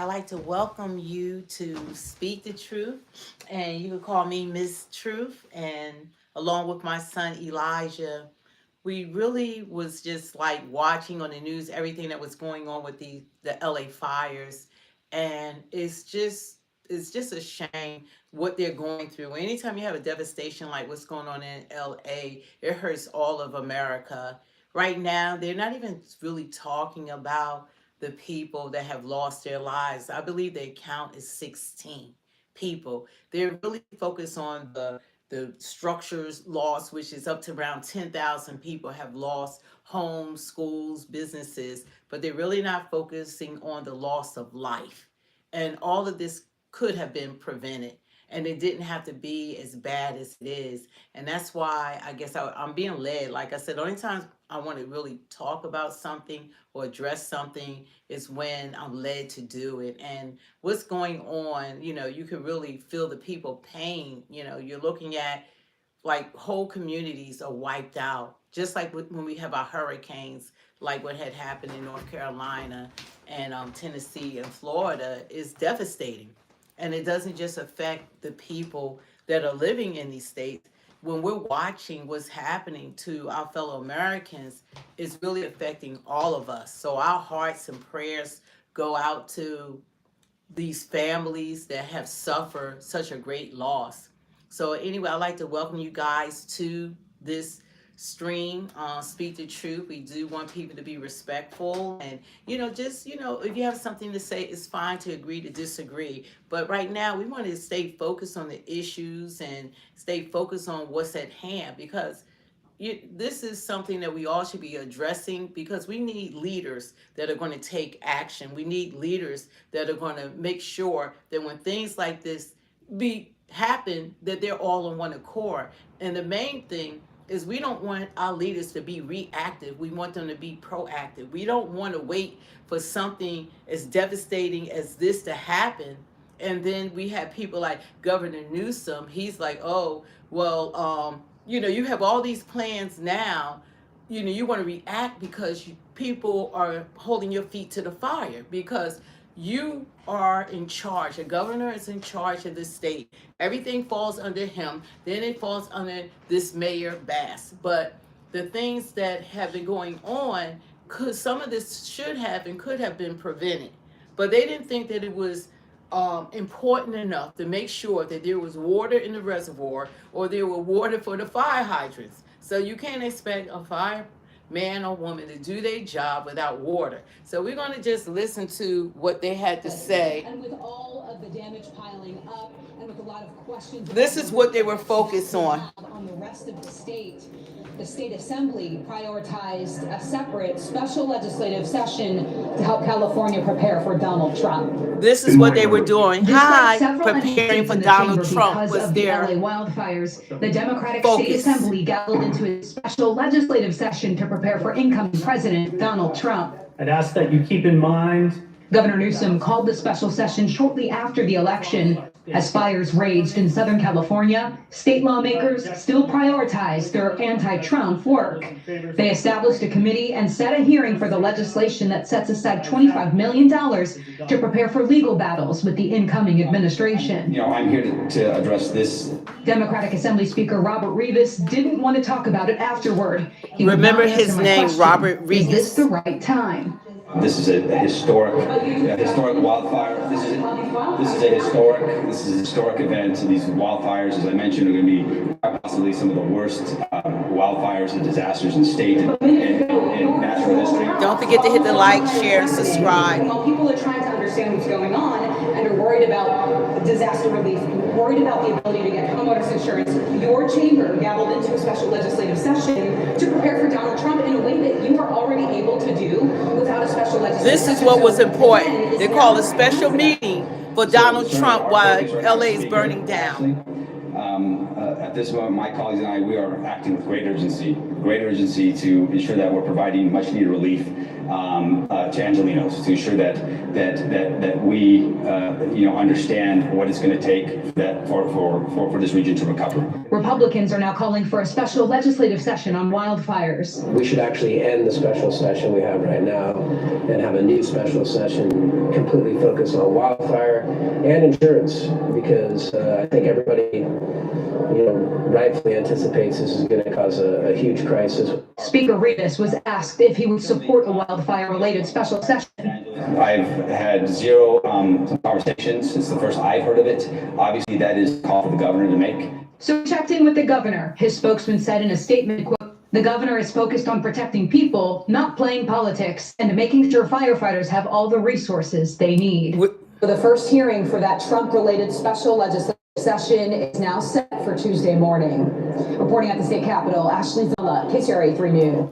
I'd like to welcome you to Speak the Truth. And you can call me Miss Truth. And along with my son Elijah, we really was just like watching on the news everything that was going on with the LA fires. And it's just a shame what they're going through. Anytime you have a devastation like what's going on in LA, it hurts all of America. Right now, they're not even really talking about the people that have lost their lives. I believe they count is 16 people. They're really focused on the structures lost, which is up to around 10,000 people have lost homes, schools, businesses, but they're really not focusing on the loss of life. And all of this could have been prevented. And it didn't have to be as bad as it is. And that's why I guess I'm being led. Like I said, the only time I want to really talk about something or address something is when I'm led to do it. And what's going on, you can really feel the people pain. You're looking at like whole communities are wiped out, just like when we have our hurricanes, like what had happened in North Carolina and Tennessee and Florida is devastating. And it doesn't just affect the people that are living in these states. When we're watching what's happening to our fellow Americans, it's really affecting all of us. So our hearts and prayers go out to these families that have suffered such a great loss. So anyway, I'd like to welcome you guys to this stream, Speak the Truth. We do want people to be respectful and, if you have something to say, it's fine to agree to disagree. But right now, we want to stay focused on the issues and stay focused on what's at hand because this is something that we all should be addressing because we need leaders that are going to take action. We need leaders that are going to make sure that when things like this happen, that they're all on one accord. And the main thing is we don't want our leaders to be reactive. We want them to be proactive. We don't want to wait for something as devastating as this to happen. And then we have people like Governor Newsome. He's like, oh, well, you have all these plans now. You want to react because people are holding your feet to the fire because you are in charge. The governor is in charge of the state. Everything falls under him. Then it falls under this Mayor Bass. But the things that have been going on, some of this should have and could have been prevented. But they didn't think that it was important enough to make sure that there was water in the reservoir or there were water for the fire hydrants. So you can't expect a fireman or woman to do their job without water. So we're going to just listen to what they had to say. And with all of the damage piling up and with a lot of questions, this is what they were focused on. On the rest of the state assembly prioritized a separate special legislative session to help California prepare for Donald Trump. This is what they were doing. Preparing for Donald Trump was their LA wildfires. The Democratic State Assembly gaveled into a special legislative session to prepare for incoming President Donald Trump. I'd ask that you keep in mind Governor Newsome called the special session shortly after the election. As fires raged in Southern California, state lawmakers still prioritized their anti-Trump work. They established a committee and set a hearing for the legislation that sets aside $25 million to prepare for legal battles with the incoming administration. I'm here to address this. Democratic Assembly Speaker Robert Rivas didn't want to talk about it afterward. He remember his name, Robert Rivas. Is this the right time? This is a historic wildfire. This is a historic event. These wildfires, as I mentioned, are going to be possibly some of the worst wildfires and disasters in state and natural history. Don't forget to hit the like, share, and subscribe. While people are trying to understand what's going on and are worried about disaster relief, worried about the ability to get homeowners insurance, your chamber gaveled into a special legislative session to prepare for Donald Trump in a way that you are already able to do without a special legislative This is what was important. They called a special meeting for Donald Trump while LA is burning down. At this moment, my colleagues and I, we are acting with great urgency to ensure that we're providing much needed relief to Angelenos to ensure that we understand what it's going to take for this region to recover. Republicans are now calling for a special legislative session on wildfires. We should actually end the special session we have right now and have a new special session completely focused on wildfire and insurance, because I think everybody rightfully anticipates this is going to cause a huge crisis. Speaker Rivas was asked if he would support a wildfire-related special session. I've had zero conversations. It's the first I've heard of it. Obviously, that is a call for the governor to make. So we checked in with the governor. His spokesman said in a statement, quote, "The governor is focused on protecting people, not playing politics, and making sure firefighters have all the resources they need." The first hearing for that Trump-related special legislative session is now set for Tuesday morning. Reporting at the state capitol, Ashley Zilla, KCRA 3 News.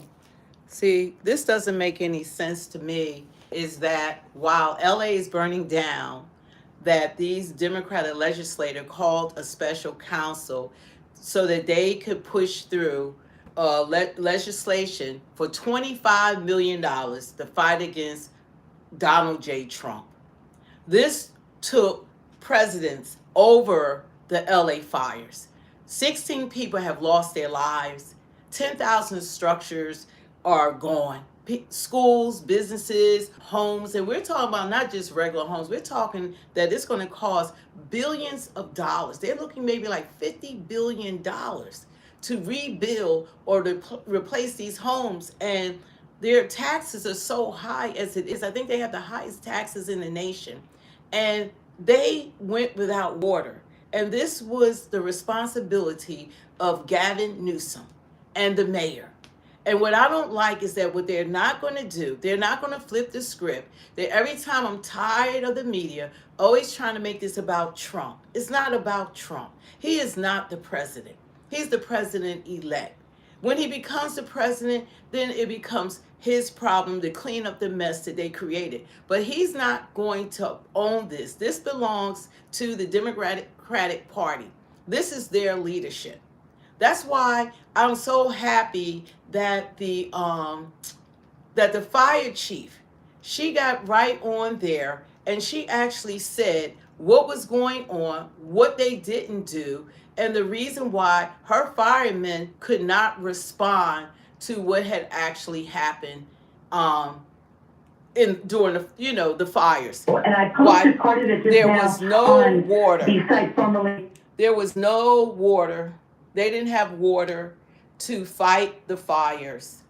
See, this doesn't make any sense to me, is that while LA is burning down, that these Democratic legislators called a special council so that they could push through legislation for $25 million to fight against Donald J. Trump. This took precedence over the LA fires. 16 people have lost their lives. 10,000 structures are gone. Schools, businesses, homes, and we're talking about not just regular homes. We're talking that it's going to cost billions of dollars. They're looking maybe like $50 billion to rebuild or to replace these homes. And their taxes are so high as it is. I think they have the highest taxes in the nation. And they went without water. And this was the responsibility of Gavin Newsome and the mayor. And what I don't like is that what they're not going to do, they're not going to flip the script. That every time, I'm tired of the media always trying to make this about Trump. It's not about Trump. He is not the president. He's the president-elect. When he becomes the president, then it becomes his problem to clean up the mess that they created. But he's not going to own this. This belongs to the Democratic Party. This is their leadership. That's why I'm so happy that the fire chief, she got right on there and she actually said what was going on, what they didn't do, and the reason why her firemen could not respond to what had actually happened during the fires. And I posted part of it just there now was no on water. the site formerly. There was no water. They didn't have water to fight the fires.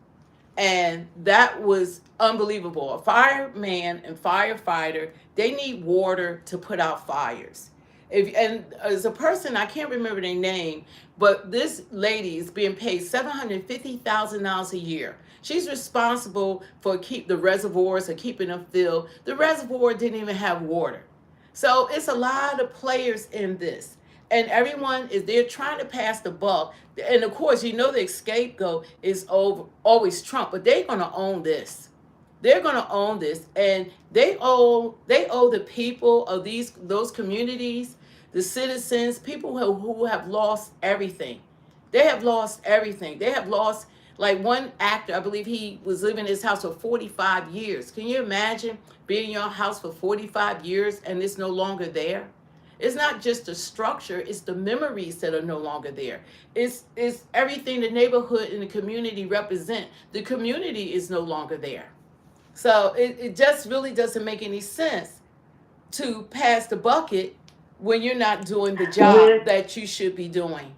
And that was unbelievable. A fireman and firefighter, they need water to put out fires. And as a person, I can't remember their name, but this lady is being paid $750,000 a year. She's responsible for keep the reservoirs or keeping them filled. The reservoir didn't even have water. So it's a lot of players in this. And everyone they're trying to pass the buck. And of course, the scapegoat is always Trump, but they're going to own this. They're going to own this. And they owe the people of those communities, the citizens, people who have lost everything. They have lost everything. They have lost, like one actor, I believe he was living in his house for 45 years. Can you imagine being in your house for 45 years and it's no longer there? It's not just the structure, it's the memories that are no longer there. It's everything the neighborhood and the community represent. The community is no longer there. So it just really doesn't make any sense to pass the bucket when you're not doing the job that you should be doing.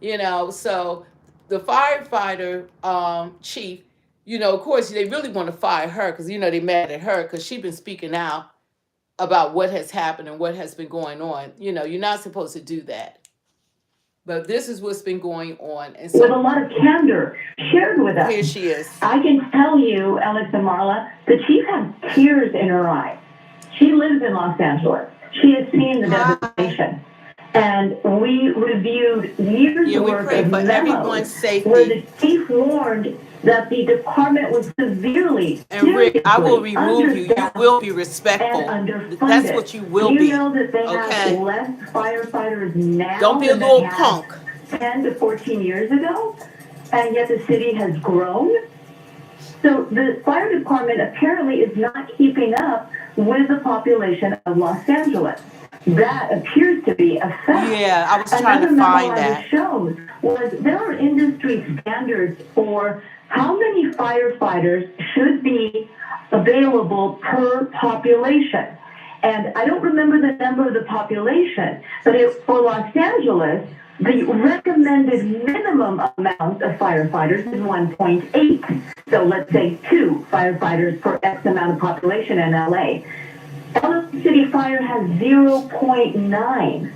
So the firefighter chief, of course, they really want to fire her because, they're mad at her because she's been speaking out about what has happened and what has been going on. You're not supposed to do that. But this is what's been going on. And so, with a lot of candor shared with us. Here she is. I can tell you, Alex and Marla, that she has tears in her eyes. She lives in Los Angeles. She has seen the devastation. And we reviewed years' worth of memos where the chief warned that the department was severely, and Rick, I will remove you. You will be respectful. That's what you will be. You know that they have less firefighters now. Don't be a little punk. 10 to 14 years ago, and yet the city has grown. So the fire department apparently is not keeping up with the population of Los Angeles. That appears to be a fact. Yeah, I was trying Another to memo find I was that. shown was there are industry standards for how many firefighters should be available per population. And I don't remember the number of the population, but for Los Angeles, the recommended minimum amount of firefighters is 1.8. So let's say 2 firefighters per X amount of population in LA. LA City Fire has 0.9.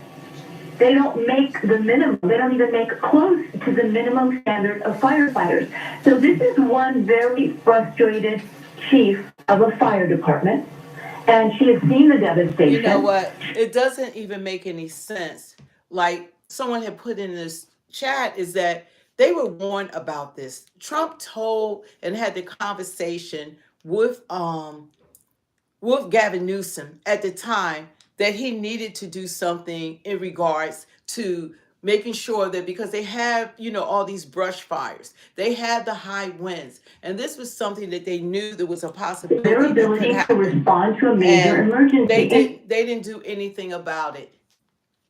They don't make the minimum. They don't even make close to the minimum standard of firefighters. So this is one very frustrated chief of a fire department, and she has seen the devastation. You know what? It doesn't even make any sense. Like someone had put in this chat, is that they were warned about this. Trump told and had the conversation with Gavin Newsom at the time that he needed to do something in regards to making sure that, because they have, all these brush fires, they had the high winds, and this was something that they knew there was a possibility Their that could ability to happen. respond to a major And emergency. they didn't do anything about it.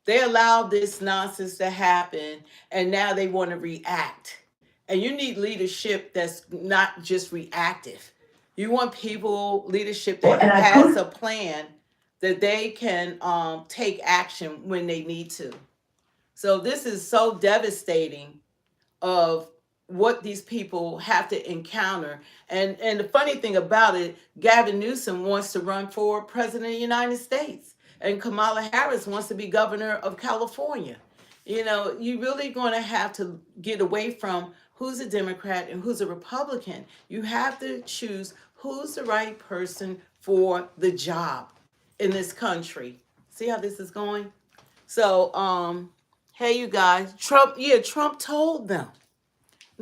They allowed this nonsense to happen, and now they want to react. And you need leadership that's not just reactive. You want leadership that And I has a plan, that they can take action when they need to. So this is so devastating of what these people have to encounter. And the funny thing about it, Gavin Newsom wants to run for president of the United States, and Kamala Harris wants to be governor of California. You really going to have to get away from who's a Democrat and who's a Republican. You have to choose who's the right person for the job in this country. See how this is going? So, hey, you guys, Trump told them.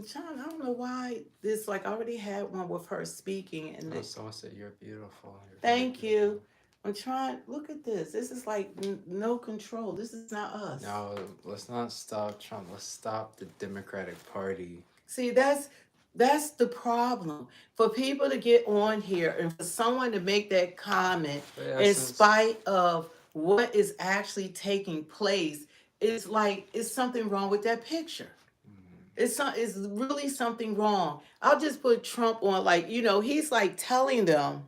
John, I don't know why this, I already had one with her speaking, and Someone said you're beautiful. thank you. I'm trying. Look at this. This is like no control. This is not us. No, let's not stop Trump. Let's stop the Democratic Party. See, that's the problem. For people to get on here and for someone to make that comment in spite of what is actually taking place, it's like it's something wrong with that picture. It's really something wrong. I'll just put Trump on, he's telling them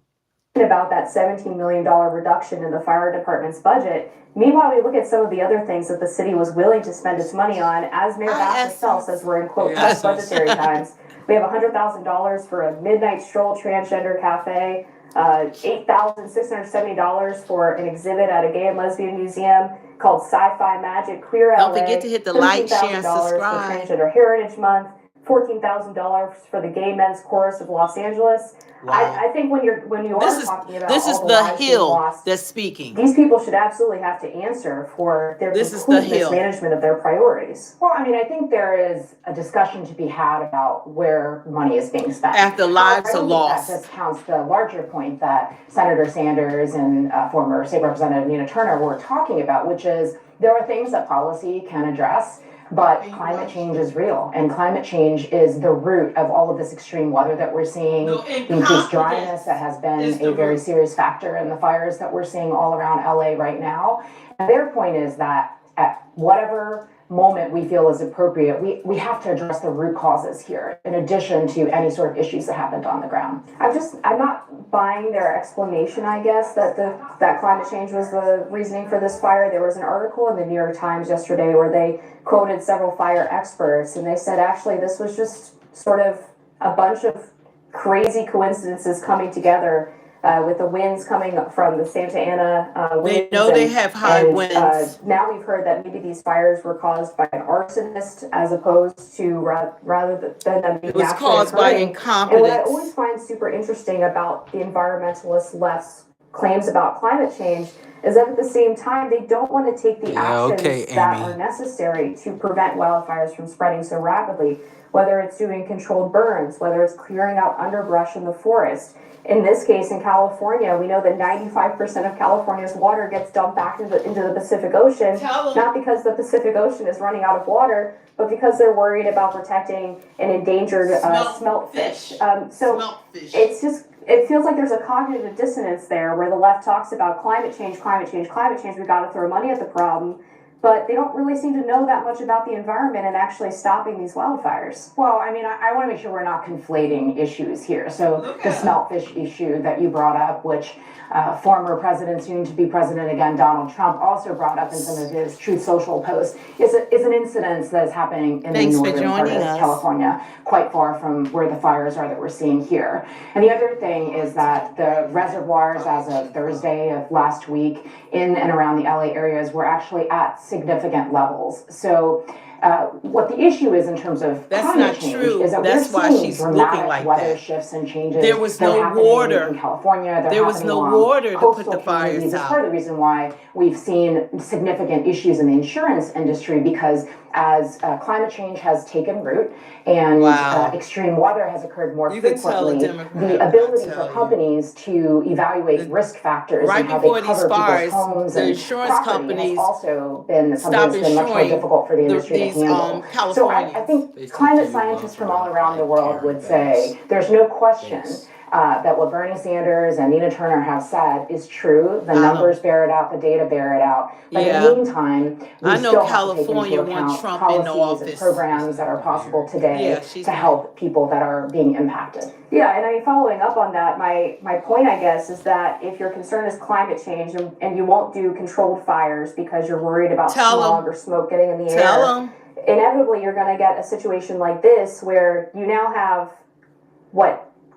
about that $17 million reduction in the fire department's budget. Meanwhile, we look at some of the other things that the city was willing to spend its money on. As Mayor Bass herself says, we're in quote budgetary times. We have $100,000 for a midnight stroll transgender cafe, $8,670 for an exhibit at a gay and lesbian museum called Sci-Fi Magic Queer LA. Don't forget to hit the like, share, and subscribe. For Transgender Heritage Month, $14,000 for the Gay Men's Chorus of Los Angeles. Wow. I think when you are talking about this is all the lives Hill lost, that's speaking. These people should absolutely have to answer for their complete mismanagement of their priorities. Well, I think there is a discussion to be had about where money is being spent. After lives are lost. That discounts the larger point that Senator Sanders and former State Representative Nina Turner were talking about, which is there are things that policy can address, but climate change is real, and climate change is the root of all of this extreme weather that we're seeing, the increased dryness that has been a very serious factor in the fires that we're seeing all around LA right now. And their point is that at whatever moment we feel is appropriate, we have to address the root causes here, in addition to any sort of issues that happened on the ground. I'm not buying their explanation, I guess, that climate change was the reasoning for this fire. There was an article in the New York Times yesterday where they quoted several fire experts, and they said actually this was just sort of a bunch of crazy coincidences coming together. With the winds coming up from the Santa Ana winds. They know they have high winds. Now we've heard that maybe these fires were caused by an arsonist as opposed to rather than them being it was caused by incompetence. And what I always find super interesting about the environmentalist left's claims about climate change is that at the same time they don't want to take the actions that are necessary to prevent wildfires from spreading so rapidly, whether it's doing controlled burns, whether it's clearing out underbrush in the forest. in this case, in California, we know that 95% of California's water gets dumped back into the Pacific Ocean, not because the Pacific Ocean is running out of water, but because they're worried about protecting an endangered smelt fish. It's just, it feels like there's a cognitive dissonance there where the left talks about climate change, we gotta throw money at the problem, but they don't really seem to know that much about the environment and actually stopping these wildfires. Well, I mean, I want to make sure we're not conflating issues here. So the smelt fish issue that you brought up, which former president, soon to be president again, Donald Trump, also brought up in some of his Truth Social posts, is an incident that is happening in the northern part of California, quite far from where the fires are that we're seeing here. And the other thing is that the reservoirs, as of Thursday of last week, in and around the LA areas, were actually at significant levels. So what the issue is in terms of climate change is that we're seeing dramatic weather shifts and changes. There was no water in California. There was no water to put the fires out. It's part of the reason why we've seen significant issues in the insurance industry, because as climate change has taken root and extreme weather has occurred more frequently, the ability for companies to evaluate risk factors and how they cover people's homes and property has also been something that's been much more difficult for the industry to handle. So I think climate scientists from all around the world would say there's no question that what Bernie Sanders and Nina Turner have said is true. The numbers bear it out, the data bear it out. But in the meantime, we still have to take into account policies and programs that are possible today to help people that are being impacted. Yeah, and I mean, following up on that, my point, I guess, is that if your concern is climate change and you won't do controlled fires because you're worried about smog or smoke getting in the air, inevitably you're going to get a situation like this where you now have,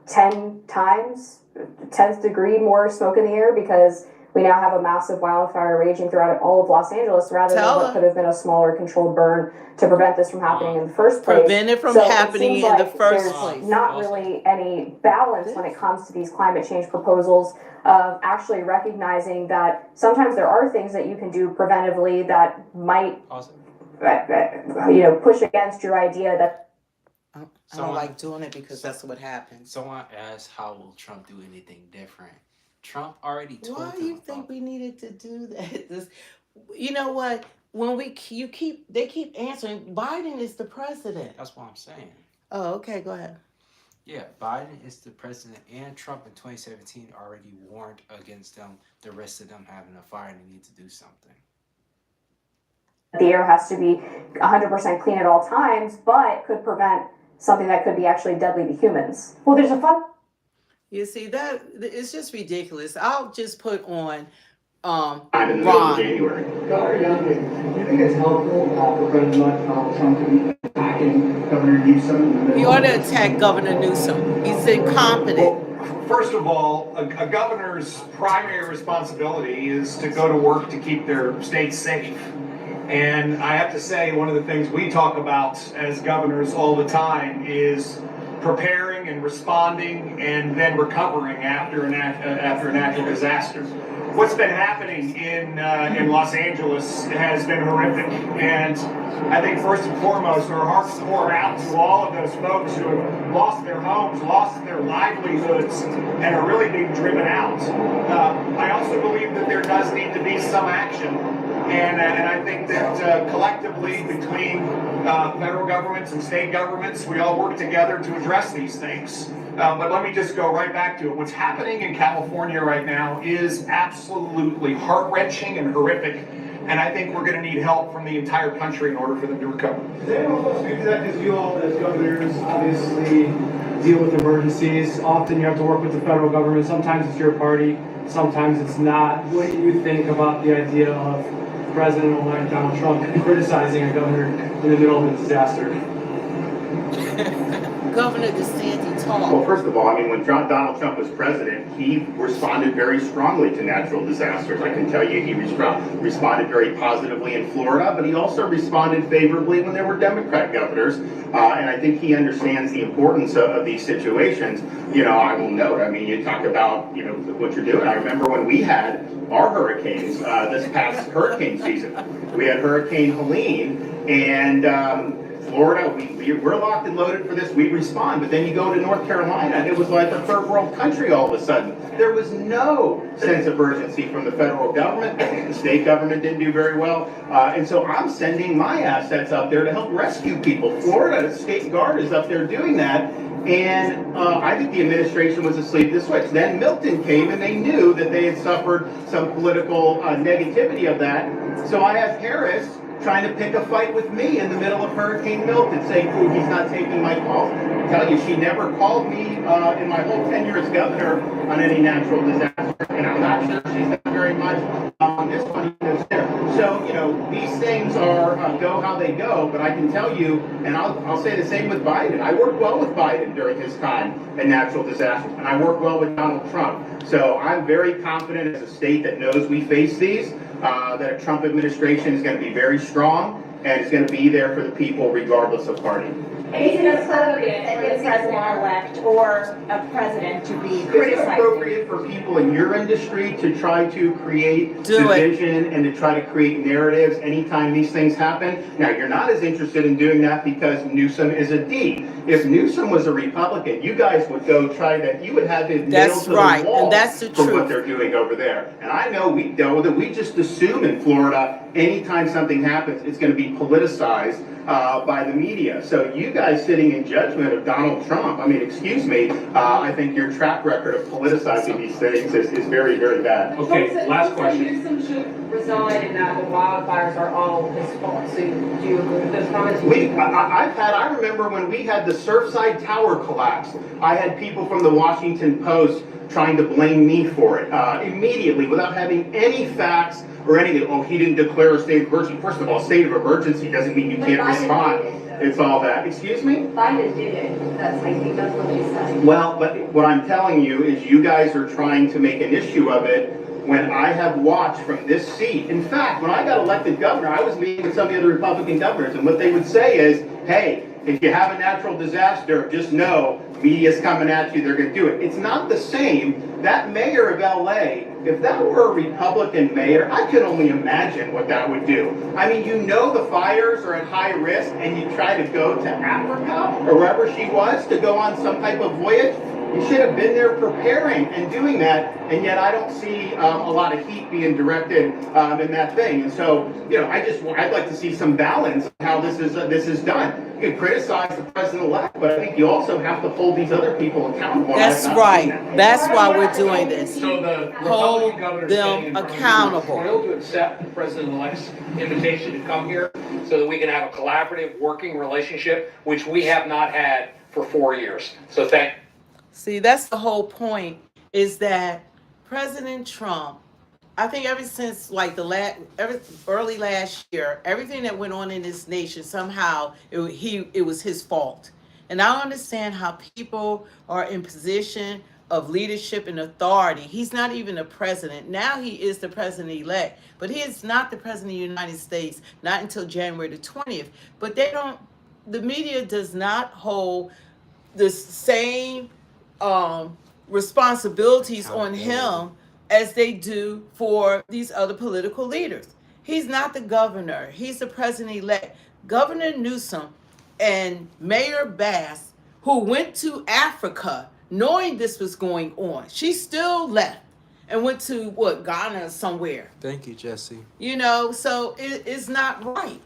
10th degree more smoke in the air because we now have a massive wildfire raging throughout all of Los Angeles rather than what could have been a smaller controlled burn to prevent this from happening in the first place. Prevent it from happening in the first place. Not really any balance when it comes to these climate change proposals of actually recognizing that sometimes there are things that you can do preventively that might push against your idea that I don't like doing it because that's what happens. Someone asked, how will Trump do anything different? Trump already told Why do you think we needed to do that? You know what? When they keep answering, Biden is the president. That's what I'm saying. Oh, okay, go ahead. Yeah, Biden is the president, and Trump in 2017 already warned against the rest of them having a fire, and they need to do something. The air has to be 100% clean at all times, but could prevent something that could be actually deadly to humans. Well, there's a fun. You see, that it's just ridiculous. I'll just put on Ron. January. Do you think it's helpful for President Trump to be attacking Governor Newsome? He ought to attack Governor Newsome. He's incompetent. Well, first of all, a governor's primary responsibility is to go to work to keep their state safe. And I have to say, one of the things we talk about as governors all the time is preparing and responding and then recovering after a natural disaster. What's been happening in Los Angeles has been horrific. And I think first and foremost, our hearts pour out to all of those folks who have lost their homes, lost their livelihoods, and are really being driven out. I also believe that there does need to be some action. And I think that collectively between federal governments and state governments, we all work together to address these things. But let me just go right back to it. What's happening in California right now is absolutely heart-wrenching and horrific. And I think we're going to need help from the entire country in order for them to recover. They also speak to that because you all as governors obviously deal with emergencies. Often you have to work with the federal government. Sometimes it's your party, sometimes it's not. What do you think about the idea of President-elect Donald Trump criticizing a governor in the middle of a disaster? Governor DeSantis talked. Well, first of all, I mean, when Donald Trump was president, he responded very strongly to natural disasters. I can tell you he responded very positively in Florida, but he also responded favorably when there were Democrat governors. And I think he understands the importance of these situations. You know, I will note, I mean, you talk about, you know, what you're doing. I remember when we had our hurricanes this past hurricane season. We had Hurricane Helene, and Florida, we're locked and loaded for this, we respond. But then you go to North Carolina, and it was like a third world country all of a sudden. There was no sense of urgency from the federal government. I think the state government didn't do very well. And so I'm sending my assets up there to help rescue people. Florida State Guard is up there doing that. And I think the administration was asleep at the switch. Then Milton came, and they knew that they had suffered some political negativity of that. So I have Harris trying to pick a fight with me in the middle of Hurricane Milton, saying, "Ooh, he's not taking my calls." I tell you, she never called me in my whole tenure as governor on any natural disaster, and I'm not sure she's done very much on this one either there. So, you know, these things are go how they go, but I can tell you, and I'll say the same with Biden. I worked well with Biden during his time in natural disasters, and I worked well with Donald Trump. So I'm very confident as a state that knows we face these, that a Trump administration is going to be very strong and is going to be there for the people regardless of party. Is it appropriate for the president-elect or a president to be criticizing? Is it appropriate for people in your industry to try to create division and to try to create narratives anytime these things happen? Now, you're not as interested in doing that because Newsome is a D. If Newsome was a Republican, you guys would go try that. You would have it nailed to the wall and that's the for truth. what they're doing over there. And I know we know that we just assume in Florida, anytime something happens, it's going to be politicized by the media. So you guys sitting in judgment of Donald Trump, I mean, excuse me, I think your track record of politicizing these things is very, very bad. Okay, last question. Newsome should resign and that the wildfires are all his fault. So do you agree with those comments? I remember when we had the Surfside Tower collapse, I had people from the Washington Post trying to blame me for it immediately without having any facts or anything. Oh, he didn't declare a state of emergency. First of all, state of emergency doesn't mean you can't respond. It's all that. Excuse me? Biden did it. That's, I think that's what you said. Well, but what I'm telling you is you guys are trying to make an issue of it when I have watched from this seat. In fact, when I got elected governor, I was meeting with some of the other Republican governors, and what they would say is, hey, if you have a natural disaster, just know media's coming at you, they're going to do it. It's not the same. That mayor of LA, if that were a Republican mayor, I could only imagine what that would do. I mean, you know the fires are at high risk, and you try to go to Africa or wherever she was to go on some type of voyage. You should have been there preparing and doing that, and yet I don't see a lot of heat being directed in that thing. And so, you know, I'd like to see some balance in how this is done. You can criticize the president-elect, but I think you also have to hold these other people accountable. That's right. That's why we're doing this. So the Hold Republican governor them accountable. thrilled to accept the president-elect's invitation to come here so that we can have a collaborative working relationship, which we have not had for 4 years. So thank you. See, that's the whole point, is that President Trump, I think ever since like early last year, everything that went on in this nation, somehow it was his fault. And I don't understand how people are in position of leadership and authority. He's not even a president. Now he is the president-elect, but he is not the president of the United States, not until January the 20th. But the media does not hold the same responsibilities on him as they do for these other political leaders. He's not the governor. He's the president-elect. Governor Newsome and Mayor Bass, who went to Africa knowing this was going on, she still left and went to, Ghana or somewhere. Thank you, Jesse. You know, so it's not right.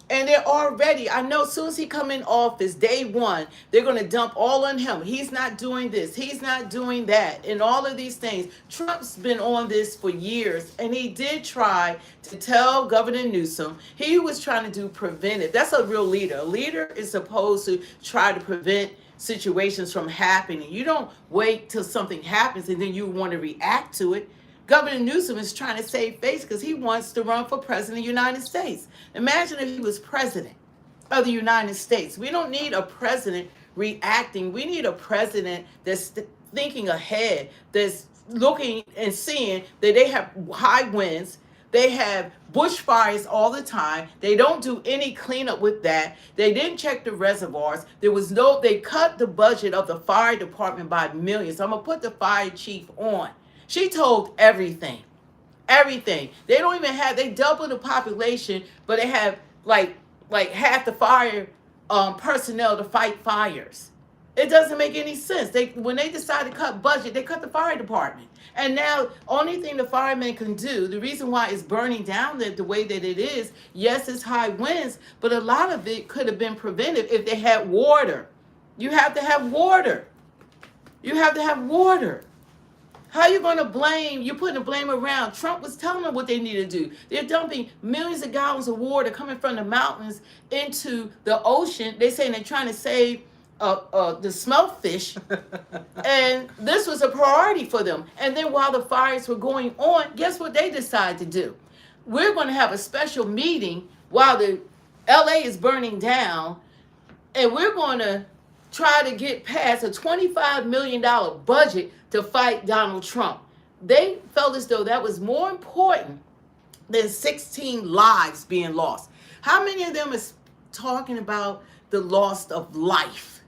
And they're already, I know as soon as he come in office, day one, they're going to dump all on him. He's not doing this. He's not doing that. And all of these things. Trump's been on this for years. And he did try to tell Governor Newsome, he was trying to do preventive. That's a real leader. A leader is supposed to try to prevent situations from happening. You don't wait till something happens and then you want to react to it. Governor Newsome is trying to save face because he wants to run for president of the United States. Imagine if he was president of the United States. We don't need a president reacting. We need a president that's thinking ahead, that's looking and seeing that they have high winds. They have bushfires all the time. They don't do any cleanup with that. They didn't check the reservoirs. They cut the budget of the fire department by millions. So I'm going to put the fire chief on. She told everything. Everything. They don't even have, they double the population, but they have like half the fire personnel to fight fires. It doesn't make any sense. When they decide to cut budget, they cut the fire department. And now, only thing the firemen can do, the reason why it's burning down the way that it is, yes, it's high winds, but a lot of it could have been prevented if they had water. You have to have water. You have to have water. How are you going to blame? You're putting the blame around. Trump was telling them what they need to do. They're dumping millions of gallons of water coming from the mountains into the ocean. They're saying they're trying to save the smellfish. And this was a priority for them. And then while the fires were going on, guess what they decided to do? We're going to have a special meeting while the LA is burning down, and we're going to try to get past a $25 million budget to fight Donald Trump. They felt as though that was more important than 16 lives being lost. How many of them is talking about the loss of life?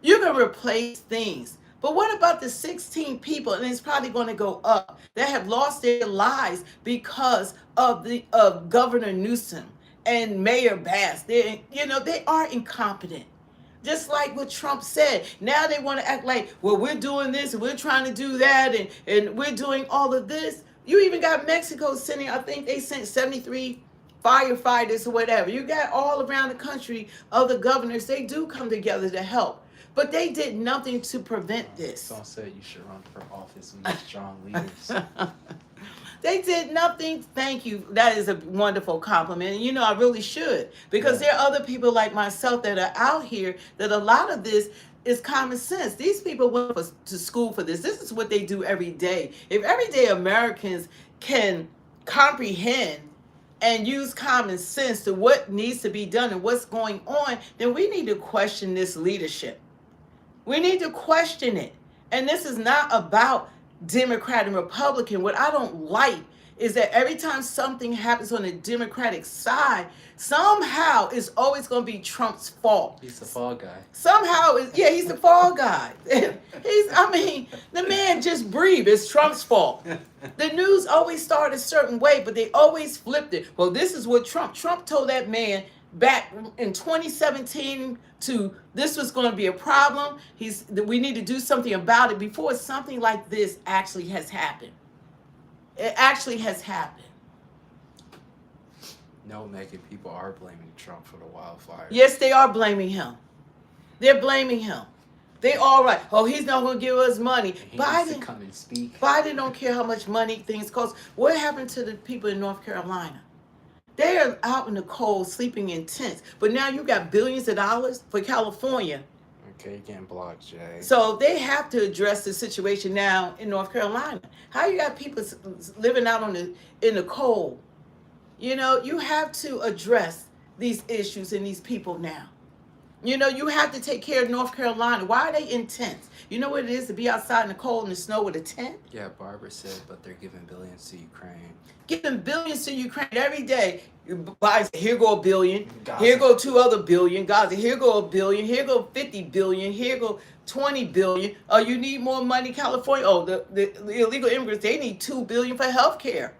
You can replace things. But what about the 16 people, and it's probably going to go up, that have lost their lives because of Governor Newsome and Mayor Bass? They are incompetent. Just like what Trump said. Now they want to act like, well, we're doing this and we're trying to do that and we're doing all of this. You even got Mexico sending, I think they sent 73 firefighters or whatever. You got all around the country, other governors, they do come together to help. But they did nothing to prevent this. Some said you should run for office with these strong leaders. They did nothing. Thank you. That is a wonderful compliment. And I really should. Because there are other people like myself that are out here that a lot of this is common sense. These people went to school for this. This is what they do every day. If everyday Americans can comprehend and use common sense to what needs to be done and what's going on, then we need to question this leadership. We need to question it. And this is not about Democrat and Republican. What I don't like is that every time something happens on the Democratic side, somehow it's always going to be Trump's fault. He's the fall guy. Somehow, he's the fall guy. The man just breathed. It's Trump's fault. The news always started a certain way, but they always flipped it. Well, this is what Trump told that man back in 2017 to this was going to be a problem. We need to do something about it before something like this actually has happened. It actually has happened. No, Megan, people are blaming Trump for the wildfire. Yes, they are blaming him. They're blaming him. They all right. Oh, he's not going to give us money. Biden come and speak. Biden don't care how much money things cost. What happened to the people in North Carolina? They are out in the cold, sleeping in tents. But now you got billions of dollars for California. Okay, you're getting blocked, Jay. So they have to address the situation now in North Carolina. How you got people living out in the cold? You have to address these issues and these people now. You have to take care of North Carolina. Why are they in tents? You know what it is to be outside in the cold and the snow with a tent? Yeah, Barbara said, but they're giving billions to Ukraine. Giving billions to Ukraine every day. Here go $1 billion. Gaza. Here go 2 other billion. Gaza, here go $1 billion. Here go 50 billion. Here go 20 billion. Oh, you need more money, California. Oh, the illegal immigrants, they need $2 billion for health care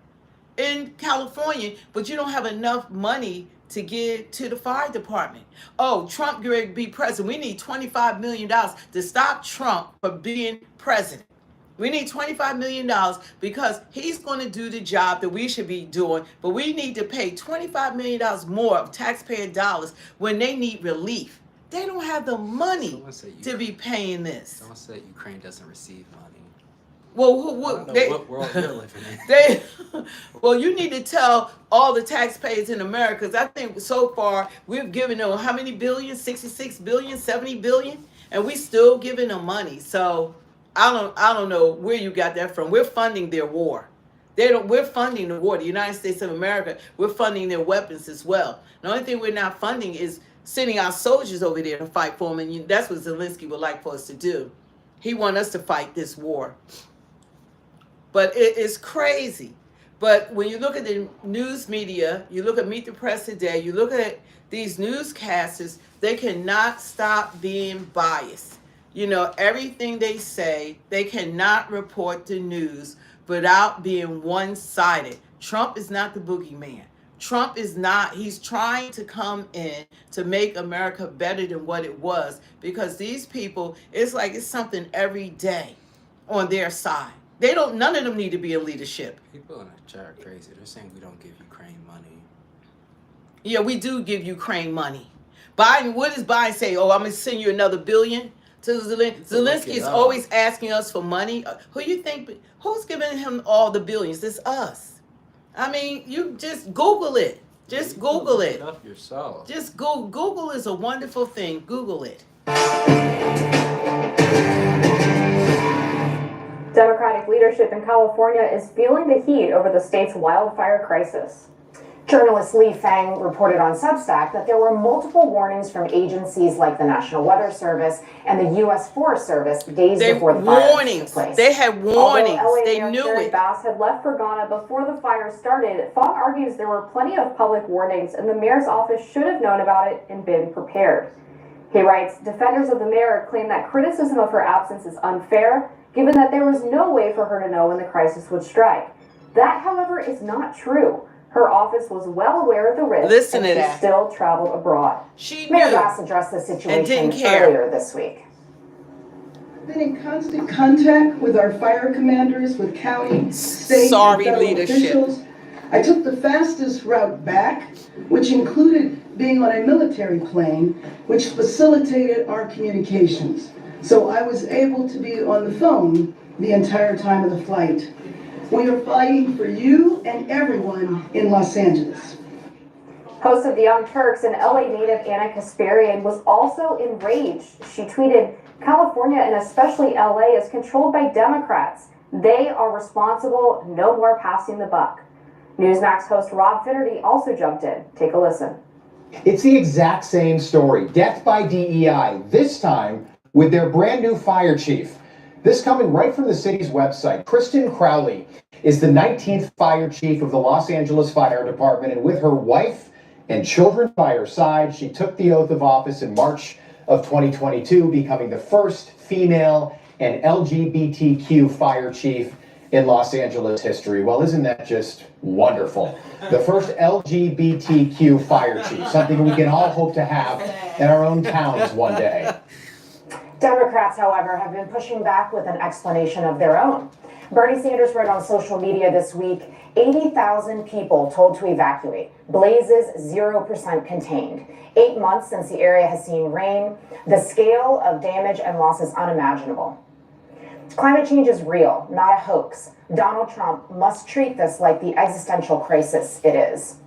in California, but you don't have enough money to give to the fire department. Oh, Trump going to be president. We need $25 million to stop Trump from being president. We need $25 million because he's going to do the job that we should be doing, but we need to pay $25 million more of taxpayer dollars when they need relief. They don't have the money to be paying this. Someone said Ukraine doesn't receive money. Well, what world they're living in. Well, you need to tell all the taxpayers in America, because I think so far we've given them how many billion? 66 billion, 70 billion, and we still giving them money. So I don't know where you got that from. We're funding their war. We're funding the war. The United States of America, we're funding their weapons as well. The only thing we're not funding is sending our soldiers over there to fight for them, and that's what Zelensky would like for us to do. He wants us to fight this war. But it is crazy. But when you look at the news media, you look at Meet the Press Today, you look at these newscasters, they cannot stop being biased. Everything they say, they cannot report the news without being one-sided. Trump is not the boogeyman. Trump is not, he's trying to come in to make America better than what it was, because these people, it's like it's something every day on their side. They don't, none of them need to be in leadership. People in the chat are crazy. They're saying we don't give Ukraine money. Yeah, we do give Ukraine money. Biden, what does Biden say? Oh, I'm going to send you another $1 billion to Zelensky. Zelensky is always asking us for money. Who you think, who's giving him all the billions? It's us. I mean, you just Google it. Just Google it. Up yourself. Just Google is a wonderful thing. Google it. Democratic leadership in California is feeling the heat over the state's wildfire crisis. Journalist Lee Fang reported on Substack that there were multiple warnings from agencies like the National Weather Service and the U.S. Forest Service days before the fire took place. They had warnings. Although LA They Mayor knew Jerry it. Bass had left for Ghana before the fire started, Fong argues there were plenty of public warnings and the mayor's office should have known about it and been prepared. He writes, defenders of the mayor claim that criticism of her absence is unfair, given that there was no way for her to know when the crisis would strike. That, however, is not true. Her office was well aware of the risk, and she still traveled abroad. Mayor Bass addressed the situation earlier this week. Been in constant contact with our fire commanders, with county, state, and federal officials. I took the fastest route back, which included being on a military plane, which facilitated our communications. So I was able to be on the phone the entire time of the flight. We are fighting for you and everyone in Los Angeles. Host of the Young Turks and LA native Anna Kasparian was also enraged. She tweeted, California and especially LA is controlled by Democrats. They are responsible, no more passing the buck. Newsmax host Rob Finnerty also jumped in. Take a listen. It's the exact same story. Death by DEI, this time with their brand new fire chief. This coming right from the city's website. Kristen Crowley is the 19th fire chief of the Los Angeles Fire Department, and with her wife and children by her side, she took the oath of office in March of 2022, becoming the first female and LGBTQ fire chief in Los Angeles history. Well, isn't that just wonderful? The first LGBTQ fire chief, something we can all hope to have in our own towns one day. Democrats, however, have been pushing back with an explanation of their own. Bernie Sanders wrote on social media this week, 80,000 people told to evacuate. Blazes 0% contained. 8 months since the area has seen rain. The scale of damage and loss is unimaginable. Climate change is real, not a hoax. Donald Trump must treat this like the existential crisis it is.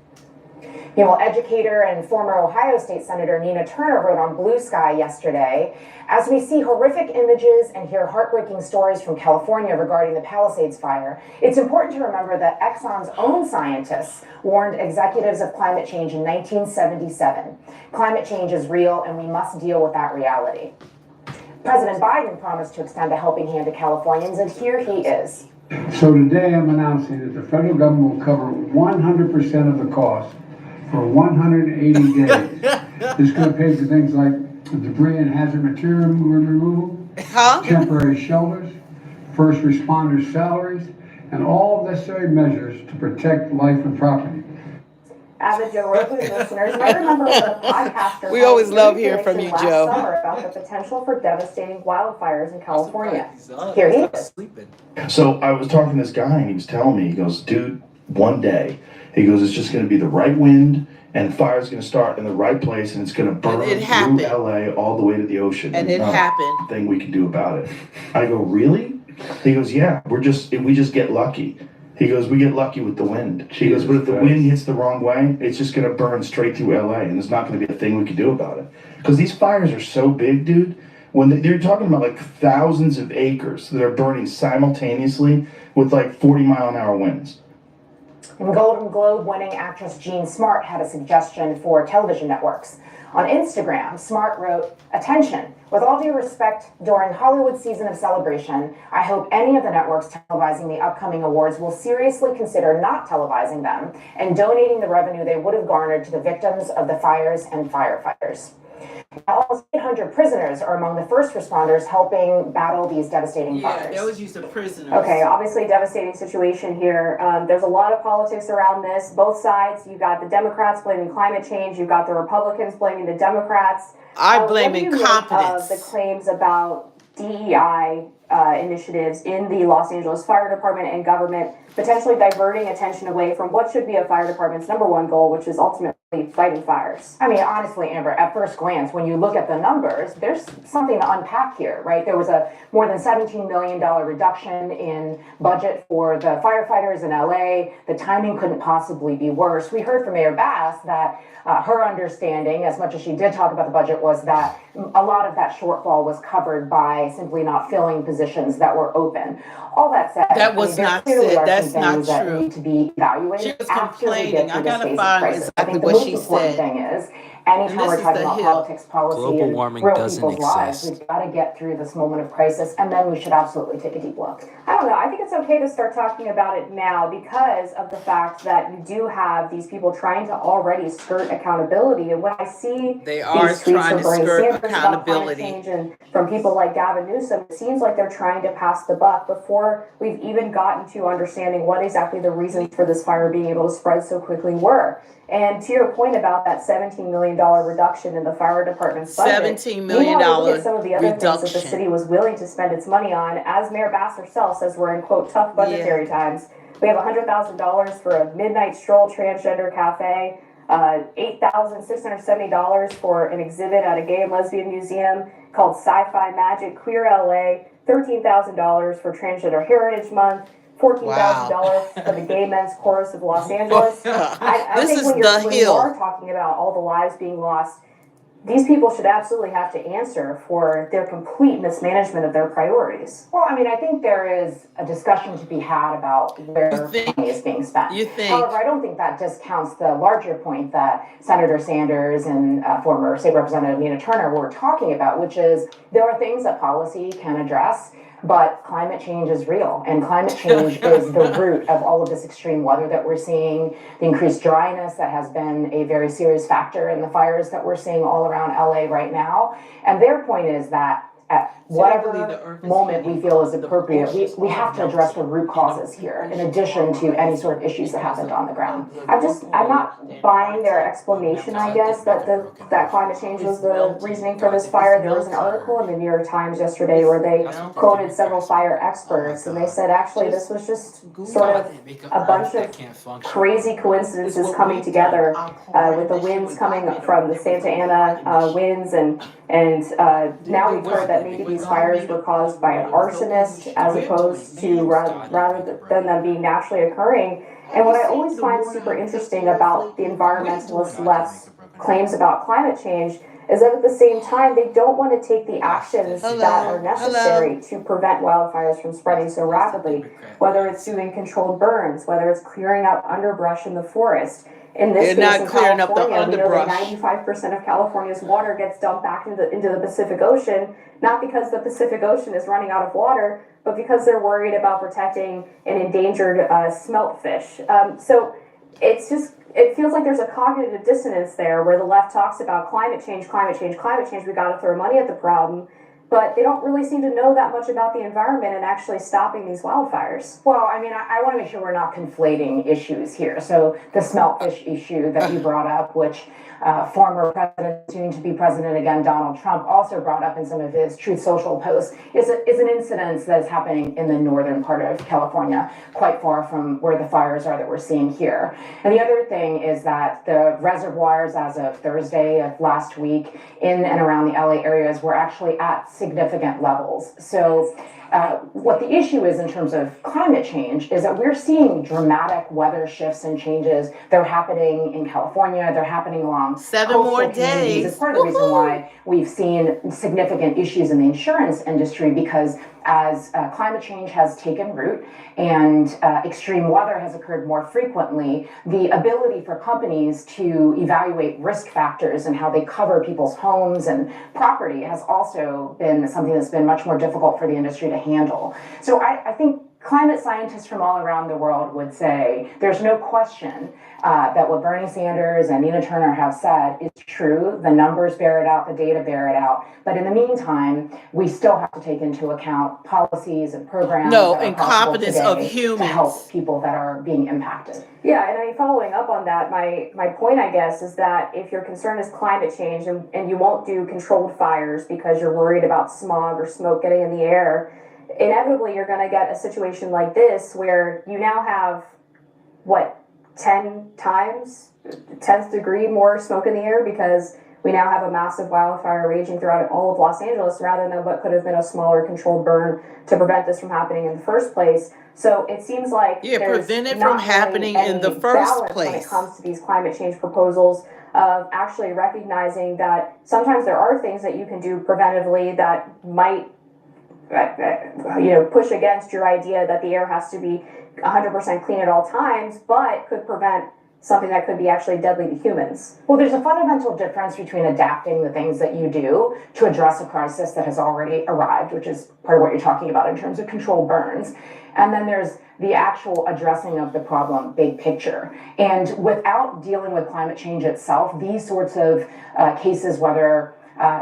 Meanwhile, educator and former Ohio State Senator Nina Turner wrote on Blue Sky yesterday, as we see horrific images and hear heartbreaking stories from California regarding the Palisades fire, it's important to remember that Exxon's own scientists warned executives of climate change in 1977. Climate change is real and we must deal with that reality. President Biden promised to extend a helping hand to Californians, and here he is. So today I'm announcing that the federal government will cover 100% of the cost for 180 days. This is going to pay for things like debris and hazard material removal, temporary shelters, first responders' salaries, and all necessary measures to protect life and property. Avid Joe Rogan listeners might remember the podcaster. We always love hearing from you, Joe. Last summer about the potential for devastating wildfires in California. Here he is. So I was talking to this guy and he was telling me, he goes, dude, one day, he goes, it's just going to be the right wind and the fire's going to start in the right place and it's going to burn through LA all the way to the ocean. And it happened. Thing we can do about it. I go, really? He goes, yeah, we just get lucky. He goes, we get lucky with the wind. He goes, but if the wind hits the wrong way, it's just going to burn straight through LA, and there's not going to be a thing we can do about it. Because these fires are so big, dude. When they're talking about like thousands of acres that are burning simultaneously with like 40-mile-an-hour winds. And Golden Globe winning actress Jean Smart had a suggestion for television networks. On Instagram, Smart wrote, "Attention, with all due respect, during Hollywood's season of celebration, I hope any of the networks televising the upcoming awards will seriously consider not televising them and donating the revenue they would have garnered to the victims of the fires and firefighters." Almost 800 prisoners are among the first responders helping battle these devastating Yeah, fires. that was used of prisoners. Okay, obviously devastating situation here. There's a lot of politics around this. Both sides, you got the Democrats blaming climate change, you got the Republicans blaming the Democrats. I What blame do you incompetence. make of the claims about DEI initiatives in the Los Angeles Fire Department and government potentially diverting attention away from what should be a fire department's number one goal, which is ultimately fighting fires? I mean, honestly, Amber, at first glance, when you look at the numbers, there's something to unpack here, right? There was a more than $17 million reduction in budget for the firefighters in LA. The timing couldn't possibly be worse. We heard from Mayor Bass that her understanding, as much as she did talk about the budget, was that a lot of that shortfall was covered by simply not filling positions that were open. All that said, That was not said. That's not true. Need to be evaluated. She was after we complaining. get through I this gotta phase of find crisis. I exactly think the what most she important said. thing is, anytime this we're is talking the about Hill. politics, policy, Global and warming real doesn't people's lives, exist. we've got to get through this moment of crisis, and then we should absolutely take a deep look. I don't know. I think it's okay to start talking about it now because of the fact that you do have these people trying to already skirt accountability. And when I see They are these tweets trying from to Bernie skirt Sanders about climate accountability. change and from people like Gavin Newsome, it seems like they're trying to pass the buck before we've even gotten to understanding what exactly the reasons for this fire being able to spread so quickly were. And to your point about that $17 million reduction in the fire department's budget, $17 million look at some of the other things that the reduction. city was willing to spend its money on. As Mayor Bass herself says, we're in, quote, tough budgetary times. We have $100,000 for a midnight stroll transgender cafe, $8,670 for an exhibit at a gay and lesbian museum called Sci-Fi Magic Queer LA, $13,000 for Transgender Heritage Month, $14,000 for the Gay Men's Chorus of Los Angeles. I This think is when the you Hill. are talking about all the lives being lost, these people should absolutely have to answer for their complete mismanagement of their priorities. Well, I mean, I think there is a discussion to be had about where money is being spent. You think? However, I don't think that discounts the larger point that Senator Sanders and former State Representative Nina Turner were talking about, which is there are things that policy can address, but climate change is real, and climate change is the root of all of this extreme weather that we're seeing, the increased dryness that has been a very serious factor in the fires that we're seeing all around LA right now. And their point is that at whatever moment we feel is appropriate, we have to address the root causes here, in addition to any sort of issues that happened on the ground. I'm not buying their explanation, I guess, that that climate change was the reasoning for this fire. There was an article in the New York Times yesterday where they quoted several fire experts, and they said actually this was just sort of a bunch of crazy coincidences coming together, with the winds coming from the Santa Ana winds, and now we've heard that maybe these fires were caused by an arsonist as opposed to rather than them being naturally occurring. And what I always find super interesting about the environmentalist left's claims about climate change is that at the same time, they don't want to take the actions that are necessary to prevent wildfires from spreading so rapidly, whether it's doing controlled burns, whether it's clearing out underbrush in the forest. In this They're case, not in clearing up the California, we know that underbrush. 95% of California's water gets dumped back into the Pacific Ocean, not because the Pacific Ocean is running out of water, but because they're worried about protecting an endangered smelt fish. So it feels like there's a cognitive dissonance there where the left talks about climate change, we got to throw money at the problem, but they don't really seem to know that much about the environment and actually stopping these wildfires. Well, I mean, I want to make sure we're not conflating issues here. So the smelt fish issue that you brought up, which former president, soon to be president again, Donald Trump, also brought up in some of his Truth Social posts, is an incident that is happening in the northern part of California, quite far from where the fires are that we're seeing here. And the other thing is that the reservoirs as of Thursday of last week in and around the LA areas were actually at significant levels. So what the issue is in terms of climate change is that we're seeing dramatic weather shifts and changes. They're happening in California. They're happening along 7 coastal more communities. days. It's part of the reason why we've seen significant issues in the insurance industry, because as climate change has taken root and extreme weather has occurred more frequently, the ability for companies to evaluate risk factors and how they cover people's homes and property has also been something that's been much more difficult for the industry to handle. So I think climate scientists from all around the world would say there's no question that what Bernie Sanders and Nina Turner have said is true. The numbers bear it out, the data bear it out. But in the meantime, we still have to take into account policies and programs No, that are possible incompetence of today to humans. help people that are being impacted. Yeah, and I mean, following up on that, my point, I guess, is that if your concern is climate change and you won't do controlled fires because you're worried about smog or smoke getting in the air, inevitably you're going to get a situation like this where you now have, what, 10 times, 10th degree more smoke in the air because we now have a massive wildfire raging throughout all of Los Angeles rather than what could have been a smaller controlled burn to prevent this from happening in the first place. So it seems like prevent it from happening in the first place when it comes to these climate change proposals, of actually recognizing that sometimes there are things that you can do preventively that might push against your idea that the air has to be 100% clean at all times, but could prevent something that could be actually deadly to humans. Well, there's a fundamental difference between adapting the things that you do to address a crisis that has already arrived, which is part of what you're talking about in terms of controlled burns. And then there's the actual addressing of the problem, big picture. And without dealing with climate change itself, these sorts of cases, whether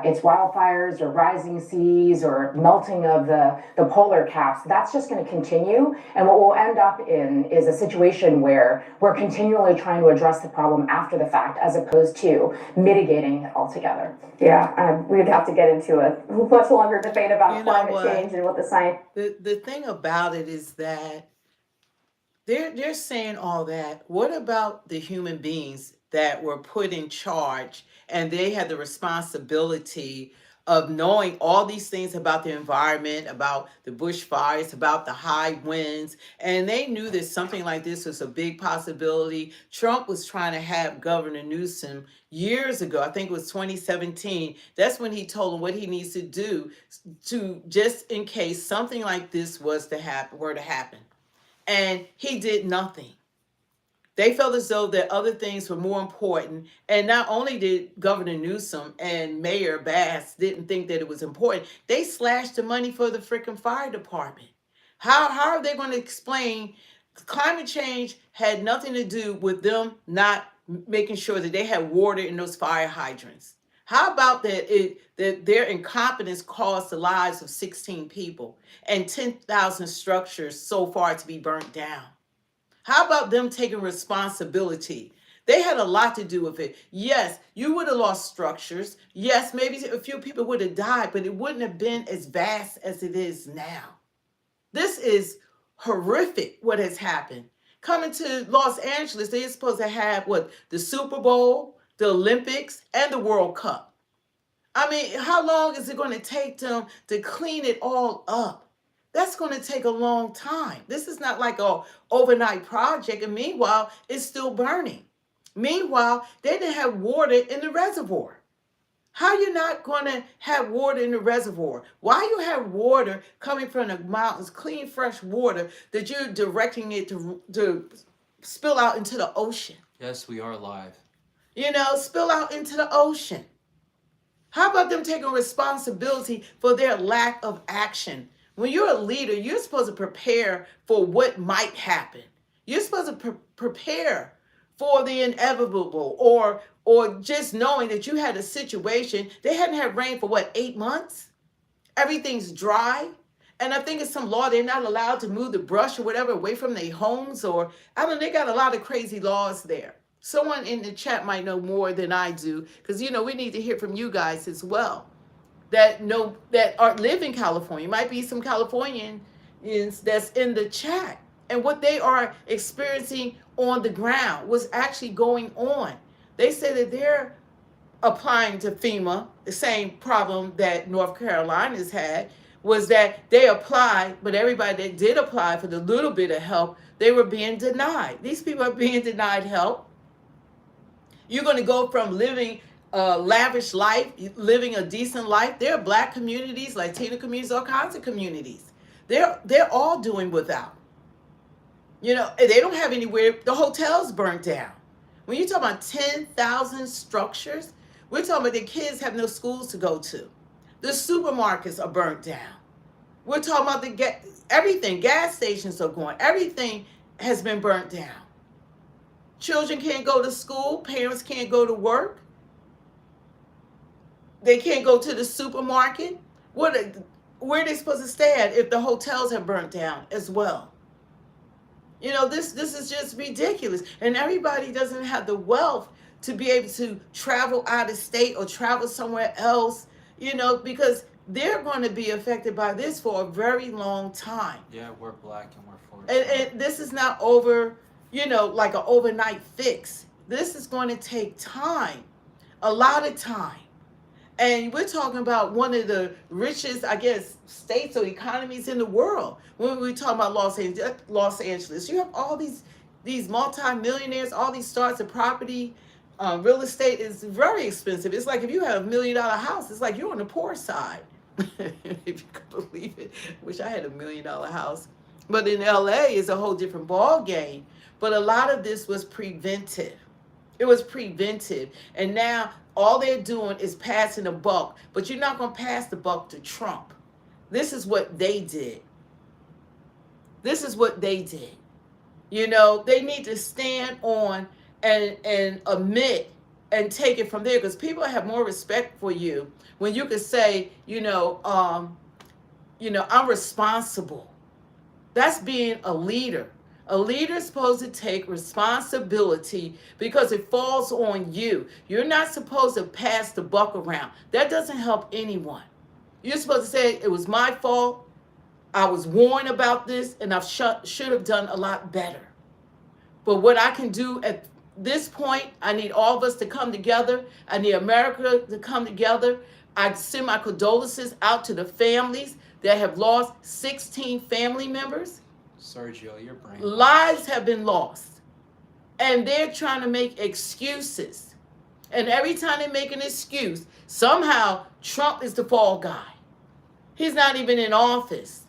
it's wildfires or rising seas or melting of the polar caps, that's just going to continue. And what we'll end up in is a situation where we're continually trying to address the problem after the fact as opposed to mitigating it altogether. Yeah, we'd have to get into a much longer debate about climate change and what the science... The thing about it is that they're saying all that. What about the human beings that were put in charge and they had the responsibility of knowing all these things about the environment, about the bushfires, about the high winds, and they knew that something like this was a big possibility. Trump was trying to have Governor Newsome years ago, I think it was 2017. That's when he told him what he needs to do to just in case something like this were to happen. And he did nothing. They felt as though that other things were more important. And not only did Governor Newsome and Mayor Bass didn't think that it was important, they slashed the money for the freaking fire department. How are they going to explain climate change had nothing to do with them not making sure that they had water in those fire hydrants? How about that their incompetence caused the lives of 16 people and 10,000 structures so far to be burnt down? How about them taking responsibility? They had a lot to do with it. Yes, you would have lost structures. Yes, maybe a few people would have died, but it wouldn't have been as vast as it is now. This is horrific what has happened. Coming to Los Angeles, they're supposed to have the Super Bowl, the Olympics, and the World Cup. I mean, how long is it going to take them to clean it all up? That's going to take a long time. This is not like an overnight project. And meanwhile, it's still burning. Meanwhile, they didn't have water in the reservoir. How are you not going to have water in the reservoir? Why you have water coming from the mountains, clean, fresh water, that you're directing it to spill out into the ocean? Yes, we are live. Spill out into the ocean. How about them taking responsibility for their lack of action? When you're a leader, you're supposed to prepare for what might happen. You're supposed to prepare for the inevitable, or just knowing that you had a situation. They hadn't had rain for 8 months? Everything's dry. And I think it's some law they're not allowed to move the brush or whatever away from their homes, or I don't know, they got a lot of crazy laws there. Someone in the chat might know more than I do, because we need to hear from you guys as well. That live in California. Might be some Californians that's in the chat, and what they are experiencing on the ground, what's actually going on. They say that they're applying to FEMA, the same problem that North Carolina's had, was that they applied, but everybody that did apply for the little bit of help, they were being denied. These people are being denied help. You're going to go from living a lavish life, living a decent life. There are Black communities, Latino communities, all kinds of communities. They're all doing without. They don't have anywhere. The hotels burnt down. When you talk about 10,000 structures, we're talking about the kids have no schools to go to. The supermarkets are burnt down. We're talking about everything. Gas stations are going. Everything has been burnt down. Children can't go to school. Parents can't go to work. They can't go to the supermarket. Where are they supposed to stay at if the hotels have burnt down as well? You know, this is just ridiculous. And everybody doesn't have the wealth to be able to travel out of state or travel somewhere else, you know, because they're going to be affected by this for a very long time. Yeah, we're black and we're for it. And this is not over, you know, like an overnight fix. This is going to take time, a lot of time. And we're talking about one of the richest, I guess, states or economies in the world. When we talk about Los Angeles, you have all these multi-millionaires, all these starts of property. Real estate is very expensive. It's like if you have $1 million house, it's like you're on the poor side. If you could believe it. Wish I had $1 million house. But in LA, it's a whole different ball game. But a lot of this was preventive. It was preventive. And now all they're doing is passing the buck. But you're not going to pass the buck to Trump. This is what they did. This is what they did. You know, they need to stand on and admit and take it from there, because people have more respect for you when you can say, I'm responsible. That's being a leader. A leader is supposed to take responsibility because it falls on you. You're not supposed to pass the buck around. That doesn't help anyone. You're supposed to say, it was my fault. I was warned about this, and I should have done a lot better. But what I can do at this point, I need all of us to come together. I need America to come together. I send my condolences out to the families that have lost 16 family members. Sergio, your brain. Lives have been lost. And they're trying to make excuses. And every time they make an excuse, somehow Trump is the fall guy. He's not even in office.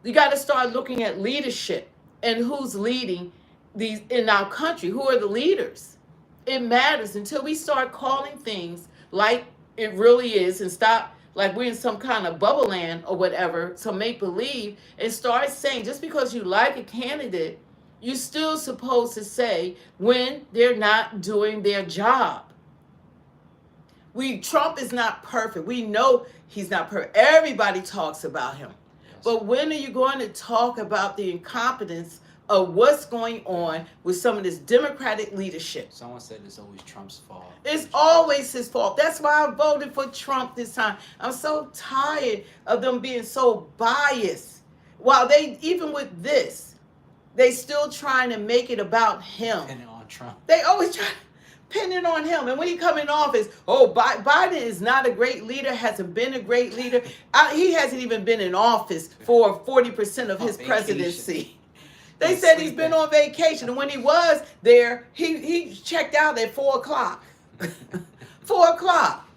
You got to start looking at leadership and who's leading these in our country. Who are the leaders? It matters until we start calling things like it really is and stop like we're in some kind of bubble land or whatever, some make-believe, and start saying just because you like a candidate, you're still supposed to say when they're not doing their job. Trump is not perfect. We know he's not perfect. Everybody talks about him. Yes. But when are you going to talk about the incompetence of what's going on with some of this Democratic leadership? Someone said it's always Trump's fault. It's always his fault. That's why I voted for Trump this time. I'm so tired of them being so biased. While even with this, they still trying to make it about him. Pinning on Trump. They always try to pin it on him. And when he come in office, Biden is not a great leader, hasn't been a great leader. He hasn't even been in office for 40% of his presidency. They said he's been on vacation, and when he was there, he checked out at 4 o'clock. 4 o'clock.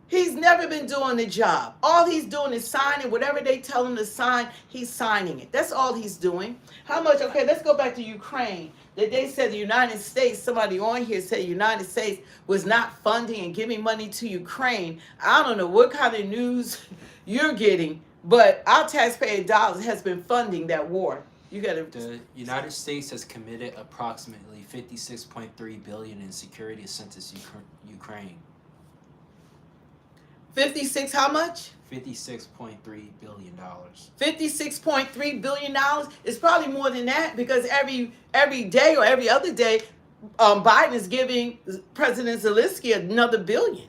He's never been doing the job. All he's doing is signing whatever they tell him to sign. He's signing it. That's all he's doing. How much? Okay, let's go back to Ukraine. That they said the United States, somebody on here said the United States was not funding and giving money to Ukraine. I don't know what kind of news you're getting, but our taxpayer dollars has been funding that war. The United States has committed approximately $56.3 billion in security assistance to Ukraine. 56 how much? $56.3 billion. $56.3 billion is probably more than that, because every day or every other day, Biden is giving President Zelensky another $1 billion.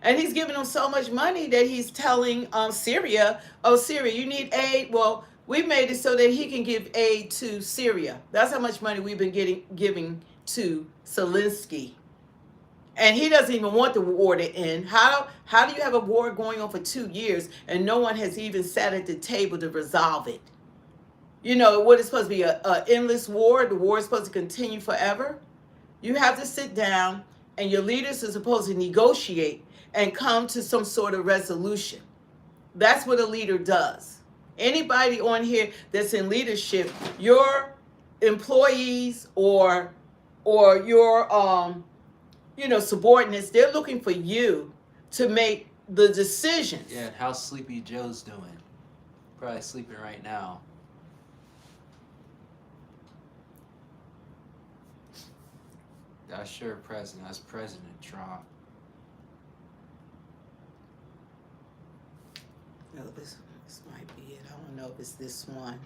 And he's giving them so much money that he's telling Syria, Syria, you need aid. Well, we've made it so that he can give aid to Syria. That's how much money we've been giving to Zelensky. And he doesn't even want the war to end. How do you have a war going on for 2 years and no one has even sat at the table to resolve it? You know, what is supposed to be an endless war? The war is supposed to continue forever? You have to sit down, and your leaders are supposed to negotiate and come to some sort of resolution. That's what a leader does. Anybody on here that's in leadership, your employees or your subordinates, they're looking for you to make the decisions. Yeah, how's Sleepy Joe's doing? Probably sleeping right now. That's sure president. That's President Trump. No, this might be it. I don't know if it's this one.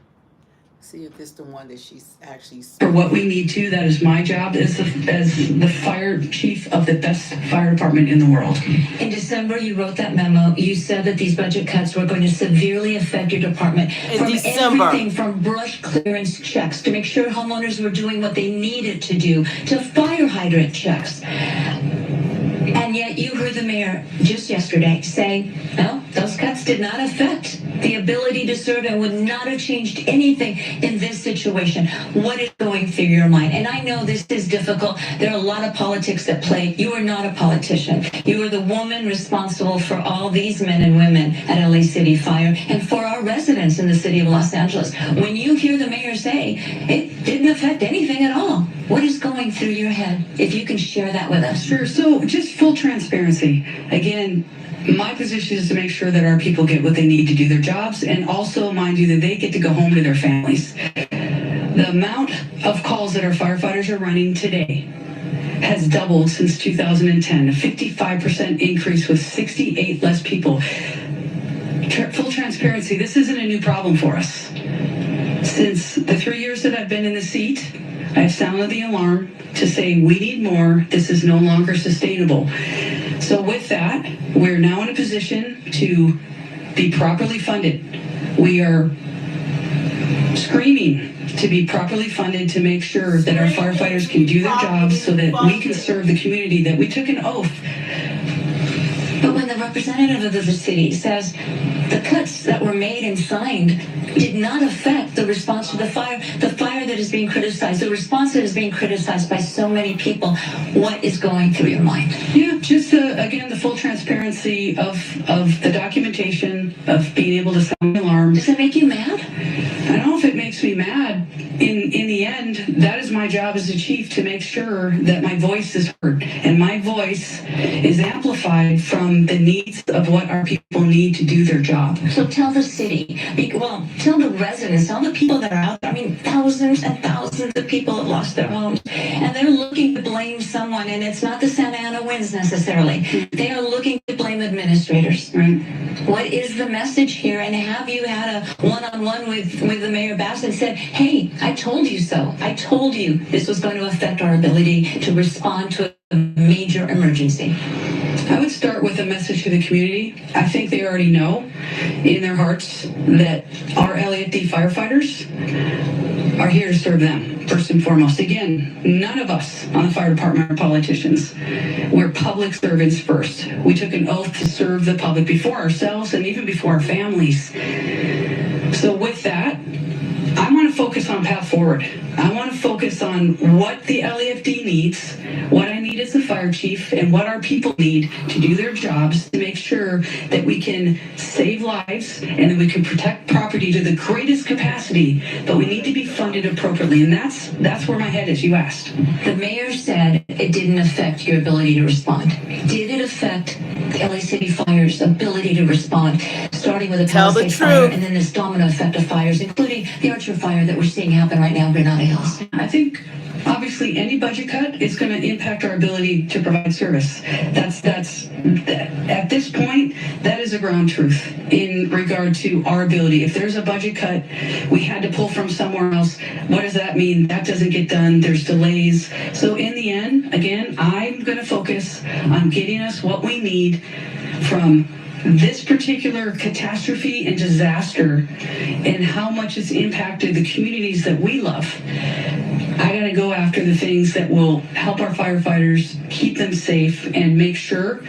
See if it's the one that she's actually. For what we need to, that is my job as the fire chief of the best fire department in the world. In December, you wrote that memo. You said that these budget cuts were going to severely affect your department. From everything from brush clearance checks to make sure homeowners were doing what they needed to do, to fire hydrant checks. And yet you heard the mayor just yesterday say, no, those cuts did not affect the ability to serve and would not have changed anything in this situation. What is going through your mind? And I know this is difficult. There are a lot of politics at play. You are not a politician. You are the woman responsible for all these men and women at LA City Fire and for our residents in the city of Los Angeles. When you hear the mayor say it didn't affect anything at all, what is going through your head? If you can share that with us. Sure. So just full transparency. Again, my position is to make sure that our people get what they need to do their jobs, and also, mind you, that they get to go home to their families. The amount of calls that our firefighters are running today has doubled since 2010, a 55% increase with 68 less people. Full transparency, this isn't a new problem for us. Since the 3 years that I've been in the seat, I've sounded the alarm to say we need more. This is no longer sustainable. So with that, we're now in a position to be properly funded. We are screaming to be properly funded to make sure that our firefighters can do their jobs so that we can serve the community that we took an oath. But when the representative of the city says the cuts that were made and signed did not affect the response to the fire that is being criticized, the response that is being criticized by so many people, what is going through your mind? Yeah, just again, the full transparency of the documentation, of being able to sound the alarm. Does it make you mad? I don't know if it makes me mad. In the end, that is my job as a chief, to make sure that my voice is heard and my voice is amplified from the needs of what our people need to do their job. So tell the city, well, tell the residents, tell the people that are out there. I mean, thousands and thousands of people have lost their homes, and they're looking to blame someone, and it's not the Santa Ana winds necessarily. They are looking to blame administrators. Right. What is the message here? And have you had a one-on-one with the Mayor Bass and said, hey, I told you so. I told you this was going to affect our ability to respond to a major emergency? I would start with a message to the community. I think they already know in their hearts that our LAFD firefighters are here to serve them, first and foremost. Again, none of us on the fire department are politicians. We're public servants first. We took an oath to serve the public before ourselves and even before our families. So with that, I want to focus on path forward. I want to focus on what the LAFD needs, what I need as a fire chief, and what our people need to do their jobs to make sure that we can save lives and that we can protect property to the greatest capacity, but we need to be funded appropriately, and that's where my head is, you asked. The mayor said it didn't affect your ability to respond. Did it affect the LA City Fire's ability to respond, starting with the Palisades fire and then this domino effect of fires, including the Archer fire that we're seeing happen right now in Granada Hills? I think obviously any budget cut is going to impact our ability to provide service. That's at this point, that is a ground truth in regard to our ability. If there's a budget cut, we had to pull from somewhere else. What does that mean? That doesn't get done. There's delays. So in the end, again, I'm going to focus on getting us what we need from this particular catastrophe and disaster and how much it's impacted the communities that we love. I got to go after the things that will help our firefighters, keep them safe, and make sure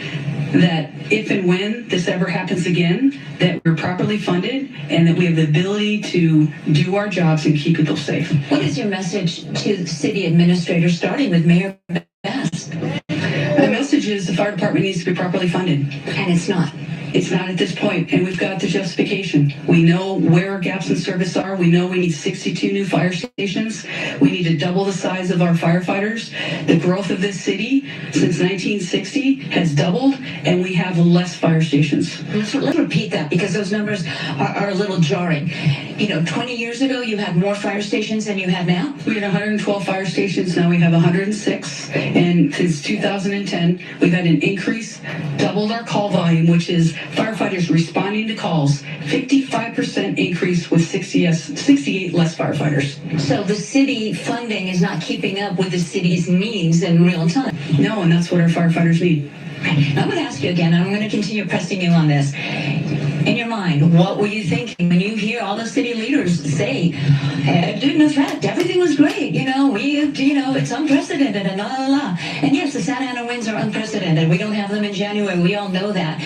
that if and when this ever happens again, that we're properly funded and that we have the ability to do our jobs and keep people safe. What is your message to the city administrators, starting with Mayor Bass? The message is the fire department needs to be properly funded. And it's not. It's not at this point, and we've got the justification. We know where our gaps in service are. We know we need 62 new fire stations. We need to double the size of our firefighters. The growth of this city since 1960 has doubled, and we have less fire stations. Let's repeat that, because those numbers are a little jarring. 20 years ago, you had more fire stations than you have now? We had 112 fire stations, now we have 106. And since 2010, we've had an increase, doubled our call volume, which is firefighters responding to calls. 55% increase with 68 less firefighters. So the city funding is not keeping up with the city's needs in real time? No, and that's what our firefighters need. I'm going to ask you again, and I'm going to continue pressing you on this. In your mind, what were you thinking when you hear all the city leaders say, in effect, everything was great, it's unprecedented and la la la. And yes, the Santa Ana winds are unprecedented. We don't have them in January. We all know that.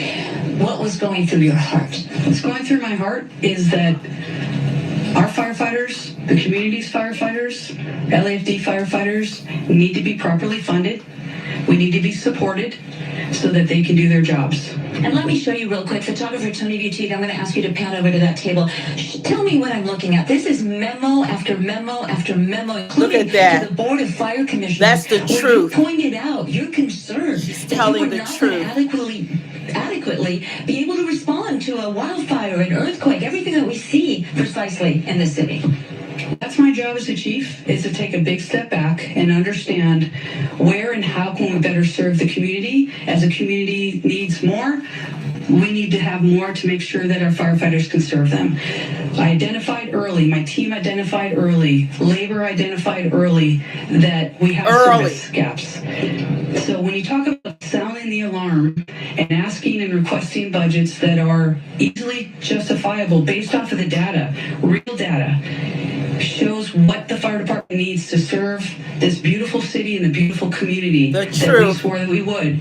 What was going through your heart? What's going through my heart is that our firefighters, the community's firefighters, LAFD firefighters need to be properly funded. We need to be supported so that they can do their jobs. And let me show you real quick. Photographer Tony Boutique, I'm going to ask you to pan over to that table. Tell me what I'm looking at. This is memo after memo after memo, including Look at that. to the Board of Fire Commissioners. That's the truth. You pointed out your concern She's that telling you were the not truth. adequately be able to respond to a wildfire, an earthquake, everything that we see precisely in the city. That's my job as a chief, is to take a big step back and understand where and how can we better serve the community. As a community needs more, we need to have more to make sure that our firefighters can serve them. I identified early, my team identified early, labor identified early that we have service gaps. So when you talk about sounding the alarm and asking and requesting budgets that are easily justifiable based off of the data, real data, shows what the fire department needs to serve this beautiful city and the beautiful community that we swore that we would.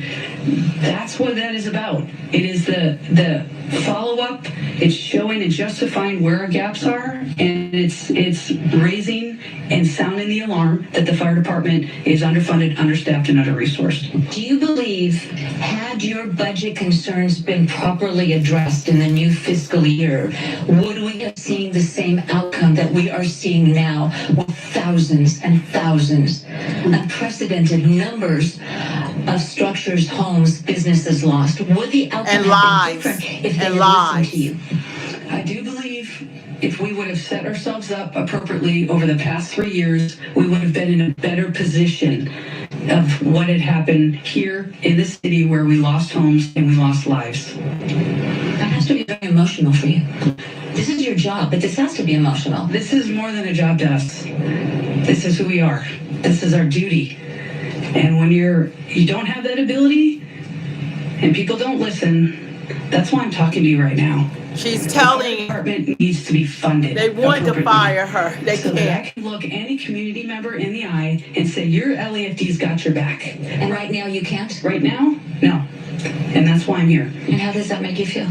That's what that is about. It is the follow-up, it's showing and justifying where our gaps are, and it's raising and sounding the alarm that the fire department is underfunded, understaffed, and under-resourced. Do you believe, had your budget concerns been properly addressed in the new fiscal year, would we have seen the same outcome that we are seeing now with thousands and thousands, unprecedented numbers of structures, homes, businesses lost? Would the outcome have been different if they had listened to you? I do believe if we would have set ourselves up appropriately over the past 3 years, we would have been in a better position of what had happened here in the city where we lost homes and we lost lives. That has to be very emotional for you. This is your job, but this has to be emotional. This is more than a job to us. This is who we are. This is our duty. And when you don't have that ability and people don't listen, that's why I'm talking to you right now. She's telling the department needs to be funded. They want to fire her. They so can't. That I can look any community member in the eye and say, your LAFD's got your back. And right now you can't? Right now, no. And that's why I'm here. And how does that make you feel?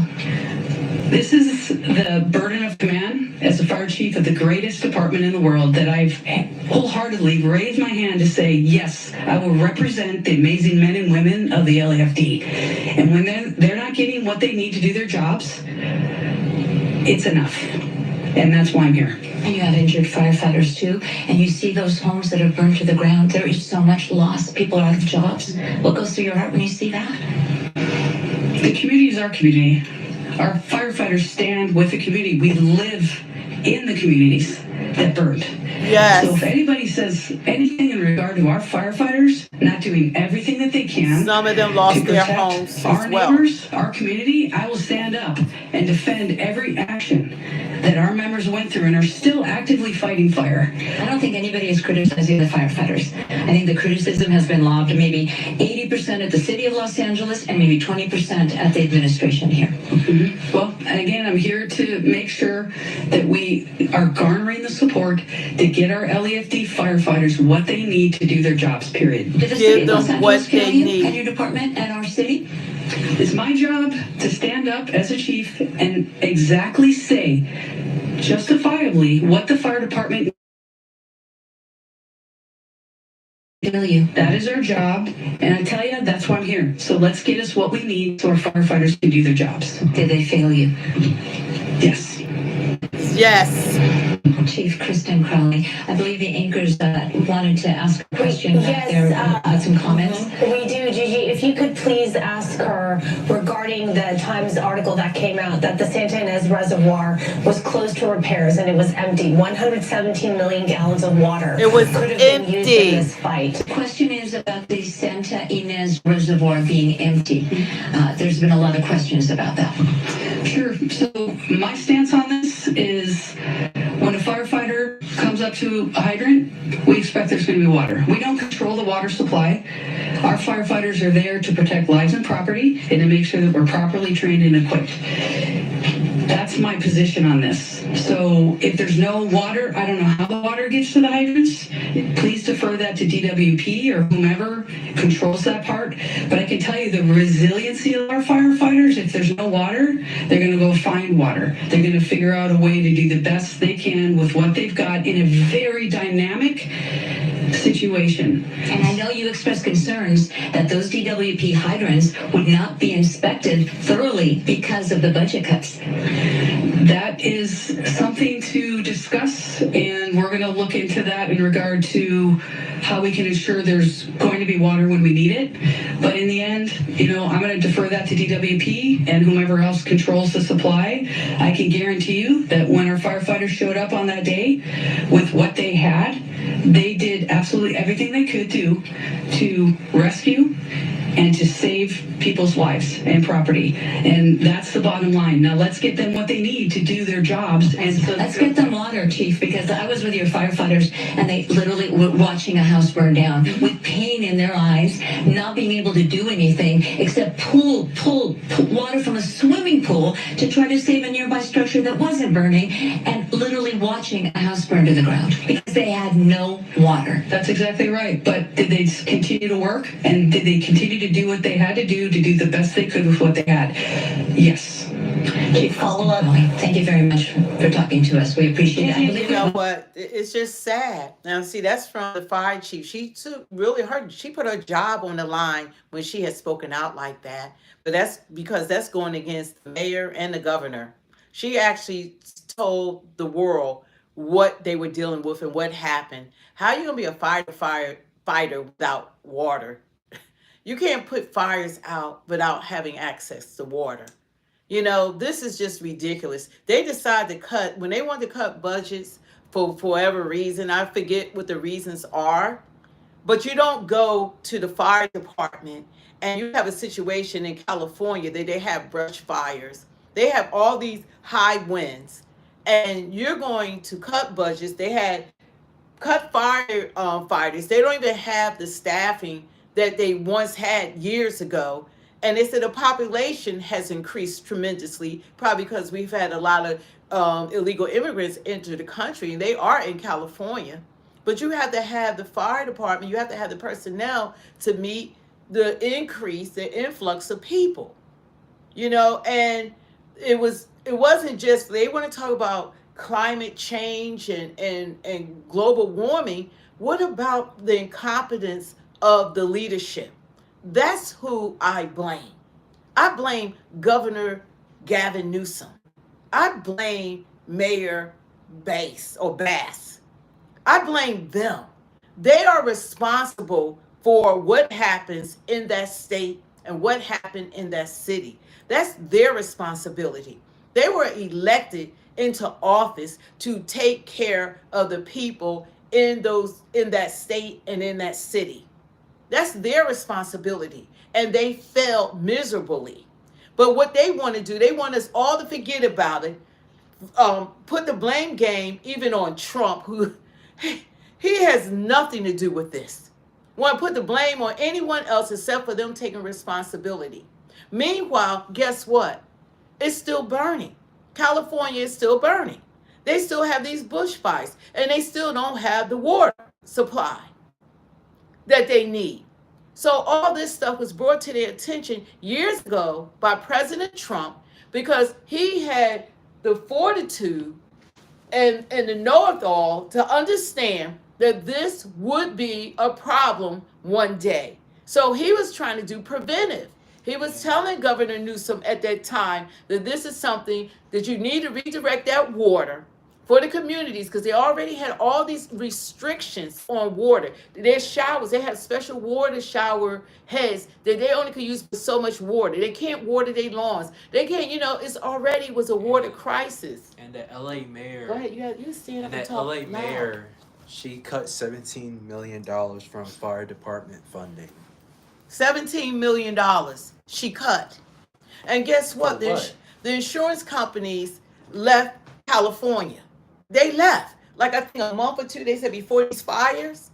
This is the burden of command as the fire chief of the greatest department in the world that I've wholeheartedly raised my hand to say, yes, I will represent the amazing men and women of the LAFD. And when they're not getting what they need to do their jobs, it's enough. And that's why I'm here. And you have injured firefighters too, and you see those homes that are burned to the ground. There is so much loss. People are out of jobs. What goes through your heart when you see that? The community is our community. Our firefighters stand with the community. We live in the communities that burned. Yes. So if anybody says anything in regard to our firefighters not doing everything that they can, some of them lost their homes our as well. Neighbors, our community, I will stand up and defend every action that our members went through and are still actively fighting fire. I don't think anybody is criticizing the firefighters. I think the criticism has been lobbed maybe 80% at the city of Los Angeles and maybe 20% at the administration here. Mm-hmm. Well, again, I'm here to make sure that we are garnering the support to get our LAFD firefighters what they need to do their jobs, period. Did the city of Los Angeles fail you and your department and our city? It's my job to stand up as a chief and exactly say, justifiably, what the fire department needs. That is our job, and I tell you, that's why I'm here. So let's get us what we need so our firefighters can do their jobs. Did they fail you? Yes. Yes. Chief Kristen Crowley, I believe the anchors wanted to ask a question back there, some comments. We do, Gigi. If you could please ask her regarding the Times article that came out that the Santa Ynez Reservoir was closed to repairs and it was empty. 117 million gallons of water. It was could have empty. been used in this fight. The question is about the Santa Ynez Reservoir being empty. There's been a lot of questions about that. Sure. So my stance on this is when a firefighter comes up to a hydrant, we expect there's going to be water. We don't control the water supply. Our firefighters are there to protect lives and property and to make sure that we're properly trained and equipped. That's my position on this. So if there's no water, I don't know how the water gets to the hydrants. Please defer that to DWP or whomever controls that part. But I can tell you the resiliency of our firefighters, if there's no water, they're going to go find water. They're going to figure out a way to do the best they can with what they've got in a very dynamic situation. And I know you expressed concerns that those DWP hydrants would not be inspected thoroughly because of the budget cuts. That is something to discuss, and we're going to look into that in regard to how we can ensure there's going to be water when we need it. But in the end, I'm going to defer that to DWP and whomever else controls the supply. I can guarantee you that when our firefighters showed up on that day with what they had, they did absolutely everything they could do to rescue and to save people's lives and property. And that's the bottom line. Now let's get them what they need to do their jobs. And so let's get them water, Chief, because I was with your firefighters and they literally were watching a house burn down with pain in their eyes, not being able to do anything except pull water from a swimming pool to try to save a nearby structure that wasn't burning, and literally watching a house burn to the ground because they had no water. That's exactly right. But did they continue to work? And did they continue to do what they had to do the best they could with what they had? Yes. Follow up. Thank you very much for talking to us. We appreciate it. You know what? It's just sad. Now, see, that's from the fire chief. She put her job on the line when she had spoken out like that. But that's because that's going against the mayor and the governor. She actually told the world what they were dealing with and what happened. How are you going to be a firefighter without water? You can't put fires out without having access to water. This is just ridiculous. They decided to cut, when they wanted to cut budgets for whatever reason, I forget what the reasons are, but you don't go to the fire department and you have a situation in California that they have brush fires. They have all these high winds and you're going to cut budgets. They had cut firefighters. They don't even have the staffing that they once had years ago. And they said the population has increased tremendously, probably because we've had a lot of illegal immigrants enter the country, and they are in California. But you have to have the fire department, you have to have the personnel to meet the influx of people. And it wasn't just, they want to talk about climate change and global warming. What about the incompetence of the leadership? That's who I blame. I blame Governor Gavin Newsome. I blame Mayor Bass. I blame them. They are responsible for what happens in that state and what happened in that city. That's their responsibility. They were elected into office to take care of the people in that state and in that city. That's their responsibility. And they failed miserably. But what they want to do, they want us all to forget about it. Put the blame game even on Trump, who he has nothing to do with this. Want to put the blame on anyone else except for them taking responsibility. Meanwhile, guess what? It's still burning. California is still burning. They still have these bushfires, and they still don't have the water supply that they need. So all this stuff was brought to their attention years ago by President Trump because he had the fortitude and the know-it-all to understand that this would be a problem one day. So he was trying to do preventive. He was telling Governor Newsome at that time that this is something that you need to redirect that water for the communities, because they already had all these restrictions on water. Their showers, they have special water shower heads that they only could use so much water. They can't water their lawns. They can't, it's already was a water crisis. And the LA mayor. Go ahead, you stand up And and that talk LA loud. mayor, she cut $17 million from fire department funding. $17 million she cut. And guess what? The insurance companies left California. They left. Like I think a month or two, they said before these fires.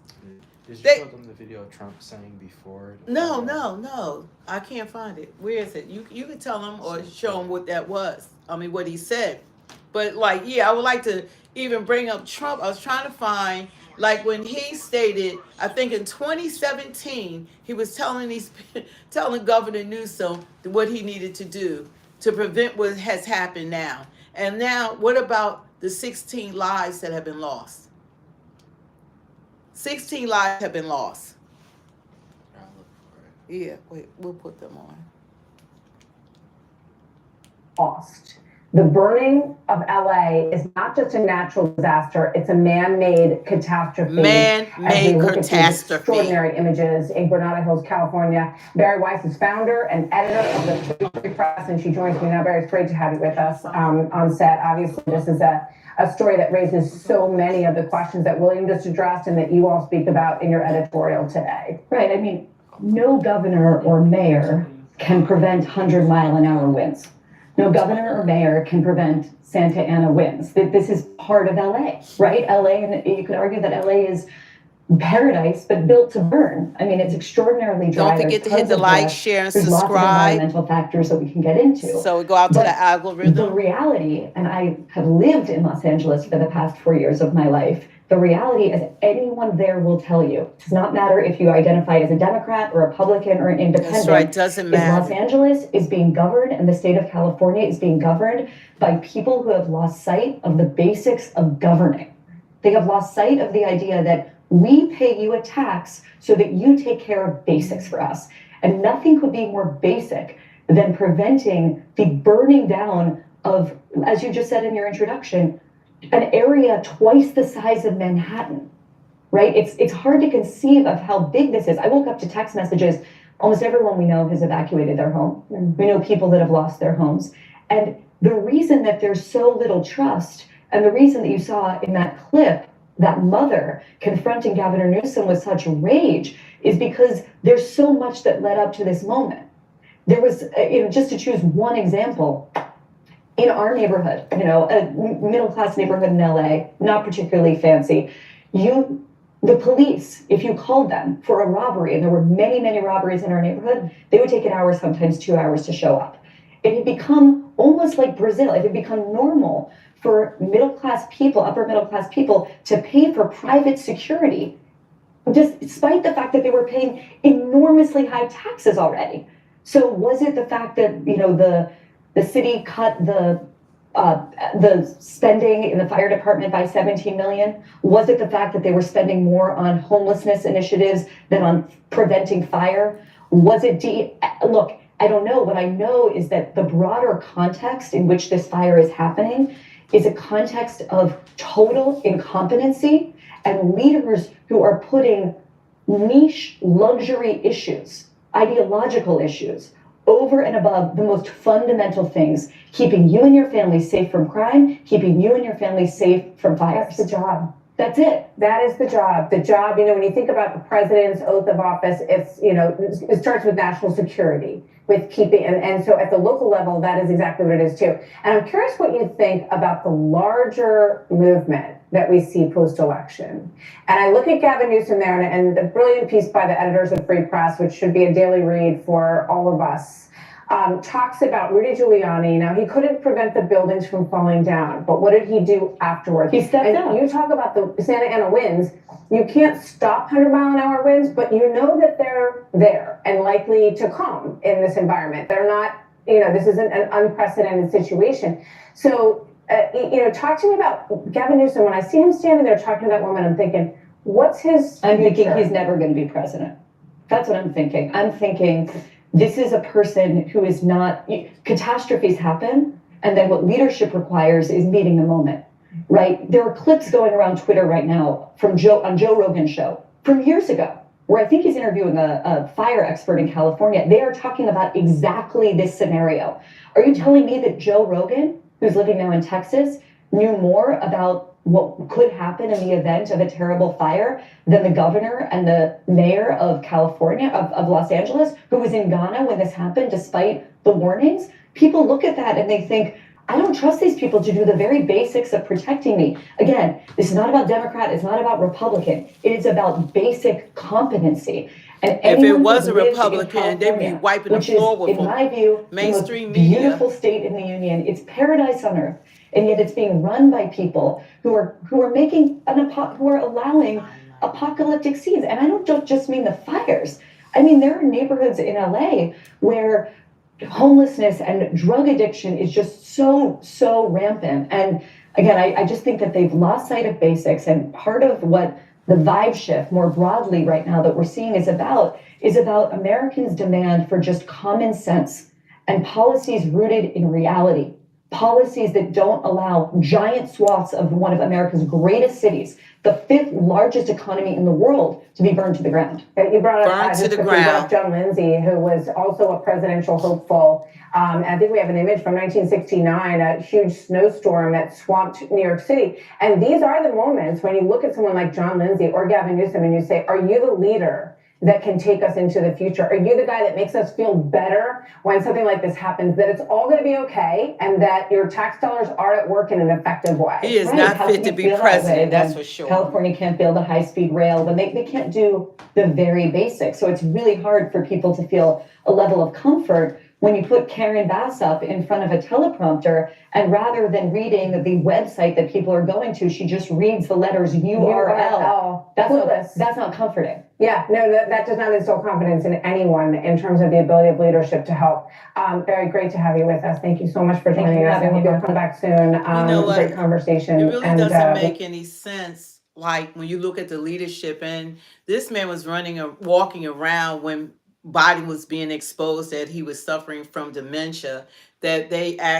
Did you show them the video of Trump saying before? No. I can't find it. Where is it? You can tell them or show them what that was. I mean, what he said. But I would like to even bring up Trump. I was trying to find, when he stated, I think in 2017, he was telling Governor Newsome what he needed to do to prevent what has happened now. And now, what about the 16 lives that have been lost? 16 lives have been lost. I'll look for it. Yeah, wait, we'll put them on. Lost. The burning of LA is not just a natural disaster, it's a man-made catastrophe. Man-made catastrophe. Extraordinary images in Granada Hills, California. Barry Weiss is founder and editor of the Free Press, and she joins me now. Barry, it's great to have you with us on set. Obviously, this is a story that raises so many of the questions that William just addressed and that you all speak about in your editorial today. Right. I mean, no governor or mayor can prevent 100-mile-an-hour winds. No governor or mayor can prevent Santa Ana winds. This is part of LA, right? LA, and you could argue that LA is paradise, but built to burn. I mean, it's extraordinarily dry. Don't forget to hit the like, share, and There's subscribe. Lots of environmental factors that we can get into. So we go out to the algorithm. The reality, and I have lived in Los Angeles for the past 4 years of my life, the reality, as anyone there will tell you, it does not matter if you identify as a Democrat or a Republican or an independent. That's right, doesn't matter. Los Angeles is being governed, and the state of California is being governed by people who have lost sight of the basics of governing. They have lost sight of the idea that we pay you a tax so that you take care of basics for us. And nothing could be more basic than preventing the burning down of, as you just said in your introduction, an area twice the size of Manhattan, right? It's hard to conceive of how big this is. I woke up to text messages. Almost everyone we know has evacuated their home. We know people that have lost their homes. And the reason that there's so little trust, and the reason that you saw in that clip, that mother confronting Governor Newsome with such rage, is because there's so much that led up to this moment. There was, just to choose one example, in our neighborhood, a middle-class neighborhood in LA, not particularly fancy, the police, if you called them for a robbery, and there were many, many robberies in our neighborhood, they would take an hour, sometimes 2 hours to show up. It had become almost like Brazil. It had become normal for middle-class people, upper middle-class people, to pay for private security, despite the fact that they were paying enormously high taxes already. So was it the fact that, the city cut the spending in the fire department by $17 million? Was it the fact that they were spending more on homelessness initiatives than on preventing fire? Was it look, I don't know. What I know is that the broader context in which this fire is happening is a context of total incompetency and leaders who are putting niche luxury issues, ideological issues, over and above the most fundamental things, keeping you and your family safe from crime, keeping you and your family safe from fires. That's the job. That's it. That is the job. The job, when you think about the president's oath of office, it's, it starts with national security, with keeping, and so at the local level, that is exactly what it is too. And I'm curious what you think about the larger movement that we see post-election. And I look at Gavin Newsom there, and the brilliant piece by the editors of Free Press, which should be a daily read for all of us, talks about Rudy Giuliani. Now, he couldn't prevent the buildings from falling down, but what did he do afterwards? He stepped up. You talk about the Santa Ana winds. You can't stop 100-mile-an-hour winds, but you know that they're there and likely to come in this environment. They're not, this isn't an unprecedented situation. So, talk to me about Gavin Newsom. When I see him standing there talking to that woman, I'm thinking, what's his I'm future? thinking he's never going to be president. That's what I'm thinking. I'm thinking this is a person who is not, catastrophes happen, and then what leadership requires is meeting the moment. right? There are clips going around Twitter right now from Joe Rogan's show from years ago, where I think he's interviewing a fire expert in California. They are talking about exactly this scenario. Are you telling me that Joe Rogan, who's living now in Texas, knew more about what could happen in the event of a terrible fire than the governor and the mayor of California, of Los Angeles, who was in Ghana when this happened, despite the warnings? People look at that and they think, I don't trust these people to do the very basics of protecting me. Again, this is not about Democrat, it's not about Republican. It is about basic competency. And If it was who a lives in Republican, they'd be California, wiping the which floor is, with in them. my view, the most Mainstream media. beautiful state in the union. It's paradise on earth, and yet it's being run by people who are making who are allowing apocalyptic scenes. And I don't just mean the fires. I mean, there are neighborhoods in LA where homelessness and drug addiction is just so rampant. And again, I just think that they've lost sight of basics. And part of what the vibe shift more broadly right now that we're seeing is about Americans' demand for just common sense and policies rooted in reality. Policies that don't allow giant swaths of one of America's greatest cities, the 5th largest economy in the world, to be burned to the ground. You brought up, Burned to the just quickly, you brought up ground. John Lindsay, who was also a presidential hopeful. I think we have an image from 1969, a huge snowstorm that swamped New York City. And these are the moments when you look at someone like John Lindsay or Gavin Newsom and you say, are you the leader that can take us into the future? Are you the guy that makes us feel better when something like this happens, that it's all going to be okay and that your tax dollars are at work in an effective way? He is Right, not how fit can to you be feel that way president, that's when for sure. California can't build a high-speed rail, when they can't do the very basics. So it's really hard for people to feel a level of comfort when you put Karen Bass up in front of a teleprompter, and rather than reading the website that people are going to, she just reads the letters URL. That's not comforting. Yeah, no, that does not instill confidence in anyone in terms of the ability of leadership to help. Very great to have you with us. Thank you so much for joining us. I hope you'll come back soon. You know what? Great conversation. It really And, doesn't make any sense. Like when you look at the leadership, and this man was walking around when Biden was being exposed that he was suffering from dementia, that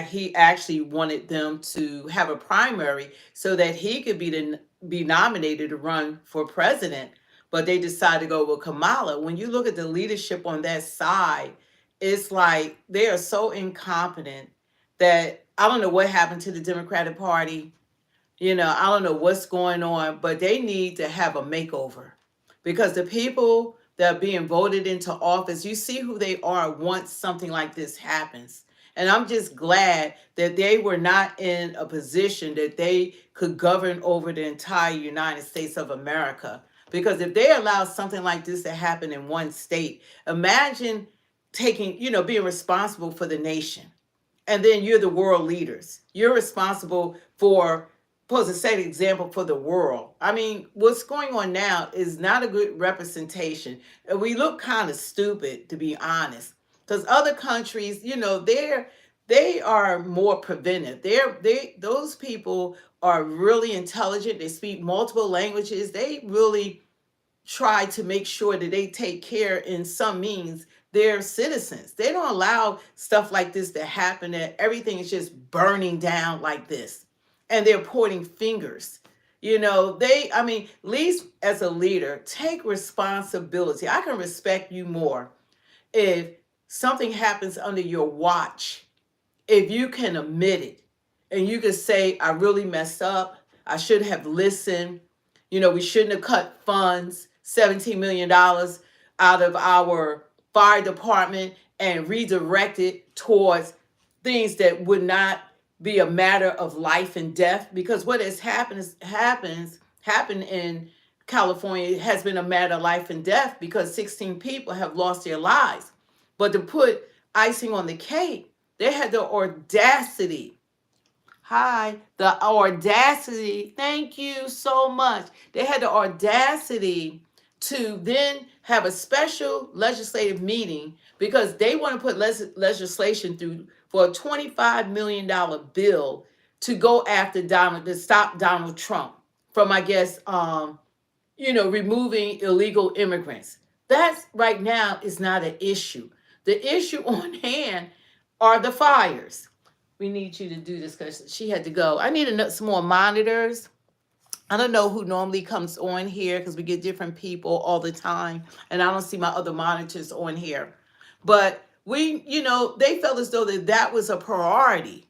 he actually wanted them to have a primary so that he could be nominated to run for president. But they decided to go with Kamala. When you look at the leadership on that side, it's like they are so incompetent that I don't know what happened to the Democratic Party. I don't know what's going on, but they need to have a makeover, because the people that are being voted into office, you see who they are once something like this happens. And I'm just glad that they were not in a position that they could govern over the entire United States of America. Because if they allow something like this to happen in one state, imagine being responsible for the nation. And then you're the world leaders. You're responsible for, supposed to set an example for the world. I mean, what's going on now is not a good representation. And we look kind of stupid, to be honest. Because other countries, they are more preventive. Those people are really intelligent. They speak multiple languages. They really try to make sure that they take care in some means their citizens. They don't allow stuff like this to happen, that everything is just burning down like this. And they're pointing fingers. At least as a leader, take responsibility. I can respect you more if something happens under your watch, if you can admit it and you can say, I really messed up. I should have listened. We shouldn't have cut funds, $17 million out of our fire department and redirect it towards things that would not be a matter of life and death. Because what has happened in California has been a matter of life and death, because 16 people have lost their lives. But to put icing on the cake, they had the audacity. Thank you so much. They had the audacity to then have a special legislative meeting because they want to put legislation through for a $25 million bill to go after to stop Donald Trump from, I guess, removing illegal immigrants. That's right now is not an issue. The issue on hand are the fires. we need you to do this because she had to go. I need some more monitors. I don't know who normally comes on here because we get different people all the time. And I don't see my other monitors on here. But we, they felt as though that was a priority.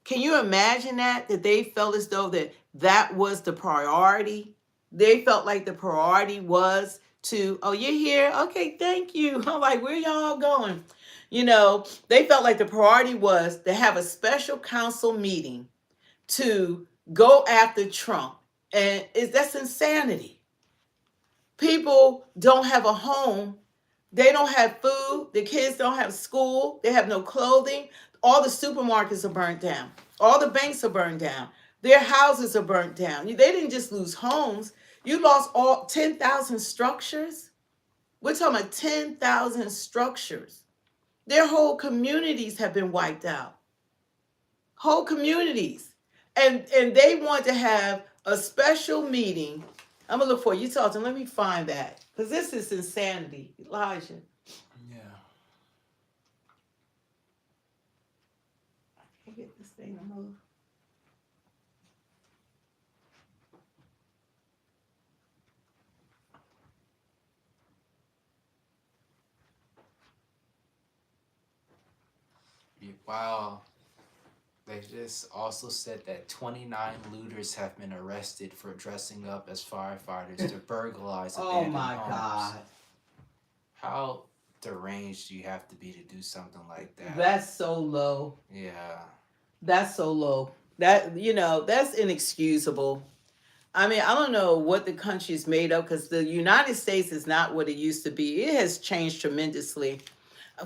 Can you imagine that they felt as though that was the priority? They felt like the priority was to, oh, you're here? Okay, thank you. I'm like, where y'all going? They felt like the priority was to have a special council meeting to go after Trump. And that's insanity. People don't have a home. They don't have food. The kids don't have school. They have no clothing. All the supermarkets are burnt down. All the banks are burned down. Their houses are burnt down. They didn't just lose homes. You lost all 10,000 structures. We're talking about 10,000 structures. Their whole communities have been wiped out. Whole communities. And they want to have a special meeting. I'm going to look for it. You talk to them. Let me find that. Because this is insanity. Elijah. Yeah. I can't get this thing to move. Wow. They just also said that 29 looters have been arrested for dressing up as firefighters to burglarize abandoned homes. God. How deranged do you have to be to do something like that? That's so low. Yeah. That's so low. That's inexcusable. I mean, I don't know what the country is made of because the United States is not what it used to be. It has changed tremendously.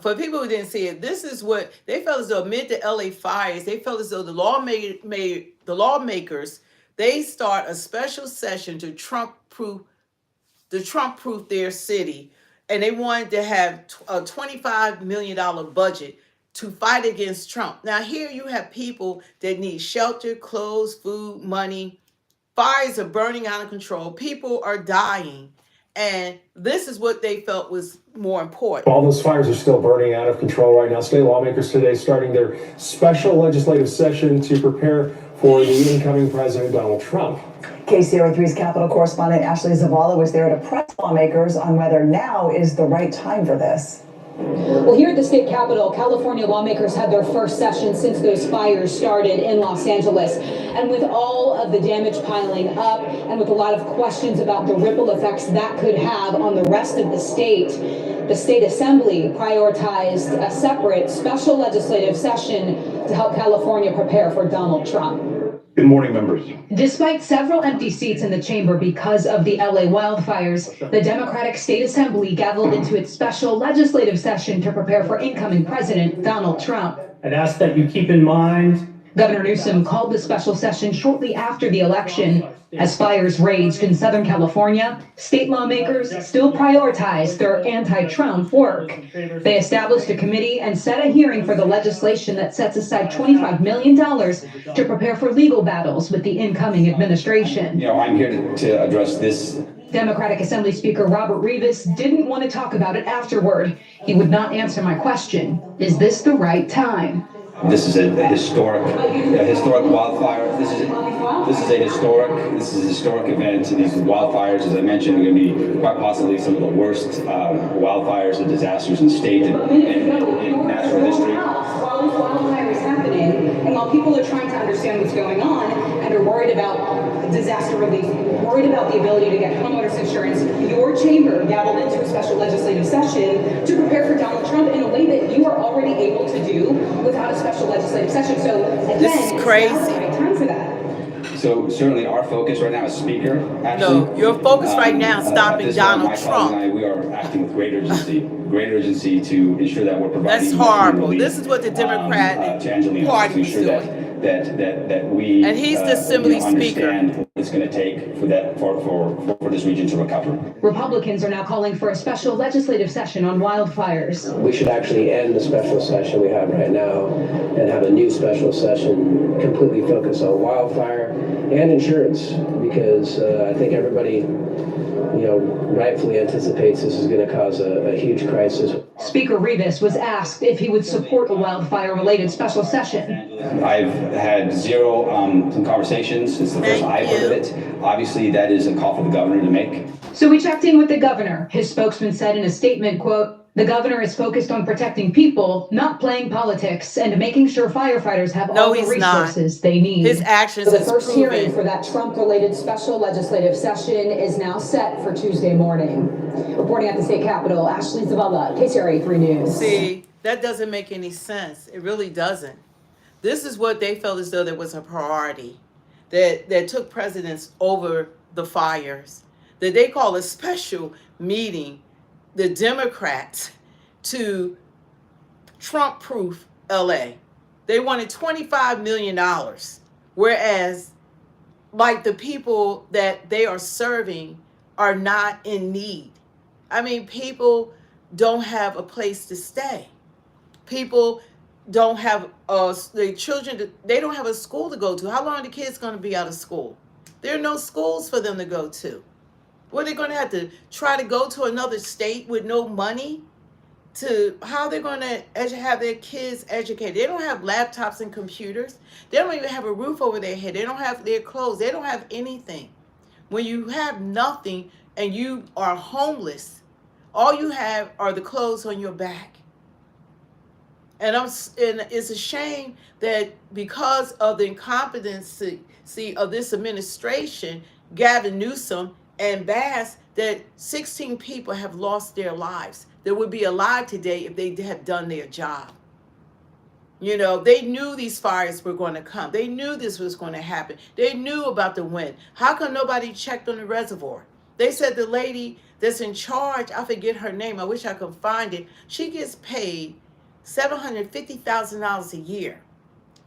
For people who didn't see it, this is what they felt as though amid the LA fires, they felt as though the lawmakers, they start a special session to Trump-proof their city. And they wanted to have a $25 million budget to fight against Trump. Now here you have people that need shelter, clothes, food, money. Fires are burning out of control. People are dying. And this is what they felt was more important. All those fires are still burning out of control right now. State lawmakers today starting their special legislative session to prepare for the incoming president, Donald Trump. KCRA3's Capitol correspondent Ashley Zavala was there to press lawmakers on whether now is the right time for this. Well, here at the state capitol, California lawmakers had their first session since those fires started in Los Angeles. And with all of the damage piling up and with a lot of questions about the ripple effects that could have on the rest of the state assembly prioritized a separate special legislative session to help California prepare for Donald Trump. Good morning, members. Despite several empty seats in the chamber because of the LA wildfires, the Democratic State Assembly gaveled into its special legislative session to prepare for incoming President Donald Trump. I'd ask that you keep in mind Governor Newsome called the special session shortly after the election. As fires raged in Southern California, state lawmakers still prioritized their anti-Trump work. They established a committee and set a hearing for the legislation that sets aside $25 million to prepare for legal battles with the incoming administration. I'm here to address this. Democratic Assembly Speaker Robert Rivas didn't want to talk about it afterward. He would not answer my question. Is this the right time? This is a historic wildfire. This is a historic event. These wildfires, as I mentioned, are going to be quite possibly some of the worst wildfires and disasters in state and national history. While this wildfire is happening, and while people are trying to understand what's going on and are worried about disaster relief, worried about the ability to get homeowners insurance, your chamber gaveled into a special legislative session to prepare for Donald Trump in a way that you are already able to do without a special legislative session. So again, this is crazy. It's not the right time for that. So certainly our focus right now is Speaker. No, your focus right now is stopping Donald Trump. And we are acting with great urgency to ensure that we're providing. That's horrible. This is what the Democrat Party is doing. That we and he's the Assembly Speaker. Understand what it's going to take for this region to recover. Republicans are now calling for a special legislative session on wildfires. We should actually end the special session we have right now and have a new special session completely focused on wildfire and insurance, because I think everybody rightfully anticipates this is going to cause a huge crisis. Speaker Rivas was asked if he would support a wildfire-related special session. I've had zero some conversations. It's the first I've heard of it. Obviously, that is a call for the governor to make. So we checked in with the governor. His spokesman said in a statement, quote, "The governor is focused on protecting people, not playing politics, and making sure firefighters have all the resources they need." His actions So the has first hearing proven. for that Trump-related special legislative session is now set for Tuesday morning. Reporting at the state capitol, Ashley Zavala, KCRA 3 News. See, that doesn't make any sense. It really doesn't. This is what they felt as though there was a priority that took precedence over the fires. That they call a special meeting, the Democrats, to Trump-proof LA. They wanted $25 million, whereas like the people that they are serving are not in need. I mean, people don't have a place to stay. People don't have the children, they don't have a school to go to. How long are the kids going to be out of school? There are no schools for them to go to. What, they're going to have to try to go to another state with no money? How they're going to have their kids educated? They don't have laptops and computers. They don't even have a roof over their head. They don't have their clothes. They don't have anything. When you have nothing and you are homeless, all you have are the clothes on your back. And it's a shame that because of the incompetency of this administration, Gavin Newsome and Bass, that 16 people have lost their lives that would be alive today if they had done their job. You know, they knew these fires were going to come. They knew this was going to happen. They knew about the wind. How come nobody checked on the reservoir? They said the lady that's in charge, I forget her name, I wish I could find it, she gets paid $750,000 a year.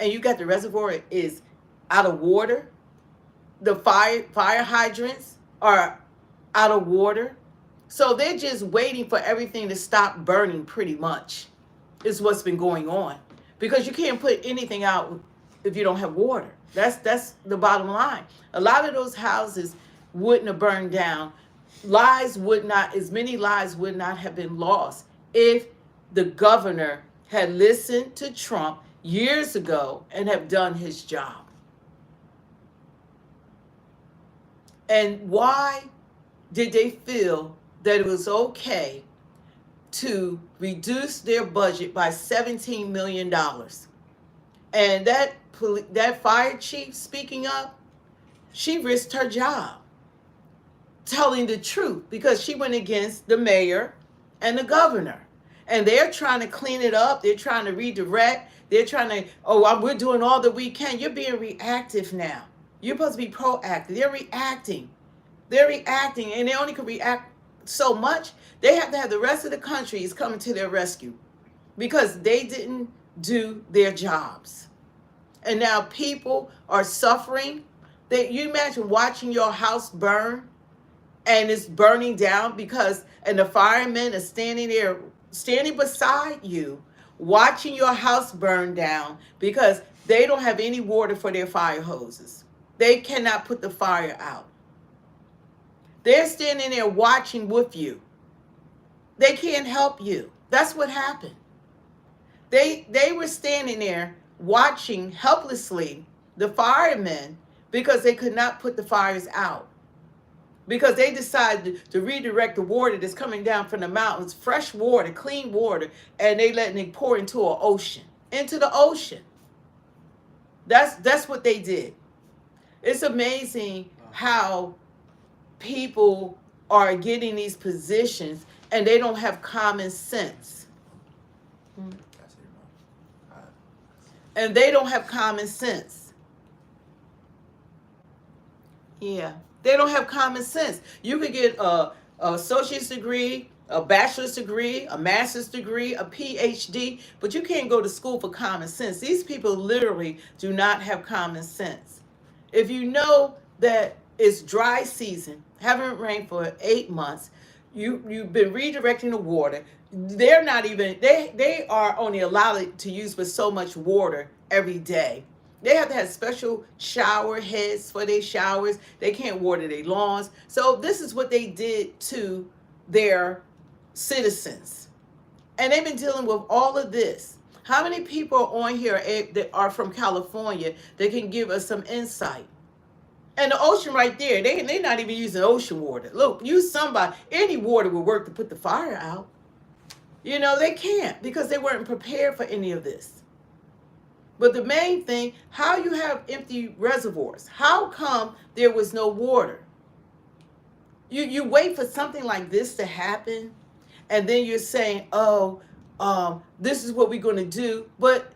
And you got the reservoir is out of water. The fire hydrants are out of water. So they're just waiting for everything to stop burning, pretty much, is what's been going on. Because you can't put anything out if you don't have water. That's the bottom line. A lot of those houses wouldn't have burned down. As many lives would not have been lost if the governor had listened to Trump years ago and have done his job. And why did they feel that it was okay to reduce their budget by $17 million? And that fire chief, speaking up, she risked her job telling the truth because she went against the mayor and the governor. And they're trying to clean it up. They're trying to redirect. They're trying to, we're doing all that we can. You're being reactive now. You're supposed to be proactive. They're reacting. And they only can react so much. They have to have the rest of the countries coming to their rescue because they didn't do their jobs. And now people are suffering. You imagine watching your house burn and it's burning down and the firemen are standing beside you, watching your house burn down because they don't have any water for their fire hoses. They cannot put the fire out. They're standing there watching with you. They can't help you. That's what happened. They were standing there watching helplessly the firemen because they could not put the fires out. Because they decided to redirect the water that's coming down from the mountains, fresh water, clean water, and they letting it pour into the ocean. That's what they did. It's amazing how people are getting these positions and they don't have common sense. And they don't have common sense. Yeah. They don't have common sense. You could get a associate's degree, a bachelor's degree, a master's degree, a PhD, but you can't go to school for common sense. These people literally do not have common sense. If you know that it's dry season, haven't rained for 8 months, you've been redirecting the water. They are only allowed to use but so much water every day. They have to have special shower heads for their showers. They can't water their lawns. So this is what they did to their citizens. And they've been dealing with all of this. How many people are on here that are from California that can give us some insight? And the ocean right there, they're not even using ocean water. Look, use somebody. Any water will work to put the fire out. You know, they can't because they weren't prepared for any of this. But the main thing, how you have empty reservoirs. How come there was no water? You wait for something like this to happen, and then you're saying, oh, this is what we're going to do. But,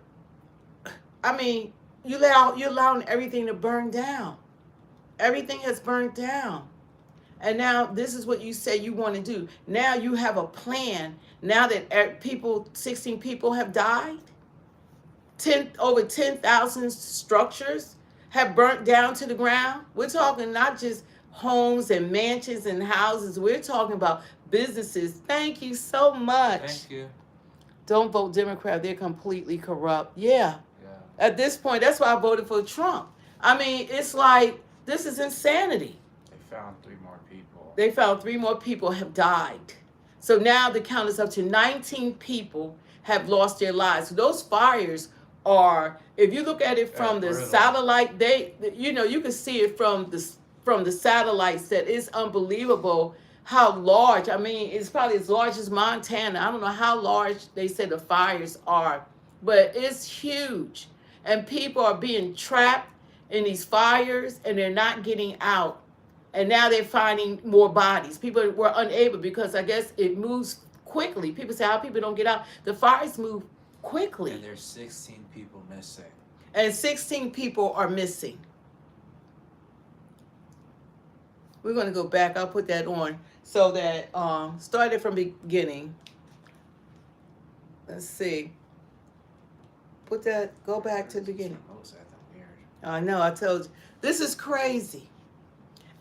I mean, you're allowing everything to burn down. Everything has burned down. And now this is what you say you want to do. Now you have a plan. Now that 16 people have died. Over 10,000 structures have burnt down to the ground. We're talking not just homes and mansions and houses. We're talking about businesses. Thank you so much. Thank you. Don't vote Democrat. They're completely corrupt. Yeah. At this point, that's why I voted for Trump. I mean, it's like, this is insanity. They found 3 more people. They found 3 more people have died. So now the count is up to 19 people have lost their lives. So those fires are, if you look at it from the satellite, you can see it from the satellites that it's unbelievable how large. I mean, it's probably as large as Montana. I don't know how large they say the fires are, but it's huge. And people are being trapped in these fires and they're not getting out. And now they're finding more bodies. People were unable because I guess it moves quickly. People say how people don't get out. The fires move quickly. And there's 16 people missing. And 16 people are missing. We're going to go back. I'll put that on so that started from the beginning. Let's see. Go back to the beginning. I know, I told you. This is crazy.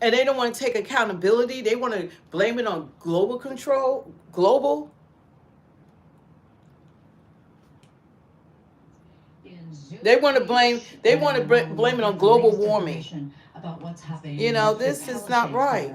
And they don't want to take accountability. They want to blame it on global control. Global. They want to blame it on global warming. About what's happening. You know, this is not right.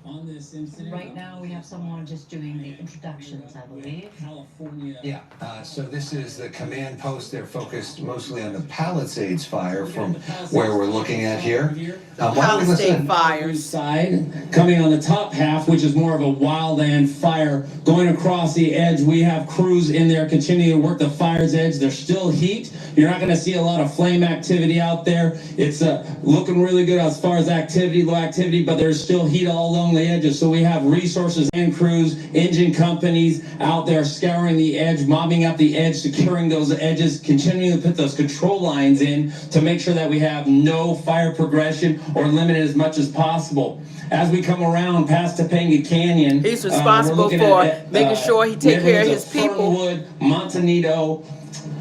On this incident. Right now, we have someone just doing the introductions, I believe. California. Yeah, so this is the command post. They're focused mostly on the Palisades fire from where we're looking at here. Palisade fires. Side, coming on the top half, which is more of a wildland fire, going across the edge. We have crews in there continuing to work the fire's edge. There's still heat. You're not going to see a lot of flame activity out there. It's looking really good as far as activity, low activity, but there's still heat all along the edges. So we have resources and crews, engine companies out there scouring the edge, mobbing up the edge, securing those edges, continuing to put those control lines in to make sure that we have no fire progression or limit it as much as possible. As we come around past Topanga Canyon, he's responsible for making sure he take care of his people. Fernwood, Montanito,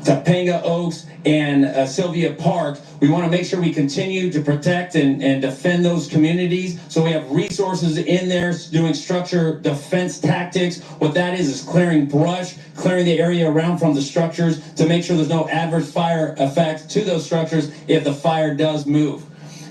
Topanga Oaks, and Sylvia Park. We want to make sure we continue to protect and defend those communities. So we have resources in there doing structure defense tactics. What that is clearing brush, clearing the area around from the structures to make sure there's no adverse fire effects to those structures if the fire does move.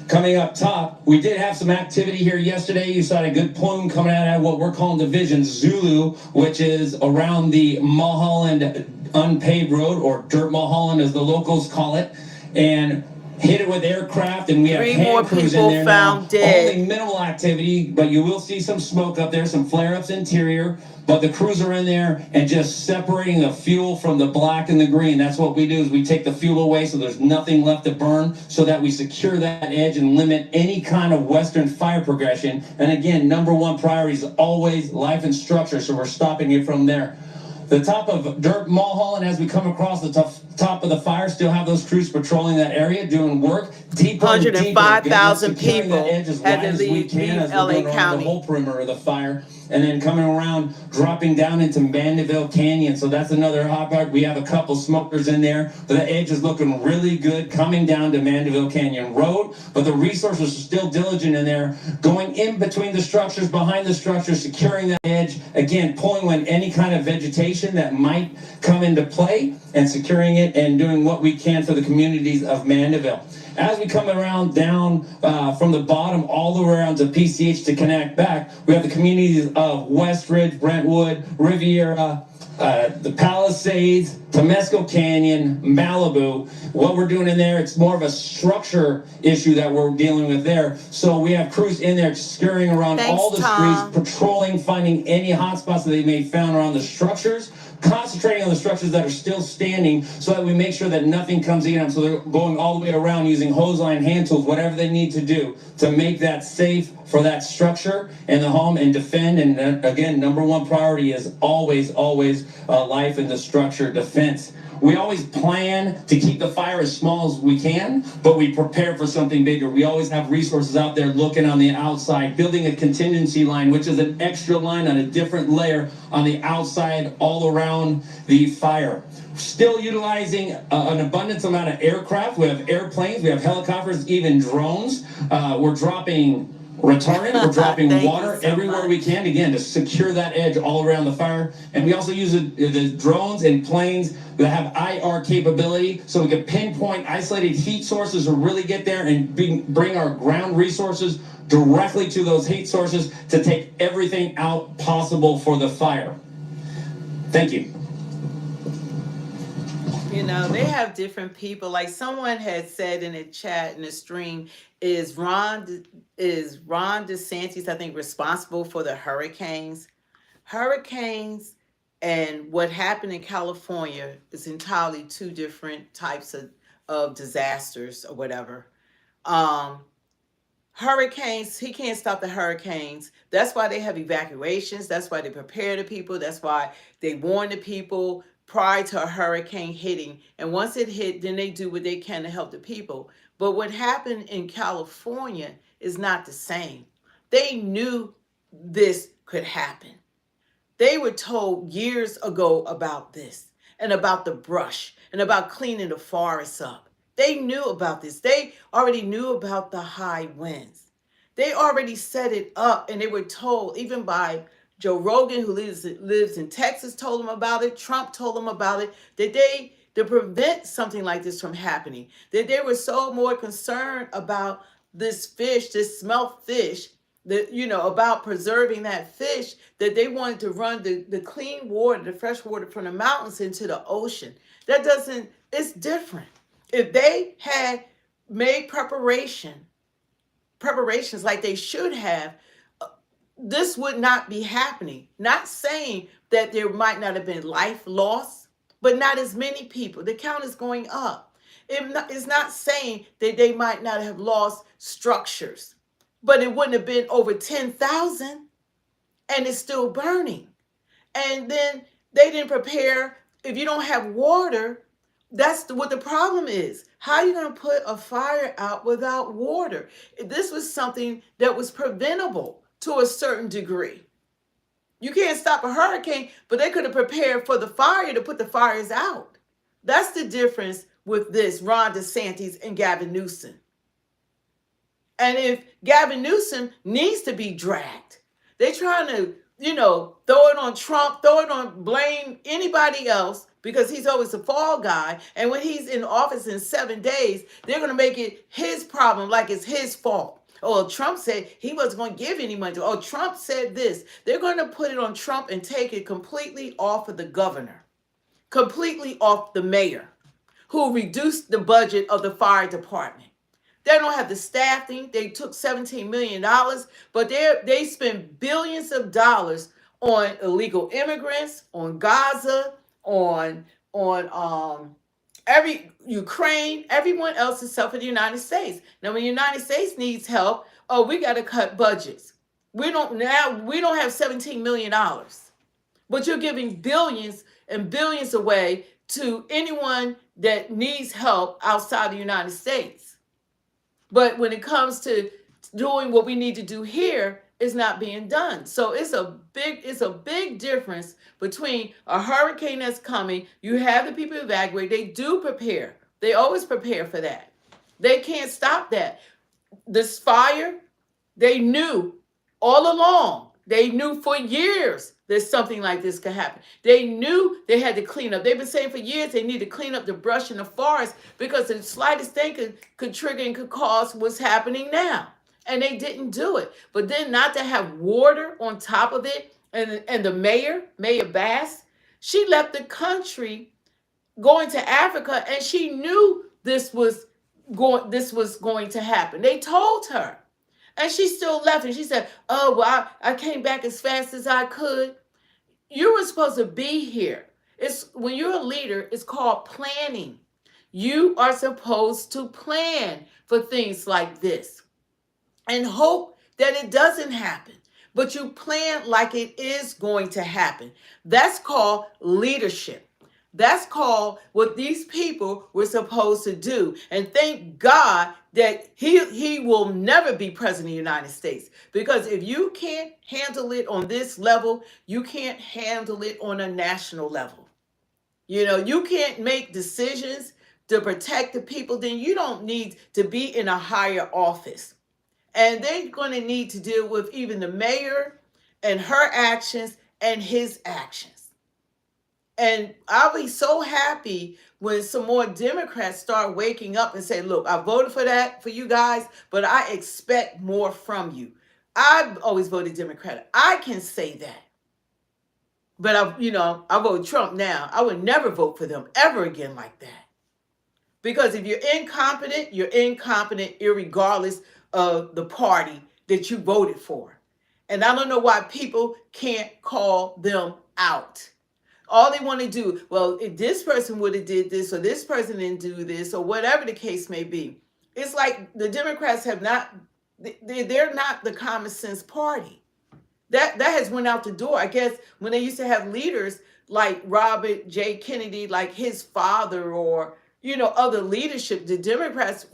Coming up top, we did have some activity here yesterday. You saw a good plume coming out of what we're calling Division Zulu, which is around the Mulholland unpaved road, or Dirt Mulholland as the locals call it, and hit it with aircraft, and we have 3 more crews in people there found now. dead. Only minimal activity, but you will see some smoke up there, some flare-ups interior, but the crews are in there and just separating the fuel from the black and the green. That's what we do, is we take the fuel away so there's nothing left to burn, so that we secure that edge and limit any kind of western fire progression. And again, number 1 priority is always life and structure, so we're stopping it from there. The top of Dirt Mulholland, as we come across the top of the fire, still have those crews patrolling that area, doing work. 105,000 people as had to we leave can as we're LA going around County. the whole perimeter of the fire. and then coming around, dropping down into Mandeville Canyon. So that's another hot part. We have a couple smokers in there. The edge is looking really good coming down to Mandeville Canyon Road, but the resources are still diligent in there, going in between the structures, behind the structures, securing that edge, again, pulling in any kind of vegetation that might come into play and securing it and doing what we can for the communities of Mandeville. As we come around down from the bottom all the way around to PCH to connect back, we have the communities of Westridge, Brentwood, Riviera, the Palisades, Temesco Canyon, Malibu. What we're doing in there, it's more of a structure issue that we're dealing with there. So we have crews in there scurrying around all the streets, patrolling, finding any hotspots that they may have found around the structures, concentrating on the structures that are still standing so that we make sure that nothing comes in them. So they're going all the way around using hose line, hand tools, whatever they need to do to make that safe for that structure and the home and defend. And again, number one priority is always life and the structure defense. We always plan to keep the fire as small as we can, but we prepare for something bigger. We always have resources out there looking on the outside, building a contingency line, which is an extra line on a different layer on the outside all around the fire. Still utilizing an abundance amount of aircraft. We have airplanes, we have helicopters, even drones. We're dropping retardant, we're dropping water everywhere we can, again, to secure that edge all around the fire. And we also use the drones and planes that have IR capability, so we can pinpoint isolated heat sources or really get there and bring our ground resources directly to those heat sources to take everything out possible for the fire. Thank you. You know, they have different people. Like someone had said in the chat in the stream, is Ron DeSantis, I think, responsible for the hurricanes? Hurricanes and what happened in California is entirely two different types of disasters or whatever. Hurricanes, he can't stop the hurricanes. That's why they have evacuations. That's why they prepare the people. That's why they warn the people prior to a hurricane hitting. And once it hit, then they do what they can to help the people. But what happened in California is not the same. They knew this could happen. They were told years ago about this and about the brush and about cleaning the forests up. They knew about this. They already knew about the high winds. They already set it up, and they were told, even by Joe Rogan, who lives in Texas, told them about it. Trump told them about it, that to prevent something like this from happening, that they were so more concerned about this fish, this smelt fish, that, you know, about preserving that fish, that they wanted to run the clean water, the fresh water from the mountains into the ocean. It's different. If they had made preparations like they should have, this would not be happening. Not saying that there might not have been life lost, but not as many people. The count is going up. It's not saying that they might not have lost structures, but it wouldn't have been over 10,000, and it's still burning. And then they didn't prepare. If you don't have water, that's what the problem is. How are you going to put a fire out without water? This was something that was preventable to a certain degree. You can't stop a hurricane, but they could have prepared for the fire to put the fires out. That's the difference with this Ron DeSantis and Gavin Newsom. And if Gavin Newsom needs to be dragged, they're trying to, throw it on Trump, blame anybody else, because he's always a fall guy. And when he's in office in 7 days, they're going to make it his problem, like it's his fault. Oh, Trump said he wasn't going to give any money. Oh, Trump said this. They're going to put it on Trump and take it completely off of the governor, completely off the mayor, who reduced the budget of the fire department. They don't have the staffing. They took $17 million, but they spend billions of dollars on illegal immigrants, on Gaza, on every Ukraine, everyone else except for the United States. Now, when the United States needs help, we got to cut budgets. We don't have $17 million, but you're giving billions and billions away to anyone that needs help outside the United States. But when it comes to doing what we need to do here, is not being done. So it's a big difference between a hurricane that's coming. You have the people evacuate. They do prepare. They always prepare for that. They can't stop that. This fire, they knew all along. They knew for years that something like this could happen. They knew they had to clean up. They've been saying for years they need to clean up the brush in the forest because the slightest thing could trigger and could cause what's happening now. And they didn't do it. But then not to have water on top of it, and the Mayor Bass, she left the country going to Africa, and she knew this was going to happen. They told her. And she still left, and she said, oh, well, I came back as fast as I could. You were supposed to be here. When you're a leader, it's called planning. You are supposed to plan for things like this and hope that it doesn't happen. But you plan like it is going to happen. That's called leadership. That's called what these people were supposed to do. And thank God that he will never be president of the United States. Because if you can't handle it on this level, you can't handle it on a national level. You know, you can't make decisions to protect the people, then you don't need to be in a higher office. And they're going to need to deal with even the mayor and her actions and his actions. And I'll be so happy when some more Democrats start waking up and say, look, I voted for that for you guys, but I expect more from you. I've always voted Democrat. I can say that. But I vote Trump now. I would never vote for them ever again like that. Because if you're incompetent irregardless of the party that you voted for. And I don't know why people can't call them out. All they want to do, well, if this person would have did this or this person didn't do this or whatever the case may be. It's like the Democrats they're not the common sense party. That has went out the door. I guess when they used to have leaders like Robert J. Kennedy, like his father or, other leadership, the Democrats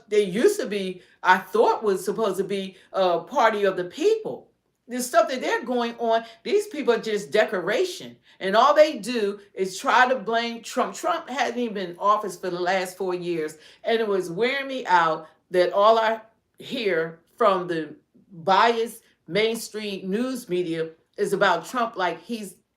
they used to be, I thought was supposed to be a party of the people. The stuff that they're going on, these people are just decoration. And all they do is try to blame Trump. Trump hasn't even been in office for the last 4 years. And it was wearing me out that all I hear from the biased mainstream news media is about Trump like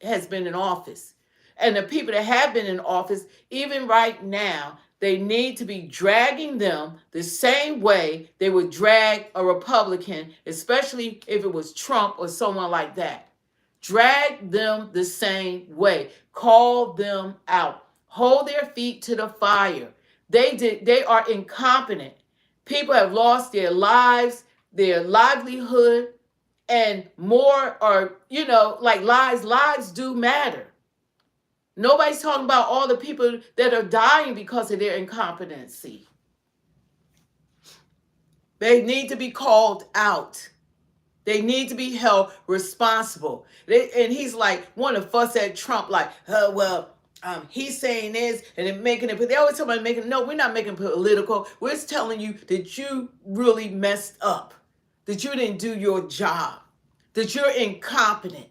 has been in office. And the people that have been in office, even right now, they need to be dragging them the same way they would drag a Republican, especially if it was Trump or someone like that. Drag them the same way. Call them out. Hold their feet to the fire. They are incompetent. People have lost their lives, their livelihood, and more are, lives do matter. Nobody's talking about all the people that are dying because of their incompetency. They need to be called out. They need to be held responsible. And he's like, want to fuss at Trump like, he's saying this and then making it, but they always talk about making, no, we're not making it political. We're just telling you that you really messed up, that you didn't do your job, that you're incompetent,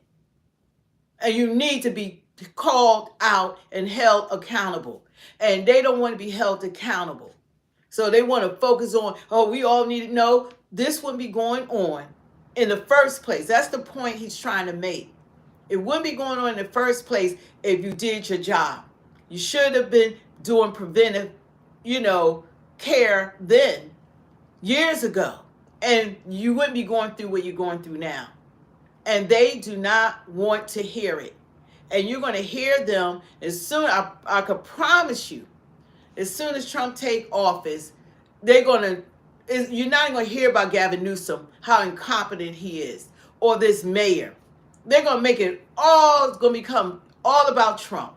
and you need to be called out and held accountable. And they don't want to be held accountable. So they want to focus on, we all need to know this wouldn't be going on in the first place. That's the point he's trying to make. It wouldn't be going on in the first place if you did your job. You should have been doing preventive, care then, years ago. And you wouldn't be going through what you're going through now. And they do not want to hear it. And you're going to hear them as soon, I could promise you, as soon as Trump take office, you're not going to hear about Gavin Newsome, how incompetent he is, or this mayor. They're going to make it all, it's going to become all about Trump.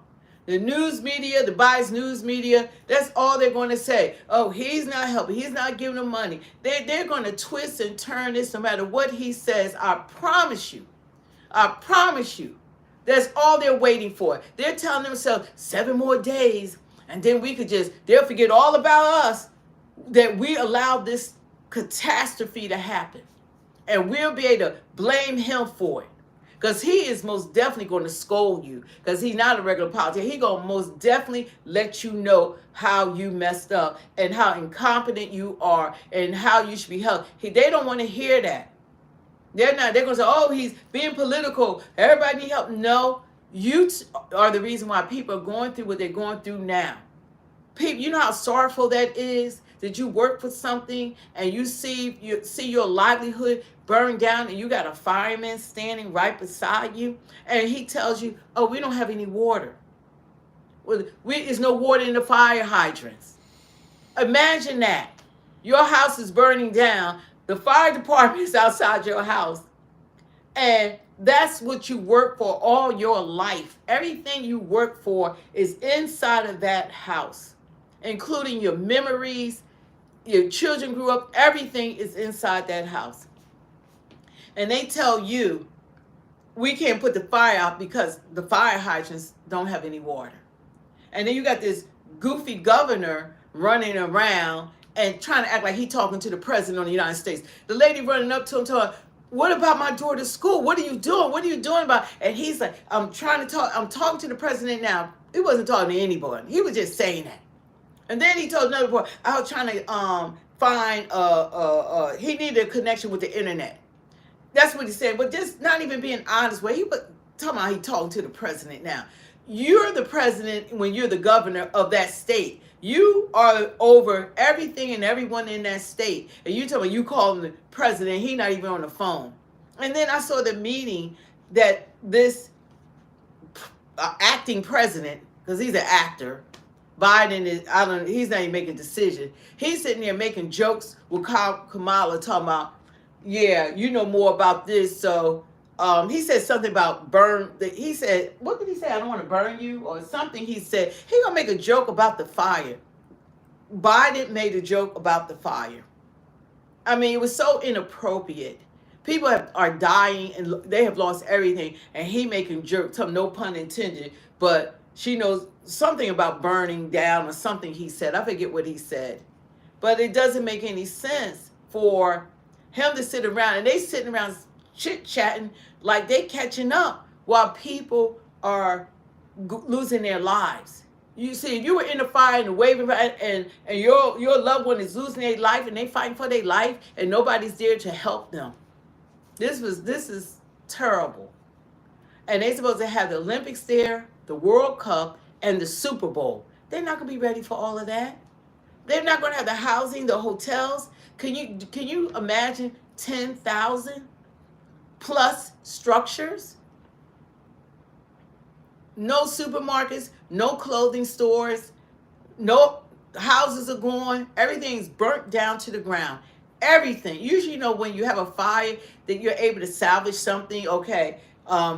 The news media, the biased news media, that's all they're going to say. Oh, he's not helping. He's not giving them money. They're going to twist and turn this no matter what he says. I promise you. I promise you. That's all they're waiting for. They're telling themselves 7 more days, and then they'll forget all about us, that we allowed this catastrophe to happen. And we'll be able to blame him for it. Because he is most definitely going to scold you. Because he's not a regular politician. He's going to most definitely let you know how you messed up and how incompetent you are and how you should be held. They don't want to hear that. They're not. They're going to say, oh, he's being political. Everybody need help. No, you are the reason why people are going through what they're going through now. People, you know how sorrowful that is? That you work for something and you see your livelihood burn down and you got a fireman standing right beside you and he tells you, oh, we don't have any water. Well, there's no water in the fire hydrants. Imagine that. Your house is burning down. The fire department is outside your house. And that's what you work for all your life. Everything you work for is inside of that house, including your memories. Your children grew up, everything is inside that house. And they tell you, we can't put the fire out because the fire hydrants don't have any water. And then you got this goofy governor running around and trying to act like he's talking to the president of the United States. The lady running up to him telling him, what about my daughter's school? What are you doing? What are you doing about? And he's like, I'm talking to the president now. He wasn't talking to anybody. He was just saying that. And then he told another boy, I was trying to find, he needed a connection with the internet. That's what he said, but just not even being honest. He was talking about he talking to the president now. You're the president when you're the governor of that state. You are over everything and everyone in that state. And you tell me you calling the president, he not even on the phone. And then I saw the meeting that this acting president, because he's an actor, Biden is, he's not even making a decision. He's sitting there making jokes with Kamala talking about, yeah, you know more about this. So he said something about he said, what did he say? I don't want to burn you or something. He said, he gonna make a joke about the fire. Biden made a joke about the fire. I mean, it was so inappropriate. People are dying and they have lost everything. And he making jokes, no pun intended, but she knows something about burning down or something he said. I forget what he said. But it doesn't make any sense for him to sit around and they sitting around chit-chatting like they catching up while people are losing their lives. You see, if you were in the fire and waving and your loved one is losing their life and they fighting for their life and nobody's there to help them. This is terrible. And they're supposed to have the Olympics there, the World Cup, and the Super Bowl. They're not going to be ready for all of that. They're not going to have the housing, the hotels. Can you imagine 10,000 plus structures? No supermarkets, no clothing stores, no houses are gone. Everything's burnt down to the ground. Everything. Usually, when you have a fire that you're able to salvage something. Okay,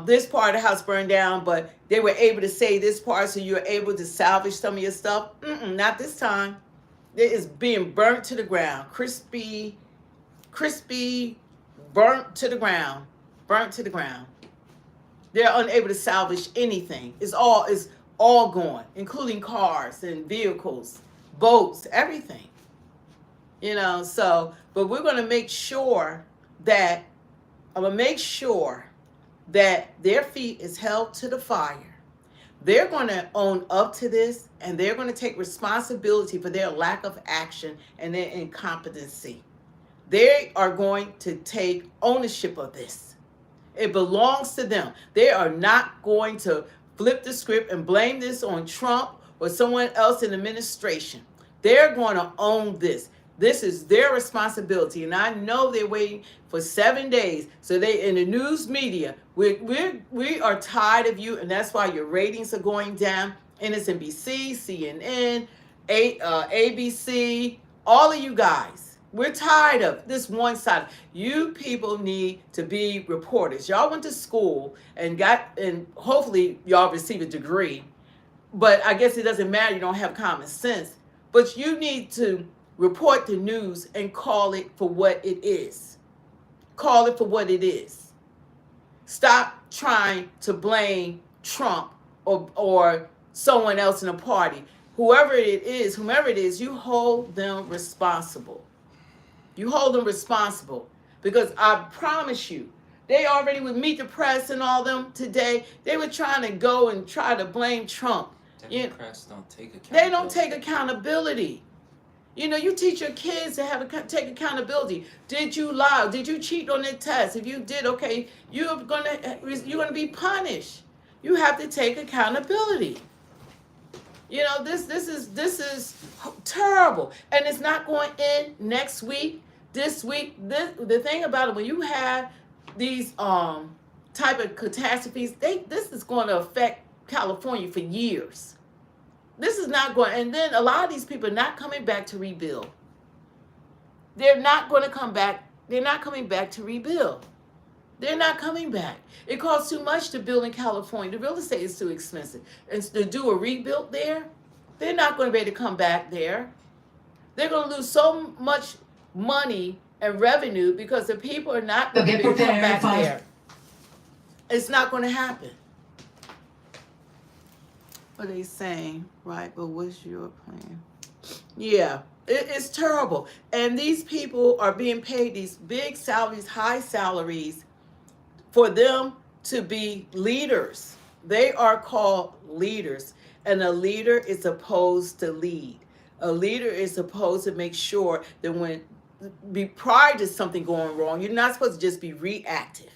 this part of the house burned down, but they were able to save this part, so you're able to salvage some of your stuff. Not this time. It is being burnt to the ground. Crispy, burnt to the ground. Burnt to the ground. They're unable to salvage anything. It's all gone, including cars and vehicles, boats, everything. But we're going to make sure that their feet is held to the fire. They're going to own up to this, and they're going to take responsibility for their lack of action and their incompetency. They are going to take ownership of this. It belongs to them. They are not going to flip the script and blame this on Trump or someone else in the administration. They're going to own this. This is their responsibility. And I know they're waiting for 7 days. So they, in the news media, we are tired of you. And that's why your ratings are going down. MSNBC, CNN, ABC, all of you guys. We're tired of this one side. You people need to be reporters. Y'all went to school and hopefully y'all receive a degree. But I guess it doesn't matter. You don't have common sense. But you need to report the news and call it for what it is. Call it for what it is. Stop trying to blame Trump or someone else in a party. Whomever it is, you hold them responsible. You hold them responsible. Because I promise you, they already would meet the press and all them today. They were trying to go and try to blame Trump. Democrats don't take accountability. They don't take accountability. You teach your kids to take accountability. Did you lie? Did you cheat on the test? If you did, okay, you're gonna be punished. You have to take accountability. This is terrible, and it's not going in next week. This week, the thing about it, when you have these type of catastrophes, this is going to affect California for years. This is not going, and then a lot of these people are not coming back to rebuild. They're not going to come back. They're not coming back to rebuild. They're not coming back. It costs too much to build in California. The real estate is too expensive. And to do a rebuild there, they're not going to be able to come back there. They're going to lose so much money and revenue because the people are not going to be able to come back there. It's not going to happen. What are they saying? Right, but what's your plan? Yeah, it's terrible. And these people are being paid these big salaries, high salaries, for them to be leaders. They are called leaders. And a leader is supposed to lead. A leader is supposed to make sure that prior to something going wrong, you're not supposed to just be reactive.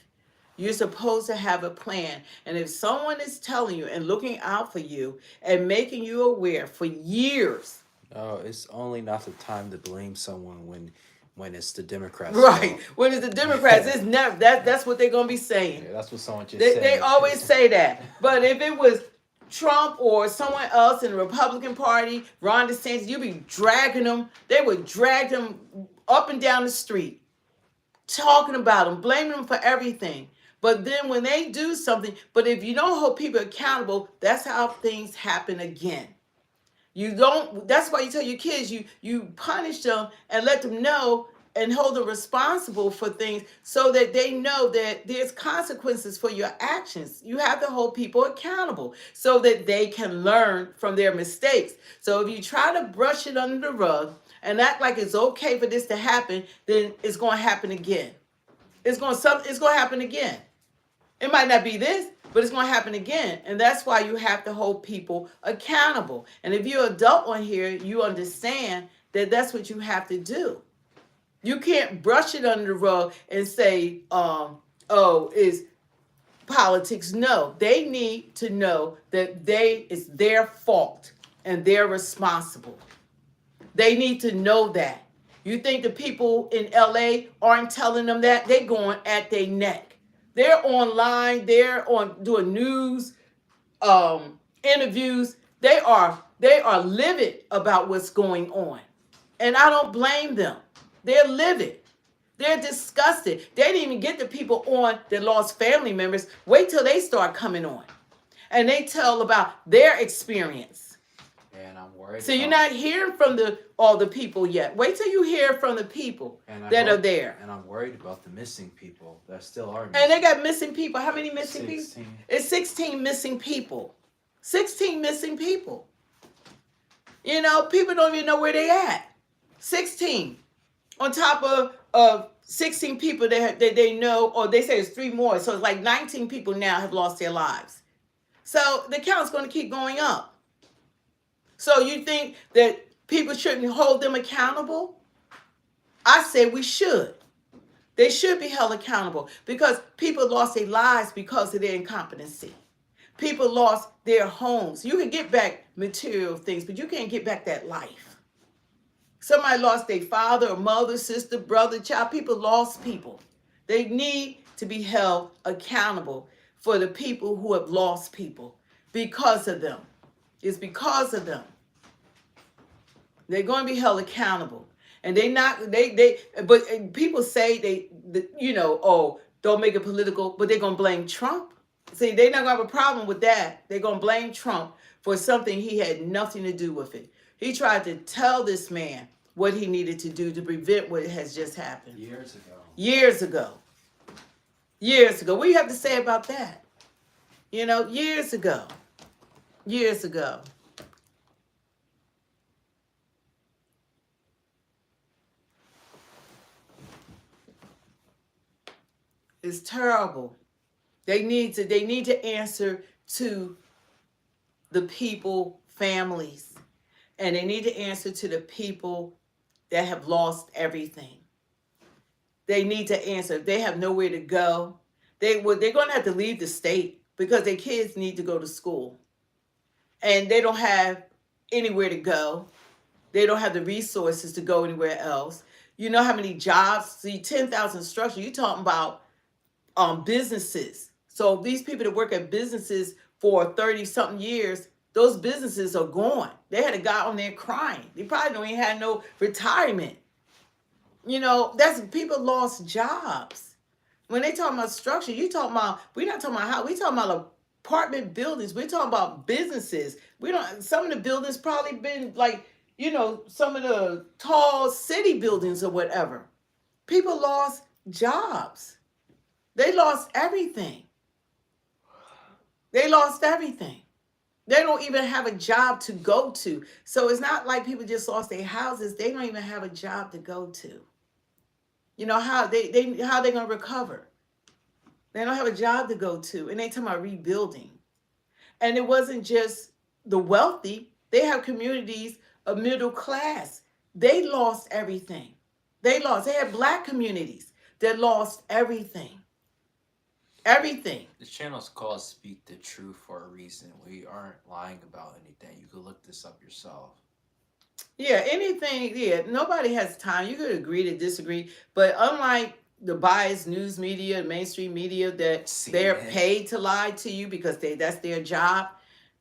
You're supposed to have a plan. And if someone is telling you and looking out for you and making you aware for years. No, it's only not the time to blame someone when it's the Democrats. Right. When it's the Democrats, it's never that's what they're gonna be saying. Yeah, that's what someone just said. They always say that. But if it was Trump or someone else in the Republican Party, Ron DeSantis, you'd be dragging them. They would drag them up and down the street, talking about them, blaming them for everything. But then when they do something, but if you don't hold people accountable, that's how things happen again. That's why you tell your kids, you punish them and let them know and hold them responsible for things so that they know that there's consequences for your actions. You have to hold people accountable so that they can learn from their mistakes. So if you try to brush it under the rug and act like it's okay for this to happen, then it's going to happen again. It's going to happen again. It might not be this, but it's going to happen again. And that's why you have to hold people accountable. And if you're an adult on here, you understand that that's what you have to do. You can't brush it under the rug and say, it's politics. No, they need to know that it's their fault and they're responsible. They need to know that. You think the people in LA aren't telling them that? They're going at their neck. They're online. They're doing news interviews. They are livid about what's going on, and I don't blame them. They're livid. They're disgusted. They didn't even get the people on that lost family members. Wait till they start coming on, and they tell about their experience. And I'm worried. So you're not hearing from all the people yet. Wait till you hear from the people that are there. And I'm worried about the missing people that still are missing. And they got missing people. How many missing 16. people? It's 16 missing people. 16 missing people. People don't even know where they at. 16. On top of 16 people that they know, or they say it's 3 more. So it's like 19 people now have lost their lives. So the count's going to keep going up. So you think that people shouldn't hold them accountable? I say we should. They should be held accountable because people lost their lives because of their incompetency. People lost their homes. You can get back material things, but you can't get back that life. Somebody lost their father or mother, sister, brother, child. People lost people. They need to be held accountable for the people who have lost people because of them. It's because of them. They're going to be held accountable. And but people say don't make it political, but they're going to blame Trump. See, they're not going to have a problem with that. They're going to blame Trump for something he had nothing to do with it. He tried to tell this man what he needed to do to prevent what has just happened. Years ago. What do you have to say about that? Years ago. is terrible. They need to answer to the people, families, and they need to answer to the people that have lost everything. They need to answer. They have nowhere to go. They're going to have to leave the state because their kids need to go to school. And they don't have anywhere to go. They don't have the resources to go anywhere else. You know how many jobs? See, 10,000 structure. You're talking about businesses. So these people that work at businesses for 30-something years, those businesses are gone. They had a guy on there crying. They probably don't even have no retirement. You know, that's people lost jobs. When they talking about structure, you talking about, we're not talking about how, we talking about apartment buildings. We're talking about businesses. Some of the buildings probably been like, you know, some of the tall city buildings or whatever. People lost jobs. They lost everything. They lost everything. They don't even have a job to go to. So it's not like people just lost their houses. They don't even have a job to go to. You know, how they going to recover? They don't have a job to go to. And they talking about rebuilding. And it wasn't just the wealthy. They have communities of middle class. They lost everything. They had black communities that lost everything. Everything. The channel's called Speak the Truth for a reason. We aren't lying about anything. You can look this up yourself. Yeah, anything. Yeah, nobody has time. You could agree to disagree. But unlike the biased news media, mainstream media, that they're paid to lie to you because that's their job,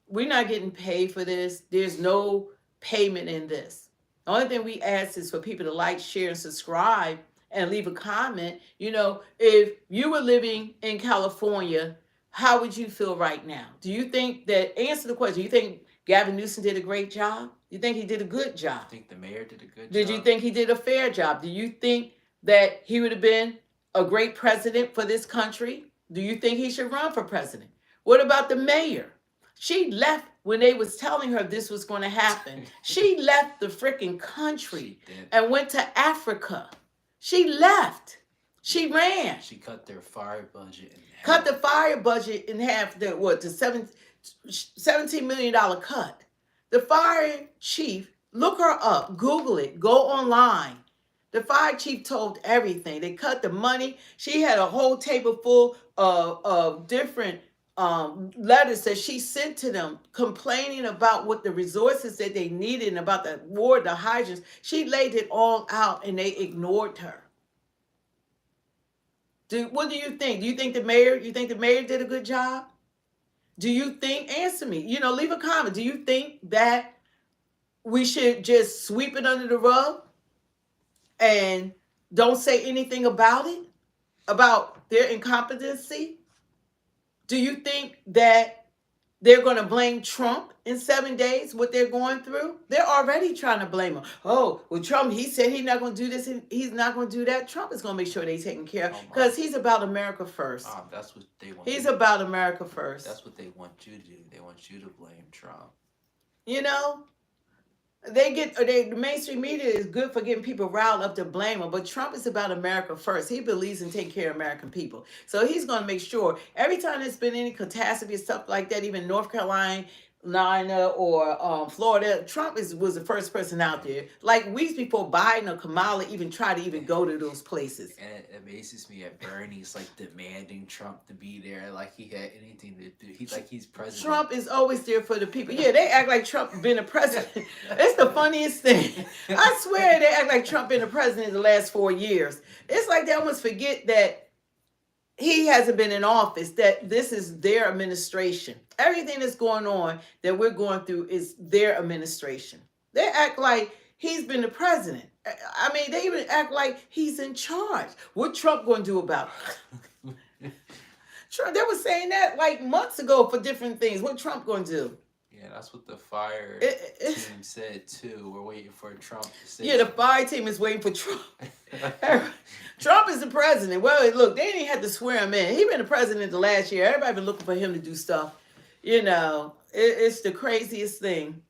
we're not getting paid for this. There's no payment in this. The only thing we ask is for people to like, share, and subscribe and leave a comment. You know, if you were living in California, how would you feel right now? Do you think that, answer the question, you think Gavin Newsom did a great job? You think he did a good job? I think the mayor did a good job. Did you think he did a fair job? Do you think that he would have been a great president for this country? Do you think he should run for president? What about the mayor? She left when they was telling her this was going to happen. She left the freaking country and went to Africa. She left. She ran. She cut their fire budget in half. Cut the fire budget in half. To $17 million cut. The fire chief, look her up, Google it, go online. The fire chief told everything. They cut the money. She had a whole table full of different letters that she sent to them complaining about what the resources that they needed and about the war, the hydrants. She laid it all out and they ignored her. What do you think? Do you think the mayor did a good job? Do you think, answer me, you know, leave a comment. Do you think that we should just sweep it under the rug and don't say anything about it, about their incompetency? Do you think that they're going to blame Trump in 7 days, what they're going through? They're already trying to blame him. Oh, well, Trump, he said he's not going to do this and he's not going to do that. Trump is going to make sure they're taken care of because he's about America first. That's what they want. He's about America first. That's what they want you to do. They want you to blame Trump. You know? The mainstream media is good for getting people riled up to blame him, but Trump is about America first. He believes in taking care of American people. So he's going to make sure every time there's been any catastrophe, stuff like that, even North Carolina or Florida, Trump was the first person out there. Like weeks before Biden or Kamala even tried to even go to those places. And it amazes me that Bernie's like demanding Trump to be there, like he had anything to do. He's president. Trump is always there for the people. Yeah, they act like Trump been a president. It's the funniest thing. I swear they act like Trump been a president in the last 4 years. It's like they almost forget that he hasn't been in office, that this is their administration. Everything that's going on that we're going through is their administration. They act like he's been the president. I mean, they even act like he's in charge. What Trump going to do about it? Trump, they were saying that like months ago for different things. What Trump going to do? Yeah, that's what the fire team said too. We're waiting for Trump to say. Yeah, the fire team is waiting for Trump. Trump is the president. Well, look, they didn't have to swear him in. He been the president the last year. Everybody been looking for him to do stuff. You know, it's the craziest thing.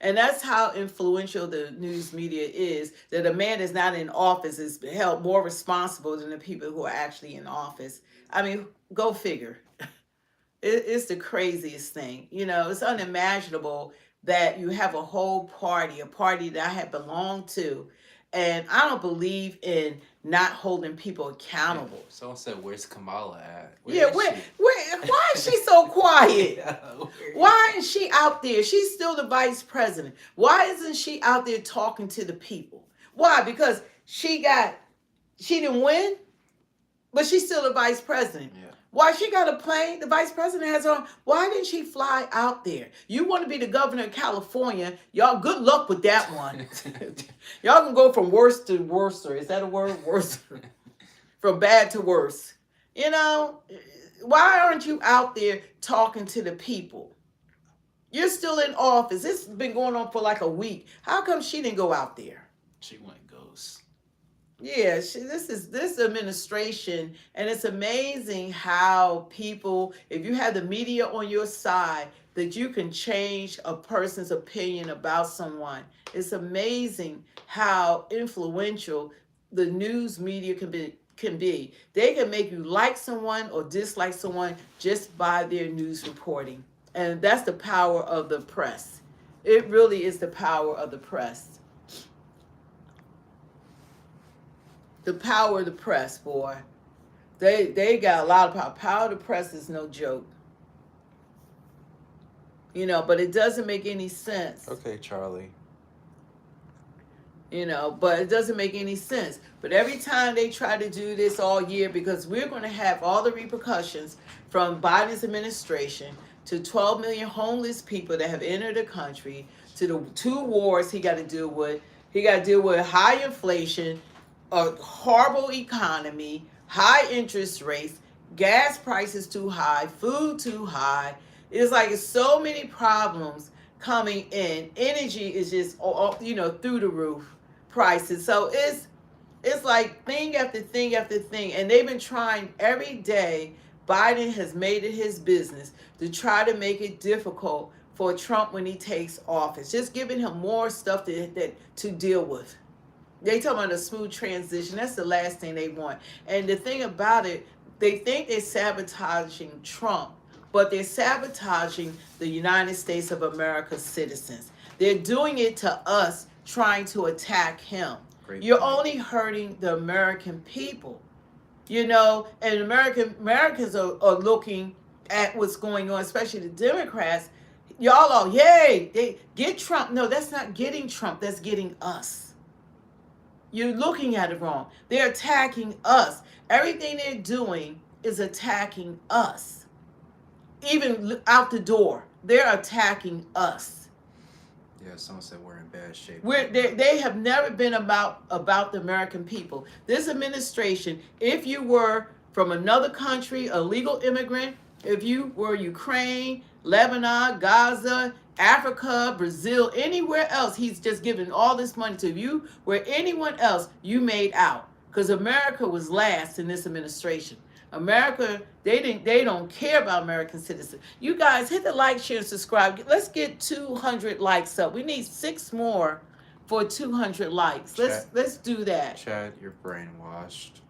And that's how influential the news media is, that a man that's not in office is held more responsible than the people who are actually in office. I mean, go figure. It's the craziest thing. You know, it's unimaginable that you have a whole party, a party that I had belonged to, and I don't believe in not holding people accountable. Someone said, "Where's Kamala at?" Yeah, why is she so quiet? Why isn't she out there? She's still the vice president. Why isn't she out there talking to the people? Why? Because she didn't win, but she's still the vice president. Yeah. Why she got a plane? The vice president has her own. Why didn't she fly out there? You want to be the governor of California? Y'all, good luck with that one. Y'all can go from worse to worse. Is that a word? Worse. From bad to worse. You know, why aren't you out there talking to the people? You're still in office. This has been going on for like a week. How come she didn't go out there? She went ghost. Yeah, this administration, and it's amazing how people, if you have the media on your side, that you can change a person's opinion about someone. It's amazing how influential the news media can be. They can make you like someone or dislike someone just by their news reporting. And that's the power of the press. It really is the power of the press. The power of the press, boy. They got a lot of power. Power of the press is no joke. You know, but it doesn't make any sense. Okay, Charlie. You know, but it doesn't make any sense. But every time they try to do this all year, because we're going to have all the repercussions from Biden's administration to 12 million homeless people that have entered the country, to the 2 wars he got to deal with. He got to deal with high inflation, a horrible economy, high interest rates, gas prices too high, food too high. It's like it's so many problems coming in. Energy is just, you know, through the roof prices. So it's like thing after thing after thing. And they've been trying every day. Biden has made it his business to try to make it difficult for Trump when he takes office. Just giving him more stuff to deal with. They talking about a smooth transition. That's the last thing they want. And the thing about it, they think they're sabotaging Trump, but they're sabotaging the United States of America's citizens. They're doing it to us, trying to attack him. You're only hurting the American people. You know, and Americans are looking at what's going on, especially the Democrats. Y'all are, yay, they get Trump. No, that's not getting Trump. That's getting us. You're looking at it wrong. They're attacking us. Everything they're doing is attacking us. Even out the door, they're attacking us. Yeah, someone said we're in bad shape. They have never been about the American people. This administration, if you were from another country, a legal immigrant, if you were Ukraine, Lebanon, Gaza, Africa, Brazil, anywhere else, he's just giving all this money to. If you were anyone else, you made out. Because America was last in this administration. America, they don't care about American citizens. You guys hit the like, share, and subscribe. Let's get 200 likes up. We need 6 more for 200 likes. Let's do that. Chad, you're brainwashed.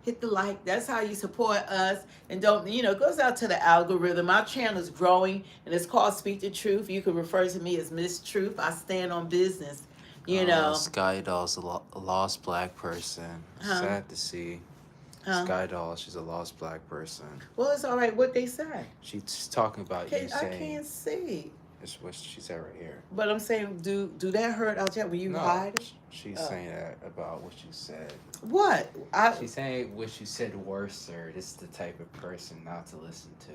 Hit the like. That's how you support us. And don't, you know, it goes out to the algorithm. Our channel is growing, and it's called Speak the Truth. You can refer to me as Miss Truth. I stand on business, you know. Sky Doll's a lost black person. Sad to see. Sky Doll, she's a lost black person. Well, it's all right. What they say. She's talking about you saying. I can't see. It's what she said right here. But I'm saying, do that hurt out there when you hide it? She's saying that about what you said. What? She's saying what you said worse, sir. This is the type of person not to listen to.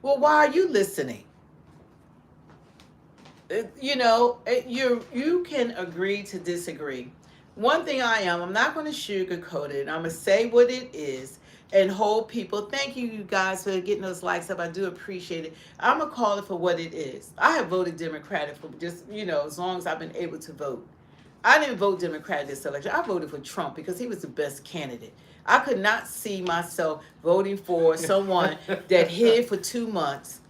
Well, why are you listening? You know, you can agree to disagree. One thing I'm not going to sugarcoat it. I'm going to say what it is and hold people. Thank you guys for getting those likes up. I do appreciate it. I'm going to call it for what it is. I have voted Democratic for just, you know, as long as I've been able to vote. I didn't vote Democratic this election. I voted for Trump because he was the best candidate. I could not see myself voting for someone that hid for 2 months.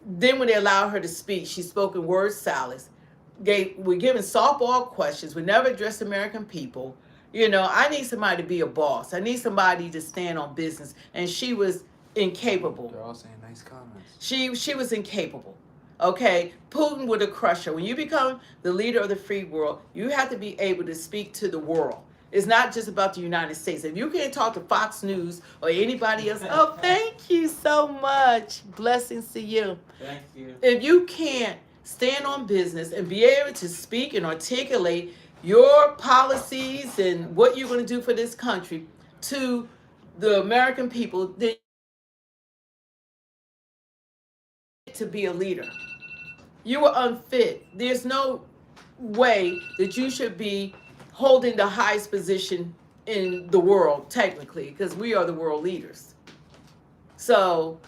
Then when they allowed her to speak, she spoke in word salads. we're giving softball questions. We never address American people. You know, I need somebody to be a boss. I need somebody to stand on business. And she was incapable. They're all saying nice comments. She was incapable. Okay, Putin would have crushed her. When you become the leader of the free world, you have to be able to speak to the world. It's not just about the United States. If you can't talk to Fox News or anybody else, oh, thank you so much. Blessings to you. Thank you. If you can't stand on business and be able to speak and articulate your policies and what you're going to do for this country to the American people, then to be a leader. You were unfit. There's no way that you should be holding the highest position in the world, technically, because we are the world leaders. So,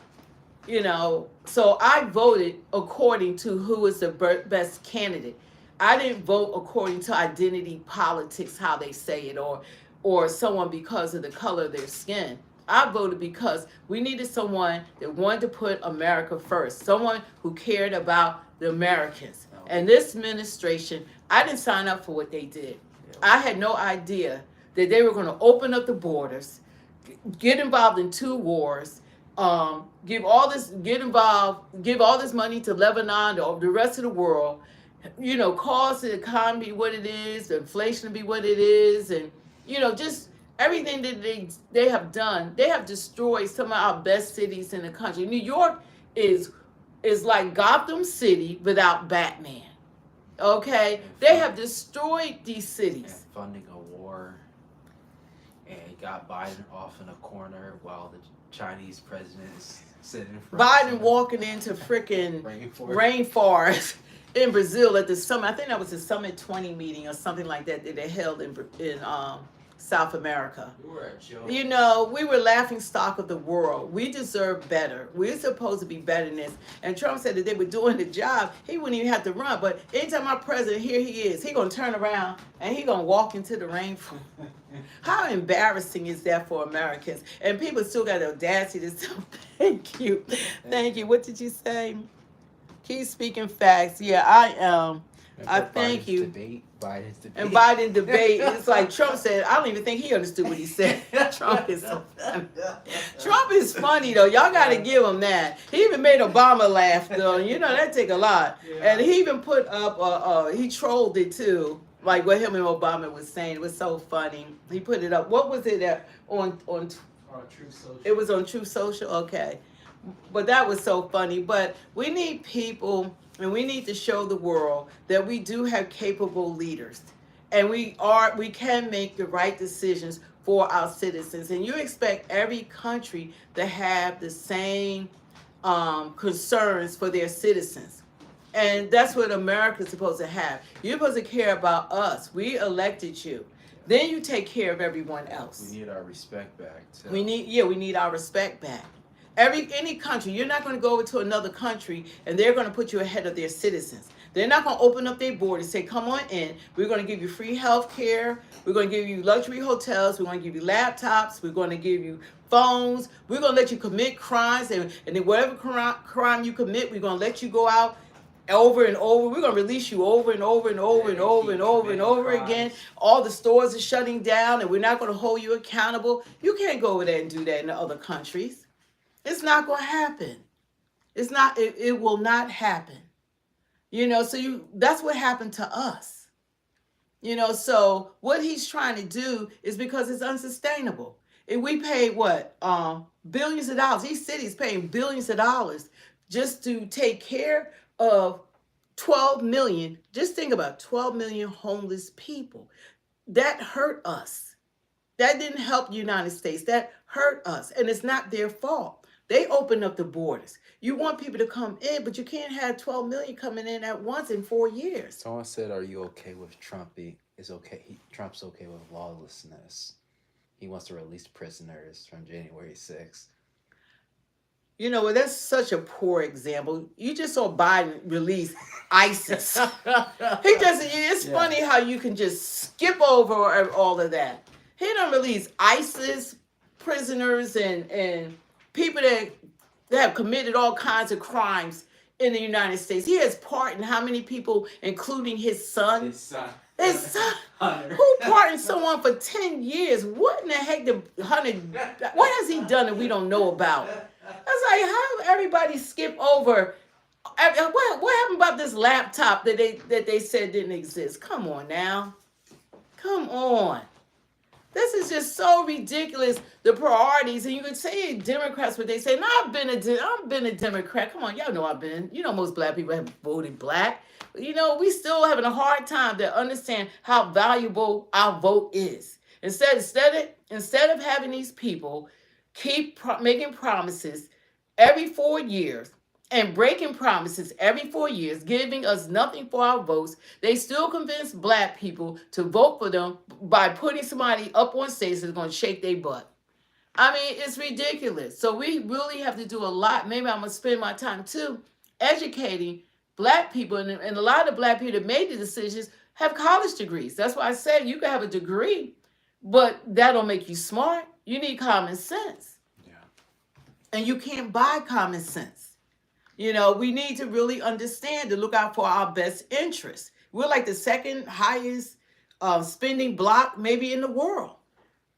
you know, so I voted according to who was the best candidate. I didn't vote according to identity politics, how they say it, or someone because of the color of their skin. I voted because we needed someone that wanted to put America first, someone who cared about the Americans. And this administration, I didn't sign up for what they did. I had no idea that they were going to open up the borders, get involved in 2 wars, give all this money to Lebanon or the rest of the world, you know, cause the economy what it is, the inflation to be what it is, and you know, just everything that they have done. They have destroyed some of our best cities in the country. New York is like Gotham City without Batman. Okay, they have destroyed these cities. And funding a war, and got Biden off in a corner while the Chinese president is sitting in front. Biden walking into freaking rainforest in Brazil at the summit. I think that was the Summit 20 meeting or something like that they held in South America. You know, we were laughing stock of the world. We deserve better. We're supposed to be better than this. And Trump said that they were doing the job. He wouldn't even have to run. But anytime our president, here he is, he going to turn around and he going to walk into the rainforest. How embarrassing is that for Americans? And people still got the audacity to say, thank you. Thank you. What did you say? Keep speaking facts. Yeah, I am. I thank you. Biden's debate. And Biden debate, it's like Trump said, I don't even think he understood what he said. Trump is so funny. Trump is funny, though. Y'all got to give him that. He even made Obama laugh, though. You know, that take a lot. Yeah. And he even put up, he trolled it, too. Like what him and Obama was saying. It was so funny. He put it up. What was it on Truth Social? It was on Truth Social? Okay. But that was so funny. But we need people, and we need to show the world that we do have capable leaders, and we can make the right decisions for our citizens. And you expect every country to have the same concerns for their citizens. And that's what America's supposed to have. You're supposed to care about us. We elected you. Then you take care of everyone else. We need our respect back, too. We need our respect back. Any country, you're not going to go over to another country and they're going to put you ahead of their citizens. They're not going to open up their borders and say, come on in. We're going to give you free health care. We're going to give you luxury hotels. We're going to give you laptops. We're going to give you phones. We're going to let you commit crimes. And then whatever crime you commit, we're going to let you go out over and over. We're going to release you over and over and over and over and over and over again. All the stores are shutting down and we're not going to hold you accountable. You can't go over there and do that in the other countries. It's not going to happen. It will not happen. You know, so that's what happened to us. You know, so what he's trying to do is because it's unsustainable. And we pay billions of dollars. These cities paying billions of dollars just to take care of 12 million. Just think about 12 million homeless people. That hurt us. That didn't help the United States. That hurt us. And it's not their fault. They opened up the borders. You want people to come in, but you can't have 12 million coming in at once in 4 years. Someone said, are you okay with Trump? Trump's okay with lawlessness. He wants to release prisoners from January 6th. You know, well, that's such a poor example. You just saw Biden release ISIS. It's funny how you can just skip over all of that. He done release ISIS prisoners and people that have committed all kinds of crimes in the United States. He has pardoned how many people, including his son? His son. His son. Who pardoned someone for 10 years? What in the heck did Hunter, what has he done that we don't know about? That's like, how everybody skip over? What happened about this laptop that they said didn't exist? Come on now. Come on. This is just so ridiculous, the priorities. And you could say Democrats, but they say, no, I've been a Democrat. Come on, y'all know I've been. You know, most black people have voted black. You know, we still having a hard time to understand how valuable our vote is. Instead of having these people keep making promises every 4 years and breaking promises every 4 years, giving us nothing for our votes, they still convince black people to vote for them by putting somebody up on stage that's going to shake their butt. I mean, it's ridiculous. So we really have to do a lot. Maybe I'm going to spend my time too educating black people. And a lot of black people that made the decisions have college degrees. That's why I said you can have a degree, but that don't make you smart. You need common sense. Yeah. And you can't buy common sense. You know, we need to really understand to look out for our best interests. We're like the second highest spending block maybe in the world.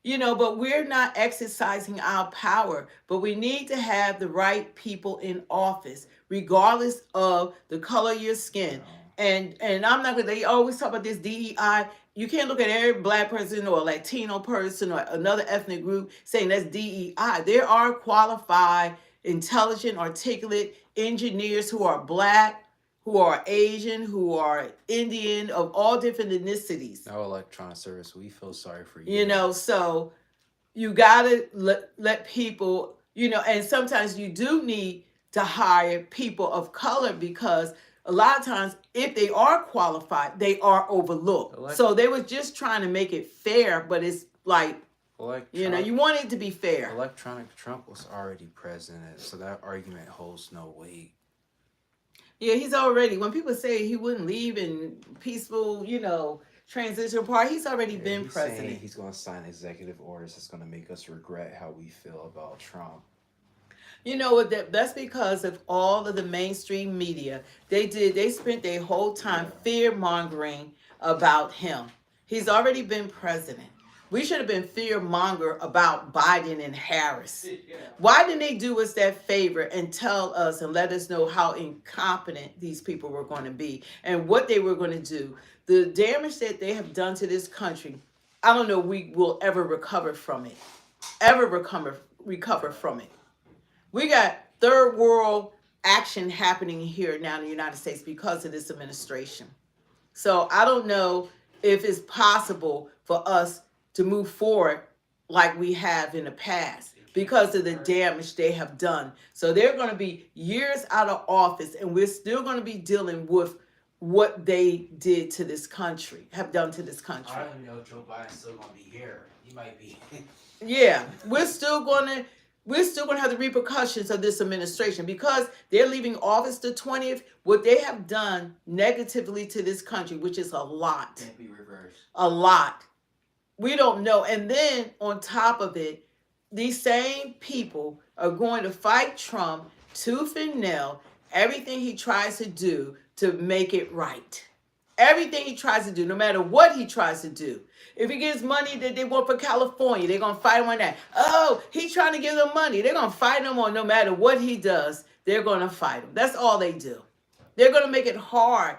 You know, but we're not exercising our power. But we need to have the right people in office, regardless of the color of your skin. And I'm not going to, they always talk about this DEI. You can't look at every black person or a Latino person or another ethnic group saying that's DEI. There are qualified, intelligent, articulate engineers who are black, who are Asian, who are Indian, of all different ethnicities. No electronic service. We feel sorry for you. You know, so you gotta let people, you know, and sometimes you do need to hire people of color because a lot of times if they are qualified, they are overlooked. So they were just trying to make it fair, but it's like, you know, you want it to be fair. Electronic Trump was already president, so that argument holds no weight. Yeah, he's already, when people say he wouldn't leave in peaceful, you know, transitional part, he's already been he's president. Saying he's going to sign executive orders that's going to make us regret how we feel about Trump. You know what? That's because of all of the mainstream media. They spent their whole time fear-mongering about him. He's already been president. We should have been fear-monger about Biden and Harris. Why didn't they do us that favor and tell us and let us know how incompetent these people were going to be and what they were going to do? The damage that they have done to this country, I don't know we will ever recover from it. Recover from it. We got third world action happening here now in the United States because of this administration. So I don't know if it's possible for us to move forward like we have in the past because of the damage they have done. So they're going to be years out of office and we're still going to be dealing with what they did to this country, have done to this country. I don't even know if Joe Biden's still going to be here. He might be. Yeah, we're still going to have the repercussions of this administration because they're leaving office the 20th. What they have done negatively to this country, which is a lot. Can't be reversed. A lot. We don't know. And then on top of it, these same people are going to fight Trump tooth and nail, everything he tries to do to make it right. Everything he tries to do, no matter what he tries to do. If he gives money that they want for California, they're going to fight him on that. Oh, he's trying to give them money. They're going to fight him on no matter what he does. They're going to fight him. That's all they do. They're going to make it hard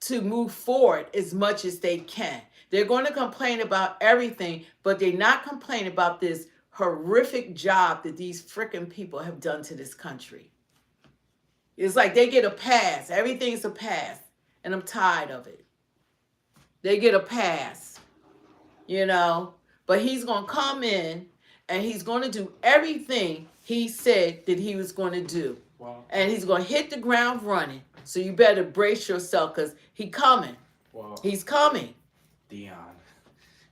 to move forward as much as they can. They're going to complain about everything, but they're not complaining about this horrific job that these freaking people have done to this country. It's like they get a pass. Everything's a pass. And I'm tired of it. They get a pass, you know. But he's going to come in and he's going to do everything he said that he was going to do. Wow. And he's going to hit the ground running. So you better brace yourself because he's coming. Wow. He's coming. Deion.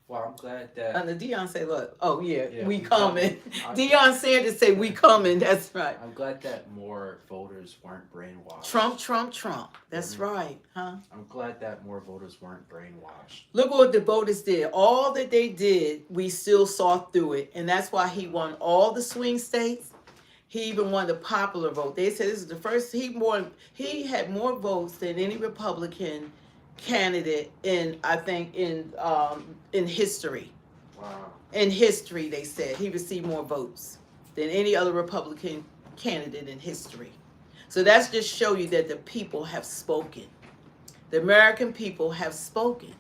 Well, I'm glad that... And the Deion say, look, oh yeah, we coming. coming. Deion Sanders say, we coming. That's right. I'm glad that more voters weren't brainwashed. Trump. That's right, huh? I'm glad that more voters weren't brainwashed. Look what the voters did. All that they did, we still saw through it. And that's why he won all the swing states. He even won the popular vote. They said this is the first. He had more votes than any Republican candidate in history. Wow. In history, they said he received more votes than any other Republican candidate in history. So that's just show you that the people have spoken. The American people have spoken.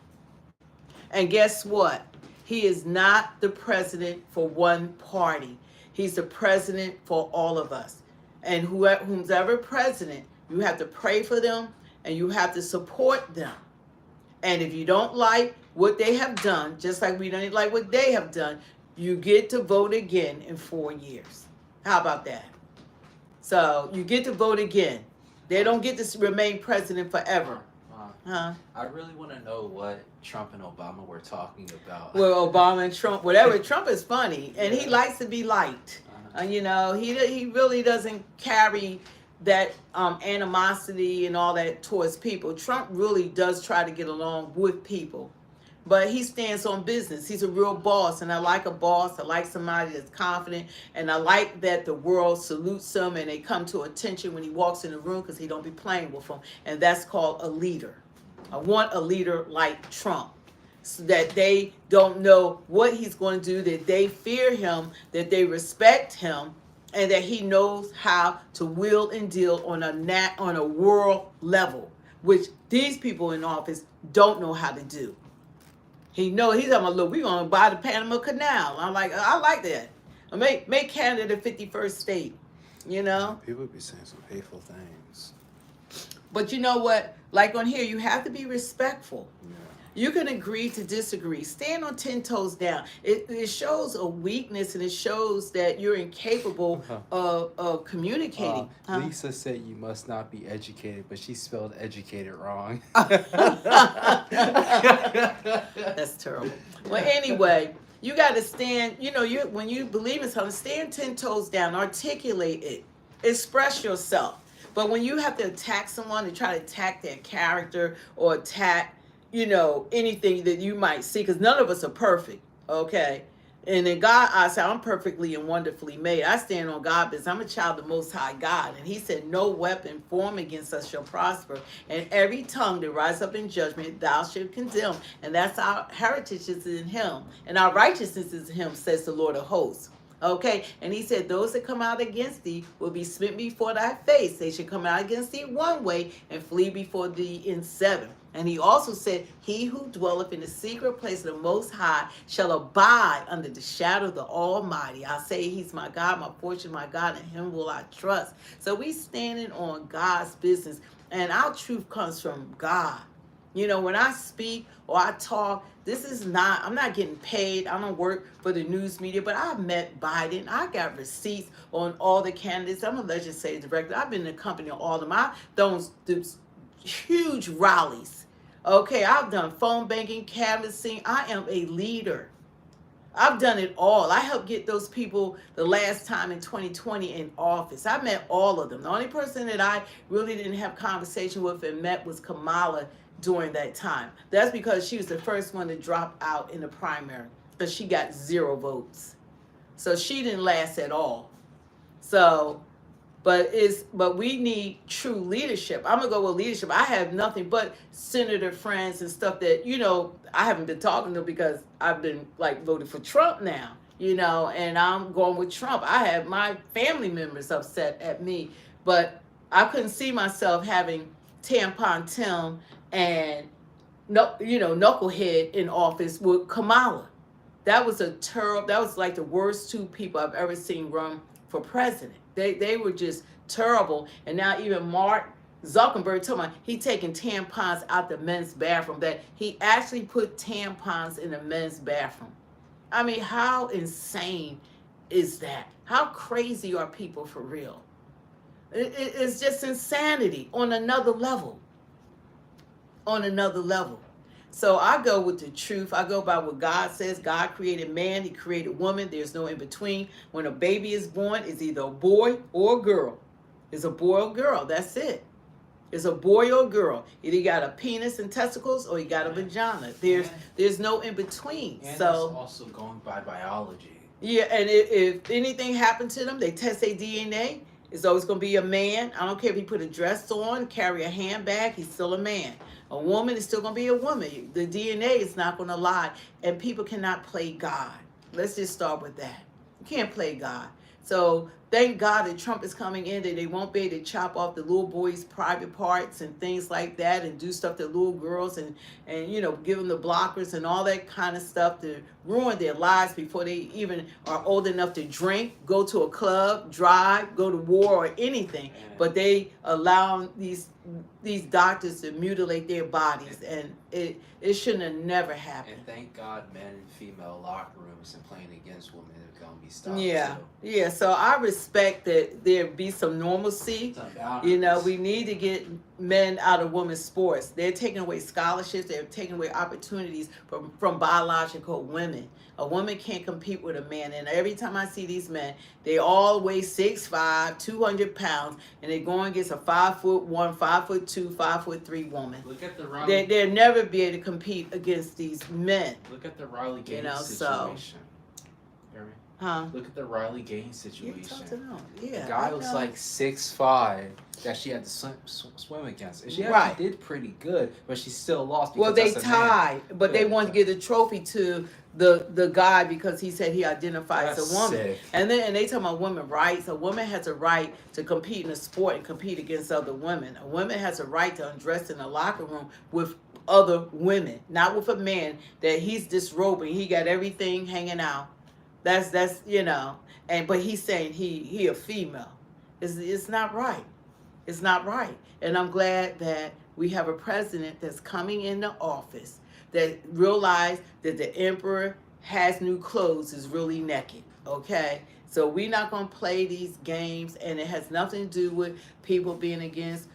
And guess what? He is not the president for one party. He's the president for all of us. And who's ever president, you have to pray for them and you have to support them. And if you don't like what they have done, just like we don't like what they have done, you get to vote again in 4 years. How about that? So you get to vote again. They don't get to remain president forever. Huh? I really want to know what Trump and Obama were talking about. Well, Obama and Trump, whatever. Trump is funny, and he likes to be liked. You know, he really doesn't carry that animosity and all that towards people. Trump really does try to get along with people, but he stands on business. He's a real boss, and I like a boss. I like somebody that's confident, and I like that the world salutes him and they come to attention when he walks in the room because he don't be playing with them, and that's called a leader. I want a leader like Trump, so that they don't know what he's going to do, that they fear him, that they respect him, and that he knows how to wheel and deal on a world level, which these people in office don't know how to do. He's talking about, look, we're going to buy the Panama Canal. I like that. Make Canada the 51st state, you know? People be saying some hateful things. But you know what? Like on here, you have to be respectful. Yeah. You can agree to disagree. Stand on 10 toes down. It shows a weakness, and it shows that you're incapable of communicating. Lisa said you must not be educated, but she spelled educated wrong. That's terrible. Well, anyway, you got to stand, when you believe in something, stand 10 toes down, articulate it, express yourself. But when you have to attack someone and try to attack their character or attack, anything that you might see, because none of us are perfect, okay? And in God, I say, I'm perfectly and wonderfully made. I stand on God because I'm a child of the Most High God. And he said, no weapon formed against us shall prosper. And every tongue that rise up in judgment, thou shalt condemn. And that's our heritage is in him. And our righteousness is in him, says the Lord of hosts. Okay, and he said, those that come out against thee will be smitten before thy face. They should come out against thee one way and flee before thee in seven. And he also said, he who dwelleth in the secret place of the Most High shall abide under the shadow of the Almighty. I say he's my God, my portion, my God, and him will I trust. So we standing on God's business, and our truth comes from God. When I speak or I talk, I'm not getting paid. I don't work for the news media, but I've met Biden. I got receipts on all the candidates. I'm a legislative director. I've been in the company of all of them. I've done huge rallies. Okay, I've done phone banking, canvassing. I am a leader. I've done it all. I helped get those people the last time in 2020 in office. I met all of them. The only person that I really didn't have conversation with and met was Kamala during that time. That's because she was the first one to drop out in the primary, because she got 0 votes. So she didn't last at all. So, but we need true leadership. I'm gonna go with leadership. I have nothing but senator friends and stuff that, I haven't been talking to because I've been voted for Trump now, and I'm going with Trump. I have my family members upset at me, but I couldn't see myself having Tampon Tim and Knucklehead in office with Kamala. That was like the worst 2 people I've ever seen run for president. They were just terrible. And now even Mark Zuckerberg told me he taking tampons out the men's bathroom, that he actually put tampons in the men's bathroom. I mean, how insane is that? How crazy are people for real? It's just insanity on another level. On another level. So I go with the truth. I go by what God says. God created man. He created woman. There's no in between. When a baby is born, it's either a boy or a girl. It's a boy or girl. That's it. It's a boy or a girl. Either you got a penis and testicles or you got a vagina. There's no in between. And so it's also going by biology. Yeah, and if anything happened to them, they test their DNA. It's always going to be a man. I don't care if he put a dress on, carry a handbag, he's still a man. A woman is still going to be a woman. The DNA is not going to lie. And people cannot play God. Let's just start with that. You can't play God. So thank God that Trump is coming in, that they won't be able to chop off the little boys' private parts and things like that and do stuff to little girls and you know, give them the blockers and all that kind of stuff to ruin their lives before they even are old enough to drink, go to a club, drive, go to war or anything. But they allow these doctors to mutilate their bodies, and it shouldn't have never happened. And thank God men and female locker rooms and playing against women are going to be stopped. Yeah, too. yeah. So I respect that there be some normalcy. You know, we need to get men out of women's sports. They're taking away scholarships. They're taking away opportunities from biological women. A woman can't compete with a man. And every time I see these men, they all weigh 6'5", 200 pounds, and they're going against a 5'1", 5'2", 5'3" woman. Look at the Riley. They'll never be able to compete against these men. Look at the Riley Gaines You know, situation. Hear me? Huh? Look at the Riley Gaines situation. Yeah, the guy I was know. like 6'5" that she had to swim against. And she Right. actually did pretty good, but she still lost. Well, Because they that's a man. tied, but they wanted to give the trophy to the guy because he said he identifies That's as a woman. sick. And they talking about women rights. A woman has a right to compete in a sport and compete against other women. A woman has a right to undress in a locker room with other women, not with a man that he's disrobing. He got everything hanging out. That's you know. But he's saying he a female. It's not right. It's not right. And I'm glad that we have a president that's coming into office that realized that the emperor has new clothes is really naked. Okay? So we're not going to play these games, and it has nothing to do with people being against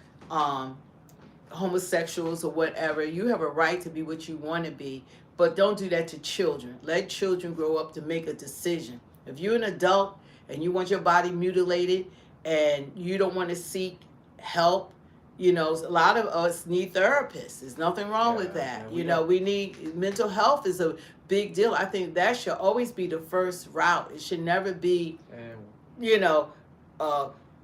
homosexuals or whatever. You have a right to be what you want to be, but don't do that to children. Let children grow up to make a decision. If you're an adult and you want your body mutilated and you don't want to seek help, you know, a lot of us need therapists. There's nothing wrong with that. You know, we need mental health is a big deal. I think that should always be the first route. It should never be, you know,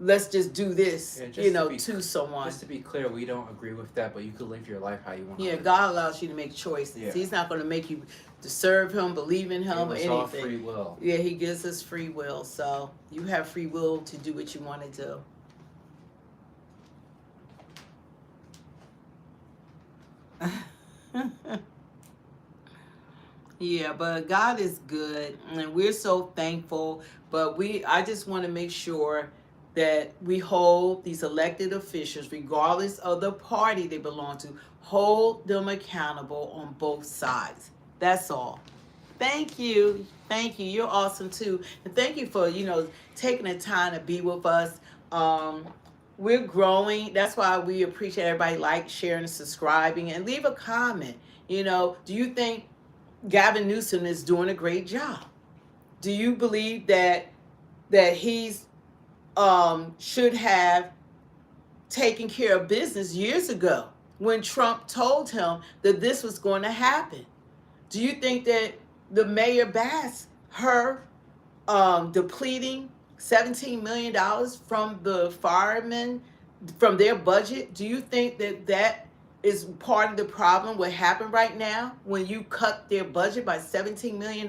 let's just do this, you know, to someone. Just to be clear, we don't agree with that, but you can live your life how you want to Yeah, live. God allows you to make choices. Yeah. He's not going to make you to serve him, believe in him, or It's anything. all free will. Yeah, he gives us free will. So you have free will to do what you want to do. Yeah, but God is good, and we're so thankful. But I just want to make sure that we hold these elected officials, regardless of the party they belong to, hold them accountable on both sides. That's all. Thank you. Thank you. You're awesome too. And thank you for, you know, taking the time to be with us. We're growing. That's why we appreciate everybody like, sharing, and subscribing, and leave a comment. You know, do you think Gavin Newsom is doing a great job? Do you believe that he's should have taken care of business years ago when Trump told him that this was going to happen? Do you think that the Mayor Bass, her depleting $17 million from the firemen, from their budget, do you think that is part of the problem what happened right now when you cut their budget by $17 million?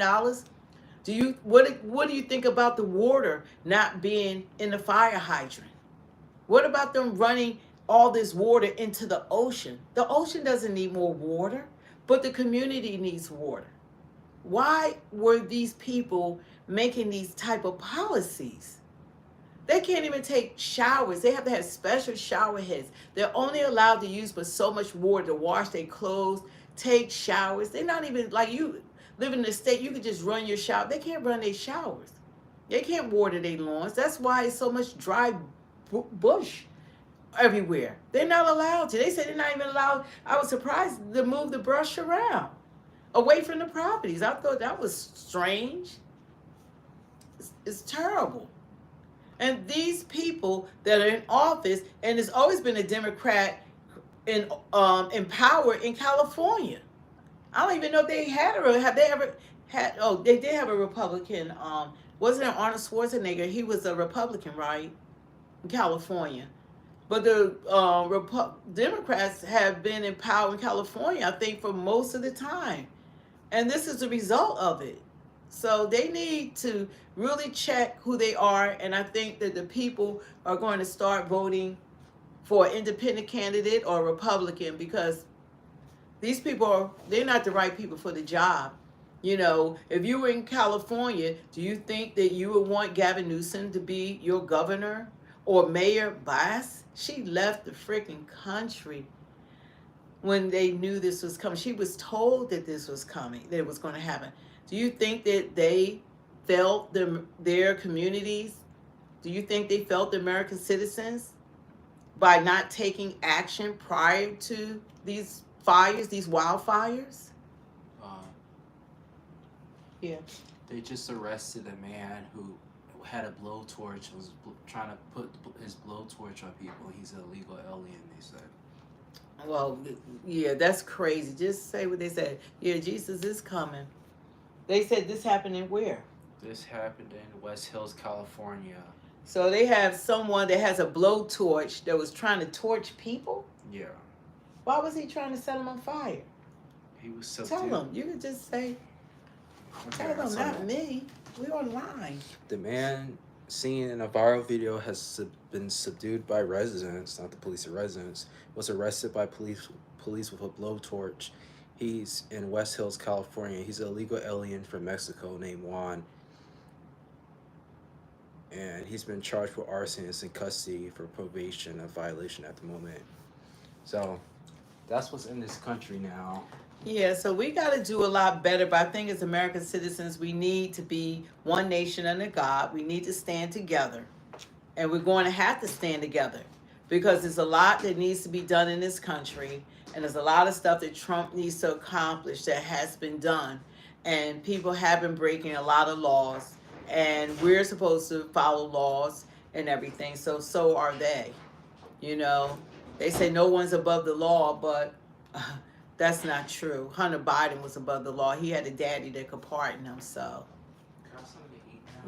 What do you think about the water not being in the fire hydrant? What about them running all this water into the ocean? The ocean doesn't need more water, but the community needs water. Why were these people making these type of policies? They can't even take showers. They have to have special shower heads. They're only allowed to use but so much water to wash their clothes, take showers. They're not even like you live in the state. You could just run your shower. They can't run their showers. They can't water their lawns. That's why it's so much dry bush everywhere. They're not allowed to. They said they're not even allowed. I was surprised to move the brush around away from the properties. I thought that was strange. It's terrible. And these people that are in office, and there's always been a Democrat in power in California. I don't even know if they had it, or have they ever they did have a Republican. Wasn't it Arnold Schwarzenegger? He was a Republican, right, in California. But the Democrats have been in power in California, I think, for most of the time. And this is the result of it. So they need to really check who they are. And I think that the people are going to start voting for an independent candidate or a Republican, because these people they're not the right people for the job. You know, if you were in California, do you think that you would want Gavin Newsom to be your governor or Mayor Bass? She left the freaking country when they knew this was coming. She was told that this was coming, that it was going to happen. Do you think that they felt their communities? Do you think they felt the American citizens by not taking action prior to these fires, these wildfires? Yeah. They just arrested a man who had a blowtorch and was trying to put his blowtorch on people. He's an illegal alien, they said. Well, yeah, that's crazy. Just say what they said. Yeah, Jesus is coming. They said this happened in where? This happened in West Hills, California. So they have someone that has a blowtorch that was trying to torch people? Yeah. Why was he trying to set them on fire? He was subdued. Tell them. You could just say, tell them, not me. We're online. The man seen in a viral video has been subdued by residents, not the police or residents, was arrested by police with a blowtorch. He's in West Hills, California. He's an illegal alien from Mexico named Juan. And he's been charged with arson and is in custody for probation of violation at the moment. So that's what's in this country now. Yeah, so we got to do a lot better, but I think as American citizens, we need to be one nation under God. We need to stand together, and we're going to have to stand together because there's a lot that needs to be done in this country, and there's a lot of stuff that Trump needs to accomplish that has been done, and people have been breaking a lot of laws, and we're supposed to follow laws and everything, so are they. You know, they say no one's above the law, but that's not true. Hunter Biden was above the law. He had a daddy that could pardon him, so.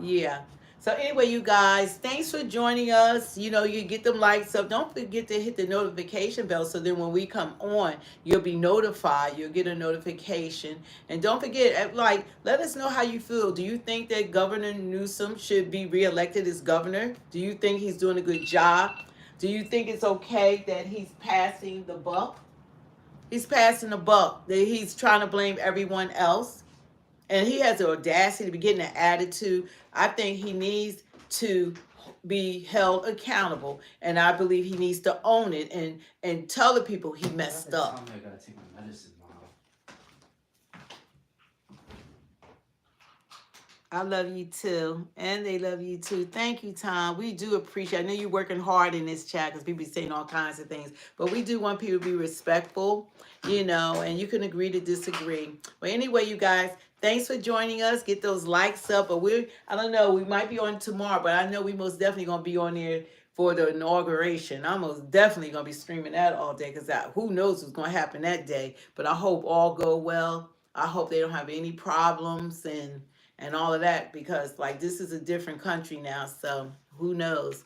Yeah. So anyway, you guys, thanks for joining us. You know, you get them likes up. Don't forget to hit the notification bell so then when we come on, you'll be notified. You'll get a notification. And don't forget, like, let us know how you feel. Do you think that Governor Newsom should be reelected as governor? Do you think he's doing a good job? Do you think it's okay that he's passing the buck? He's passing the buck. That he's trying to blame everyone else. And he has the audacity to be getting an attitude. I think he needs to be held accountable. And I believe he needs to own it and tell the people he messed up. I gotta take my medicine, Mom. I love you too. And they love you too. Thank you, Tom. We do appreciate it. I know you're working hard in this chat because people be saying all kinds of things. But we do want people to be respectful, you know, and you can agree to disagree. But anyway, you guys, thanks for joining us. Get those likes up. But I don't know, we might be on tomorrow, but I know we most definitely going to be on there for the inauguration. I'm most definitely going to be streaming that all day because who knows what's going to happen that day. But I hope all go well. I hope they don't have any problems and all of that, because like this is a different country now, so who knows.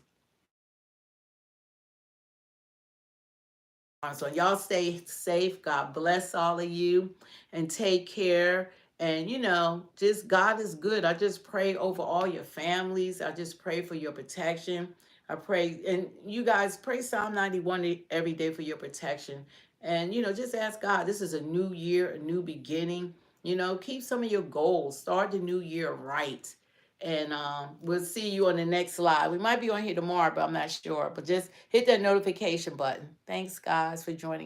So y'all stay safe. God bless all of you and take care. And you know, just God is good. I just pray over all your families. I just pray for your protection. I pray, and you guys pray Psalm 91 every day for your protection. And you know, just ask God. This is a new year, a new beginning. You know, keep some of your goals. Start the new year right. And we'll see you on the next live. We might be on here tomorrow, but I'm not sure. But just hit that notification button. Thanks, guys, for joining.